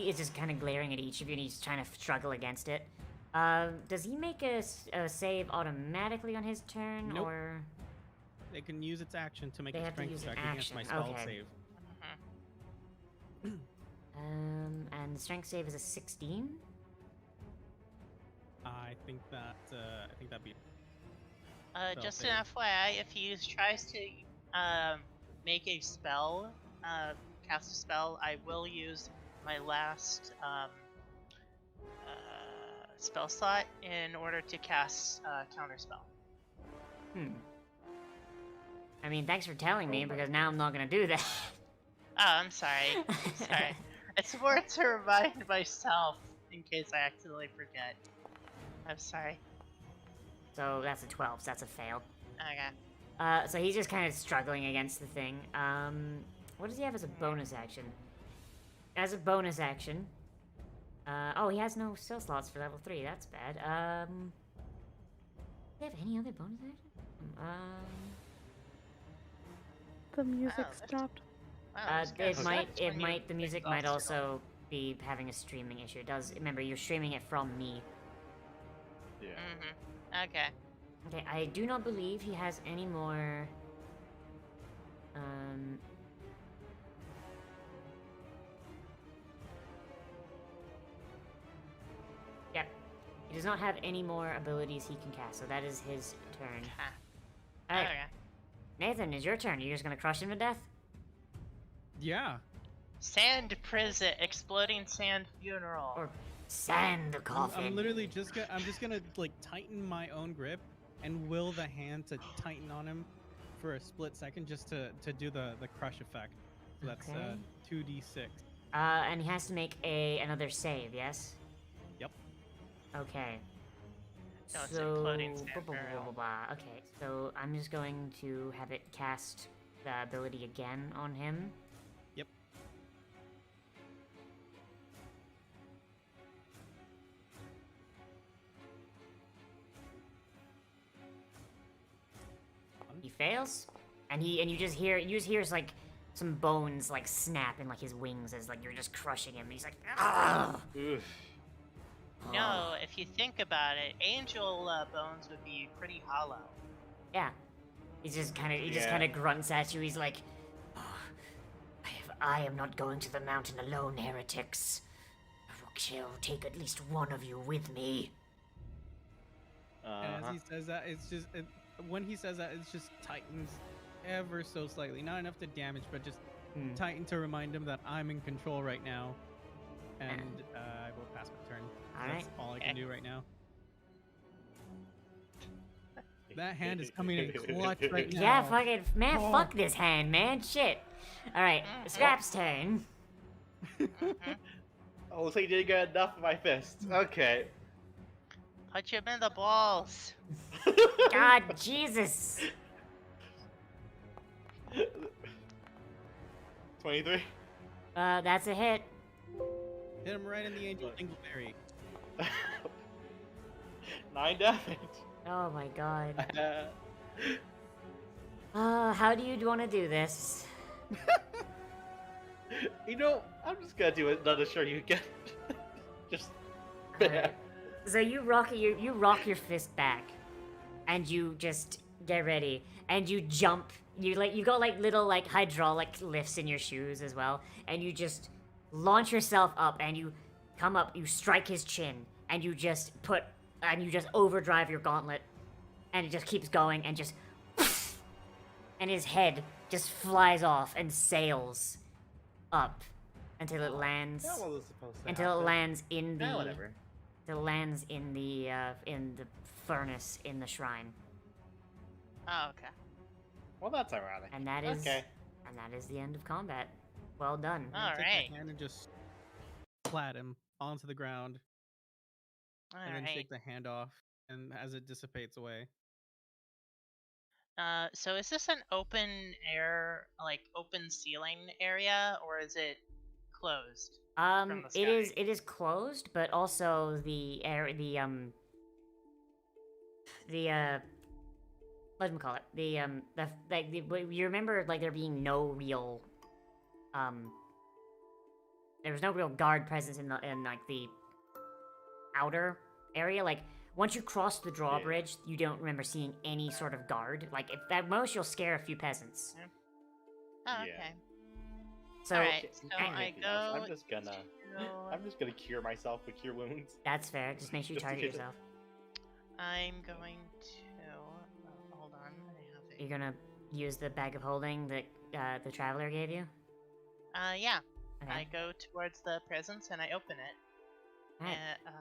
is just kind of glaring at each of you, and he's trying to struggle against it. Does he make a save automatically on his turn, Nope. or They can use its action to make They a have to strength use an check against my action, spell okay. save. and the strength save is a 16? I think that'd be. Spell Just save. an FYI, if he tries to make a spell, cast a spell, I will use my last spell slot in order to cast counterspell. I mean, thanks for telling me, Oh my because now I'm not gonna do that. Oh, I'm sorry. Sorry. It's more to remind myself in case I accidentally forget. I'm sorry. So that's a 12, so that's a fail. Okay. So he's just kind of struggling against the thing. What does he have as a bonus action? As a bonus action... oh, he has no skill slots for level 3, that's bad. Do they have any other bonus action? The music Wow, stopped. Wow, this guy's nuts when you the music might exhaust it all. also be having a streaming issue. It does, remember, you're streaming it from me. Yeah. Okay. Okay, I do not believe he has any more... Yep. He does not have any more abilities he can cast, so that is his turn. Okay. Alright, Okay. Nathan, it's your turn. You're just gonna crush him to death? Yeah. Sand prison, exploding sand funeral. Or sand the I'm coffin? literally just gonna like tighten my own grip and will the hand to tighten on him for a split second just to do the crush effect. So that's Okay. 2d6. And he has to make another save, yes? Yep. Okay. No, it's So, imploding sand blah, blah, blah, barrel. blah, blah. Okay, so I'm just going to have it cast the ability again on him. Yep. He fails, and you just hear like some bones like snap in like his wings as like you're just crushing him. And he's like, ah. Oof. No, if you think about it, angel bones would be pretty hollow. Yeah. He just kind Yeah. of grunts at you. He's like, "Oh, I am not going to the mountain alone, heretics. I shall take at least one of you with me." And as Uh-huh. he says that, when he says that, it just tightens ever so slightly. Not enough to damage, but just Hmm. tighten to remind him that I'm in control right now. And I will pass my turn. Alright. That's all I can do right now. That hand is coming in clutch right now. Yeah, fucking man, Oh. fuck this hand, man. Shit. All right, Scrap's turn. Oh, looks like you didn't get enough of my fist. Okay. Punch him in the balls. God, Jesus. 23. That's a hit. Hit him right in the angel dingleberry. 9 damage. Oh my God. How do you want to do this? You know, I'm just gonna do another sure you get. Just. Alright. So you rock your fist back, and you just get ready, and you jump. You got like little like hydraulic lifts in your shoes as well, and you just launch yourself up, and you come up, you strike his chin, and you just overdrive your gauntlet, and it just keeps going, and just, and his head just flies off and sails up until it lands. That wasn't supposed to Until it happen. lands in the Yeah, whatever. until it lands in the furnace in the shrine, Oh, okay. Well, that's ironic. and that is Okay. and that is the end of combat. Well done. All Take right. the hand and just flat him onto the ground, and then Alright. shake the hand off, and as it dissipates away. So is this an open air, like open ceiling area, or is it closed? From the It is closed, but also the air what do call it? You remember like there being no real there was no real guard presence in like the outer area. Like once you cross the drawbridge, you don't remember seeing any sort of guard. Like if at most you'll scare a few peasants. Oh, Yeah. okay. So Alright, so and- I Anything else? go. I'm just gonna cure myself with cure wounds. that's fair. Just make sure you Just in target case it- yourself. I'm going to. Hold on. I have You're gonna use the bag of holding that the traveler gave you. Yeah. Okay. I go towards the presence and I open it. Alright. And,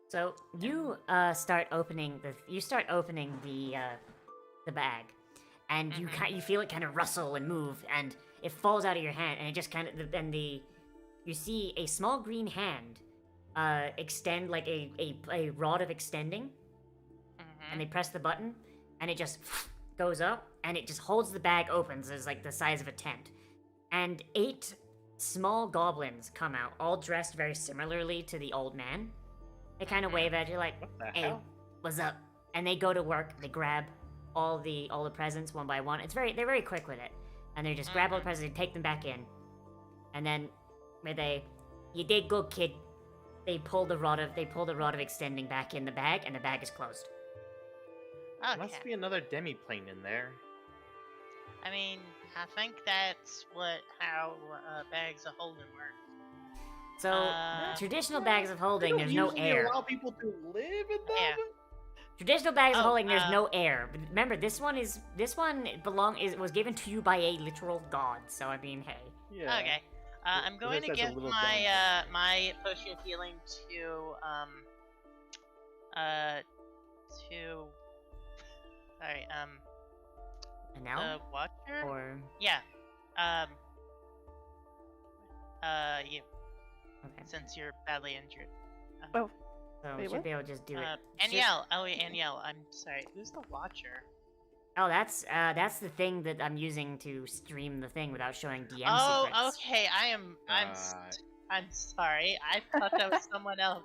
So you start opening the bag, and you Mhm. you feel it kind of rustle and move, and it falls out of your hand, and it just kind of you see a small green hand extend like a rod of extending, and they press the button, and it just goes up, and it just holds the bag open, so it's like the size of a tent. And 8 small goblins come out, all dressed very similarly to the old man. They kind of wave at you like, What the "Hey, hell? what's up?" And they go to work. They grab all the presents one by one. They're very quick with it, and they just grab all the presents and take them back in. And then, you did good, kid. They pull the rod of extending back in the bag, and the bag is closed. Okay. Must be another demi-plane in there. I mean, I think that's how bags of holding work. So traditional bags of They holding, don't there's no usually air. allow people to live in them. Yeah. Traditional bags of Oh, holding, there's no air. But remember, this one was given to you by a literal god. So I mean, hey. Yeah. Okay. I'm going to says a give little my potion of healing to sorry, And now, the Watcher? or Yeah. You, okay, since you're badly injured. Oh, so we wait, should what? be able to just do it. Aniel. Oh, wait, Aniel. I'm sorry. Who's the Watcher? Oh, that's the thing that I'm using to stream the thing without showing DM Oh, secrets. okay. I'm sorry. I thought that was someone else.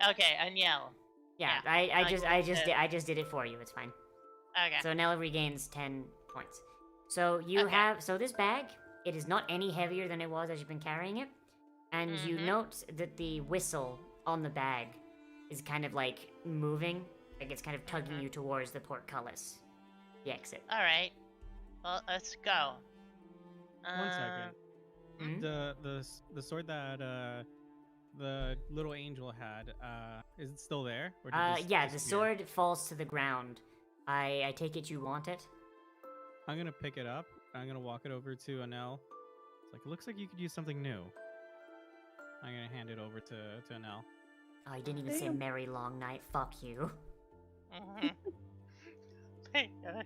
Okay, Aniel. Yeah, Yeah, I just did it for you. It's fine. Okay. So Nella regains 10 points. So you Okay. have this bag. It is not any heavier than it was as you've been carrying it, and you Mhm. note that the whistle on the bag is kind of like moving, like it's kind of tugging Mhm. you towards the portcullis, the exit. All right. Well, let's go. One second. Hmm? The sword that the little angel had, is it still there? Or did this Yeah, the disappear? sword falls to the ground. I take it you want it. I'm gonna pick it up. I'm gonna walk it over to Anel. It's like, it looks like you could use something new. I'm gonna hand it over to Anel. Oh, you didn't even say Damn. Merry Long Night. Fuck you. Mhm. Hey, gosh.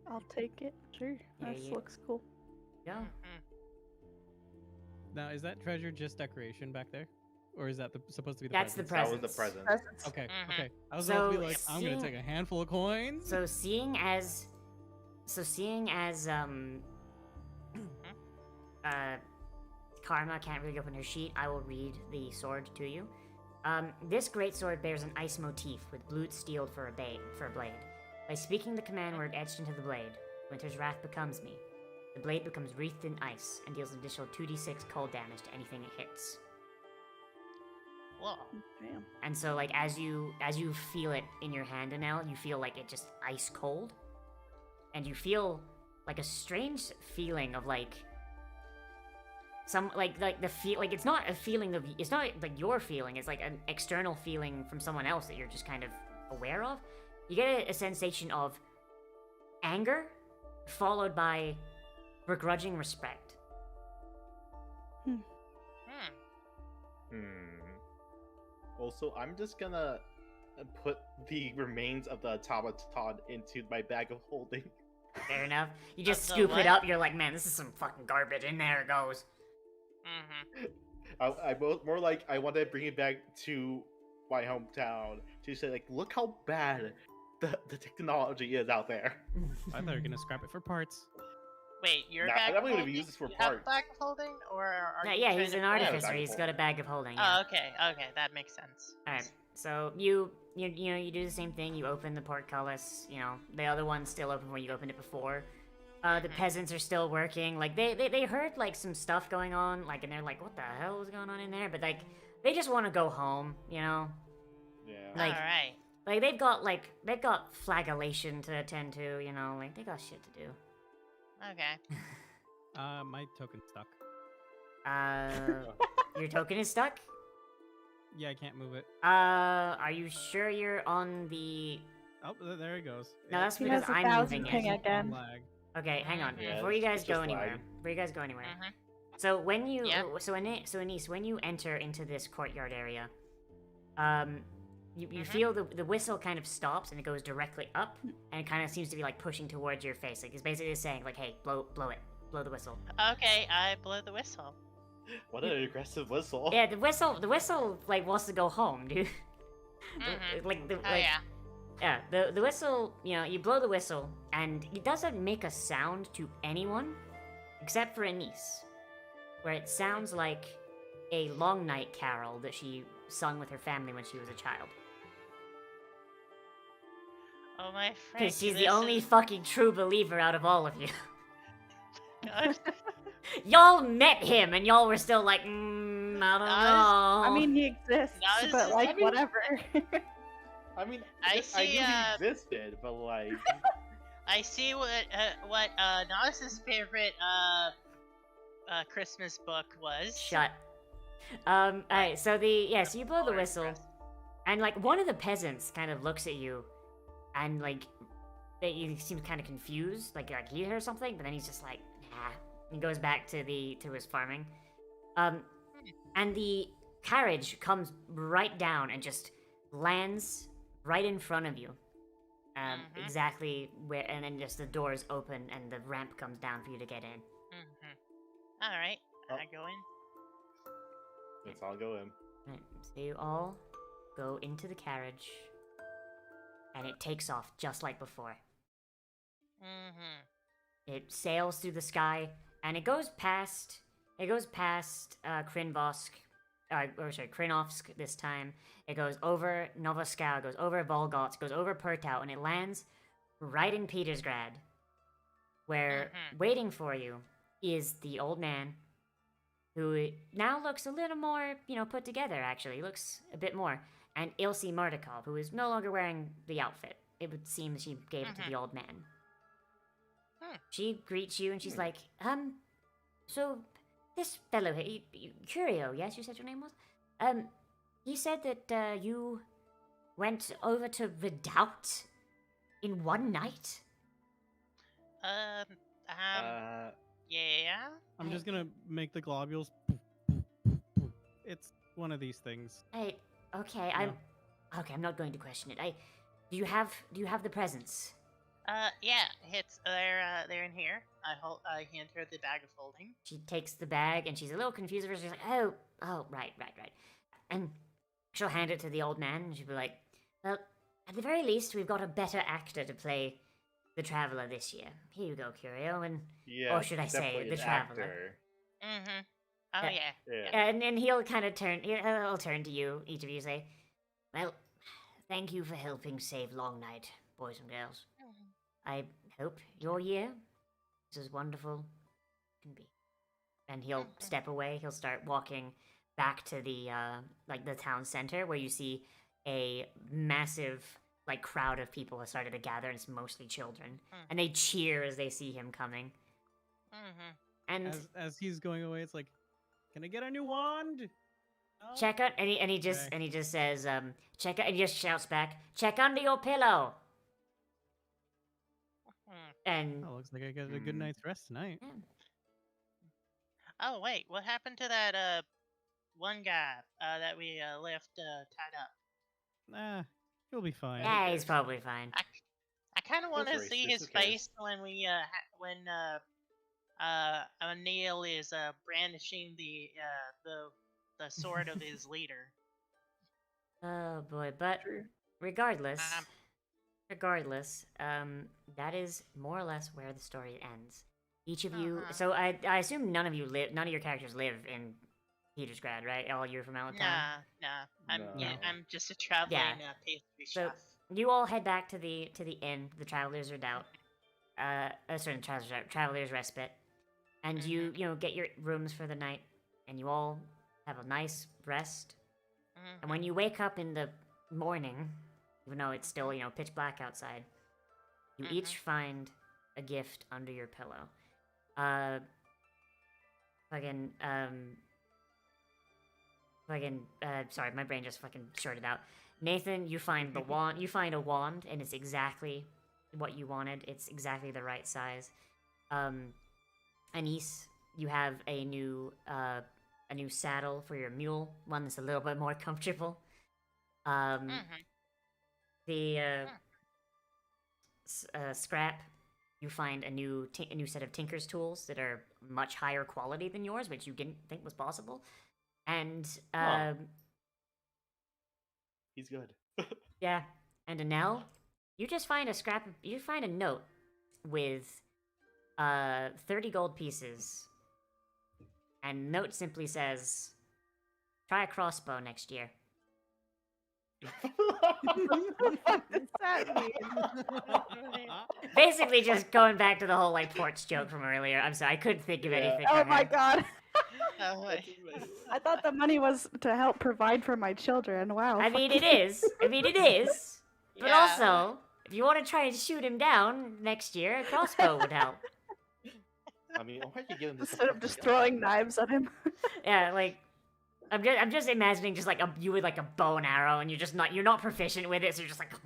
I'll take it. Sure. Yeah, This yeah. looks cool. Yeah. Mhm. Now, is that treasure just decoration back there, or is that supposed to be the That's the presents? That was the Presents. present. Presents. Okay, Mhm. okay. I was about to be So, like, I'm gonna seeing- take a handful of coins. So seeing as Karma can't really open her sheet, I will read the sword to you. This great sword bears an ice motif with blued steel for a blade. By speaking the command word etched into the blade, Winter's Wrath becomes me. The blade becomes wreathed in ice and deals an additional 2d6 cold damage to anything it hits. Whoa. Damn. And so, like, as you feel it in your hand, Anel, you feel like it just ice cold, and you feel like a strange feeling of like some like the feel like it's not a feeling of it's not like your feeling. It's like an external feeling from someone else that you're just kind of aware of. You get a sensation of anger, followed by begrudging respect. Hmm. Also, I'm just gonna put the remains of the automaton into my bag of holding. Fair enough. You just The scoop what? it up. You're like, man, this is some fucking garbage. And there it goes. Mhm. More like I want to bring it back to my hometown to say, like, look how bad the technology is out there. I thought you were gonna scrap it for parts. Wait, your Nah, bag that of way we holding? use this for You have a parts. bag of holding, or are Yeah, you yeah, trying he's to an collect- bag artificer. of He's got a holding. bag of holding. Yeah. Oh, okay, that makes sense. Alright, so you do the same thing. You open the portcullis. You know, the other one's still open when you opened it before. The Mhm. peasants are still working. Like they heard like some stuff going on. Like, and they're like, what the hell is going on in there? But like they just want to go home. You know, Yeah. Like- All right. like they've got flagellation to attend to. You know, like they got shit to do. Okay. My token's stuck. Your token is stuck. Yeah, I can't move it. Are you sure you're on the? Oh, there it goes. No, that's He because has a I'm 1,000 moving ping it. again. Lag. Okay, hang on. Yeah, Before you guys it's go just anywhere, lagging. Mhm. So when you, Yeah. so Anise, when you enter into this courtyard area, you Mhm. feel the whistle kind of stops and it goes directly up, and it kind of seems to be like pushing towards your face. Like it's basically saying like, hey, blow it, blow the whistle. Okay, I blow the whistle. What an aggressive whistle. Yeah, the whistle like wants to go home, dude. Oh yeah. Yeah, the whistle, you know, you blow the whistle, and it doesn't make a sound to anyone except for Anise, where it sounds like a Longnight carol that she sung with her family when she was a child. Oh my friend. Because she's the only fucking true believer out of all of you. Y'all met him, and y'all were still like, I don't know. I mean, he exists, Now but this- like, I mean- whatever. I mean, I I see, knew he existed, but like, I see what Nozz's favorite Christmas book was. Shut. Alright, so so you blow the Or whistle, Christ- and like one of the peasants kind of looks at you, and like he seems kind of confused, like he heard something, but then he's just like, nah. He goes back to his farming. And the carriage comes right down and just lands right in front of you. Exactly where, and then just the doors open and the ramp comes down for you to get in. All right, Oh. I go in. let's all go in. Right, so you all go into the carriage, and it takes off just like before. It sails through the sky, and it goes past Krinvosk, Krinovsk this time. It goes over Novoskal, goes over Volgots, goes over Pertau, and it lands right in Petersgrad, where waiting for you is the old man, who now looks a little more, put together, actually. He looks a bit more. And Ilse Mordakov, who is no longer wearing the outfit. It would seem she gave it to the old man. She greets you, and she's like, so this fellow here, Curio, yes, you said your name was? He said that, you went over to Redoubt in one night? Yeah. I'm just gonna make the globules. It's one of these things. Okay, Yeah. I'm not going to question it. Do you have the presents? Yeah, they're in here. I hand her the bag of holding. She takes the bag, and she's a little confused at first. She's like, oh, right. And she'll hand it to the old man, and she'll be like, well, at the very least, we've got a better actor to play the Traveler this year. Here you go, Curio, and Yeah. Or should I say, definitely the an Traveler. actor. Oh Yeah. yeah. Yeah. and he'll kind of he'll turn to you, each of you, say, well, thank you for helping save Longnight, boys and girls. I hope your year is as wonderful as can be. And he'll step away. He'll start walking back to the the town center, where you see a massive crowd of people has started to gather, and it's mostly children, and they cheer as they see him coming. And As he's going away, it's like, can I get a new wand? No? check out, and he just says, check out, and he just shouts back, check under your pillow. And Oh, looks like I got a good night's rest tonight. Oh wait, what happened to that one guy that we left tied up? Nah, he'll be fine. yeah, he's probably fine. I kind of want to That's see racist, his who cares? face when O'Neill is brandishing the sword of his leader. Oh boy, but regardless, that is more or less where the story ends. Each of you, so I assume none of your characters live in Petersgrad, right? All you're from out of town. Nah. No. I'm just a traveling pastry So chef. you all head back to the inn, the Traveler's Redoubt, Traveler's Respite, and you get your rooms for the night, and you all have a nice rest. And when you wake up in the morning, even though it's still pitch black outside, you each find a gift under your pillow. Sorry, my brain just fucking shorted out. Nathan, you find the wand. You find a wand, and it's exactly what you wanted. It's exactly the right size. Anise, you have a new saddle for your mule, one that's a little bit more comfortable. The Scrap, you find a new set of Tinker's tools that are much higher quality than yours, which you didn't think was possible. And Huh. He's good. yeah, and Anel, you just find a note with 30 gold pieces. And the note simply says, "Try a crossbow next year." What does that mean? Basically, just going back to the whole like porch joke from earlier. I'm sorry, I couldn't think of Yeah. anything. Oh for my her. god. Oh, wait. I thought the money was to help provide for my children. Wow. I mean, it is. But Yeah. also, if you want to try and shoot him down next year, a crossbow would help. I mean, why you give him this? Instead of just throwing knives at him. Yeah, like I'm just imagining just like you with like a bow and arrow, and you're not proficient with it, so you're just like, oh,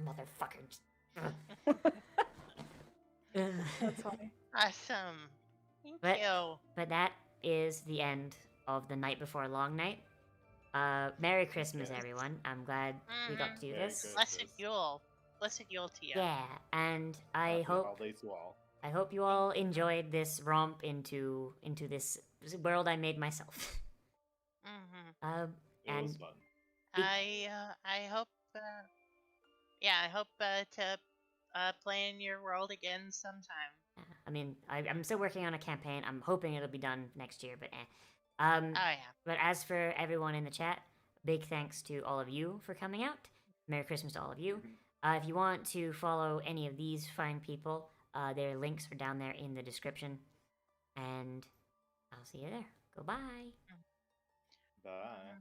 motherfucker. That's funny. Awesome. Thank But- you. But that is the end of the night before Longnight. Merry Christmas, Yes. everyone. I'm glad we got to do Merry this. Christmas. Blessed Yule. Blessed Yule to you. Yeah, and I Happy hope holidays to all. you all enjoyed this romp into this world I made myself. Mm-hmm. It was And fun. I hope. Yeah, I hope to play in your world again sometime. I mean, I'm still working on a campaign. I'm hoping it'll be done next year, but Oh yeah. But as for everyone in the chat, big thanks to all of you for coming out. Merry Christmas to all of you. If you want to follow any of these fine people, their links are down there in the description. And I'll see you there. Goodbye. Bye.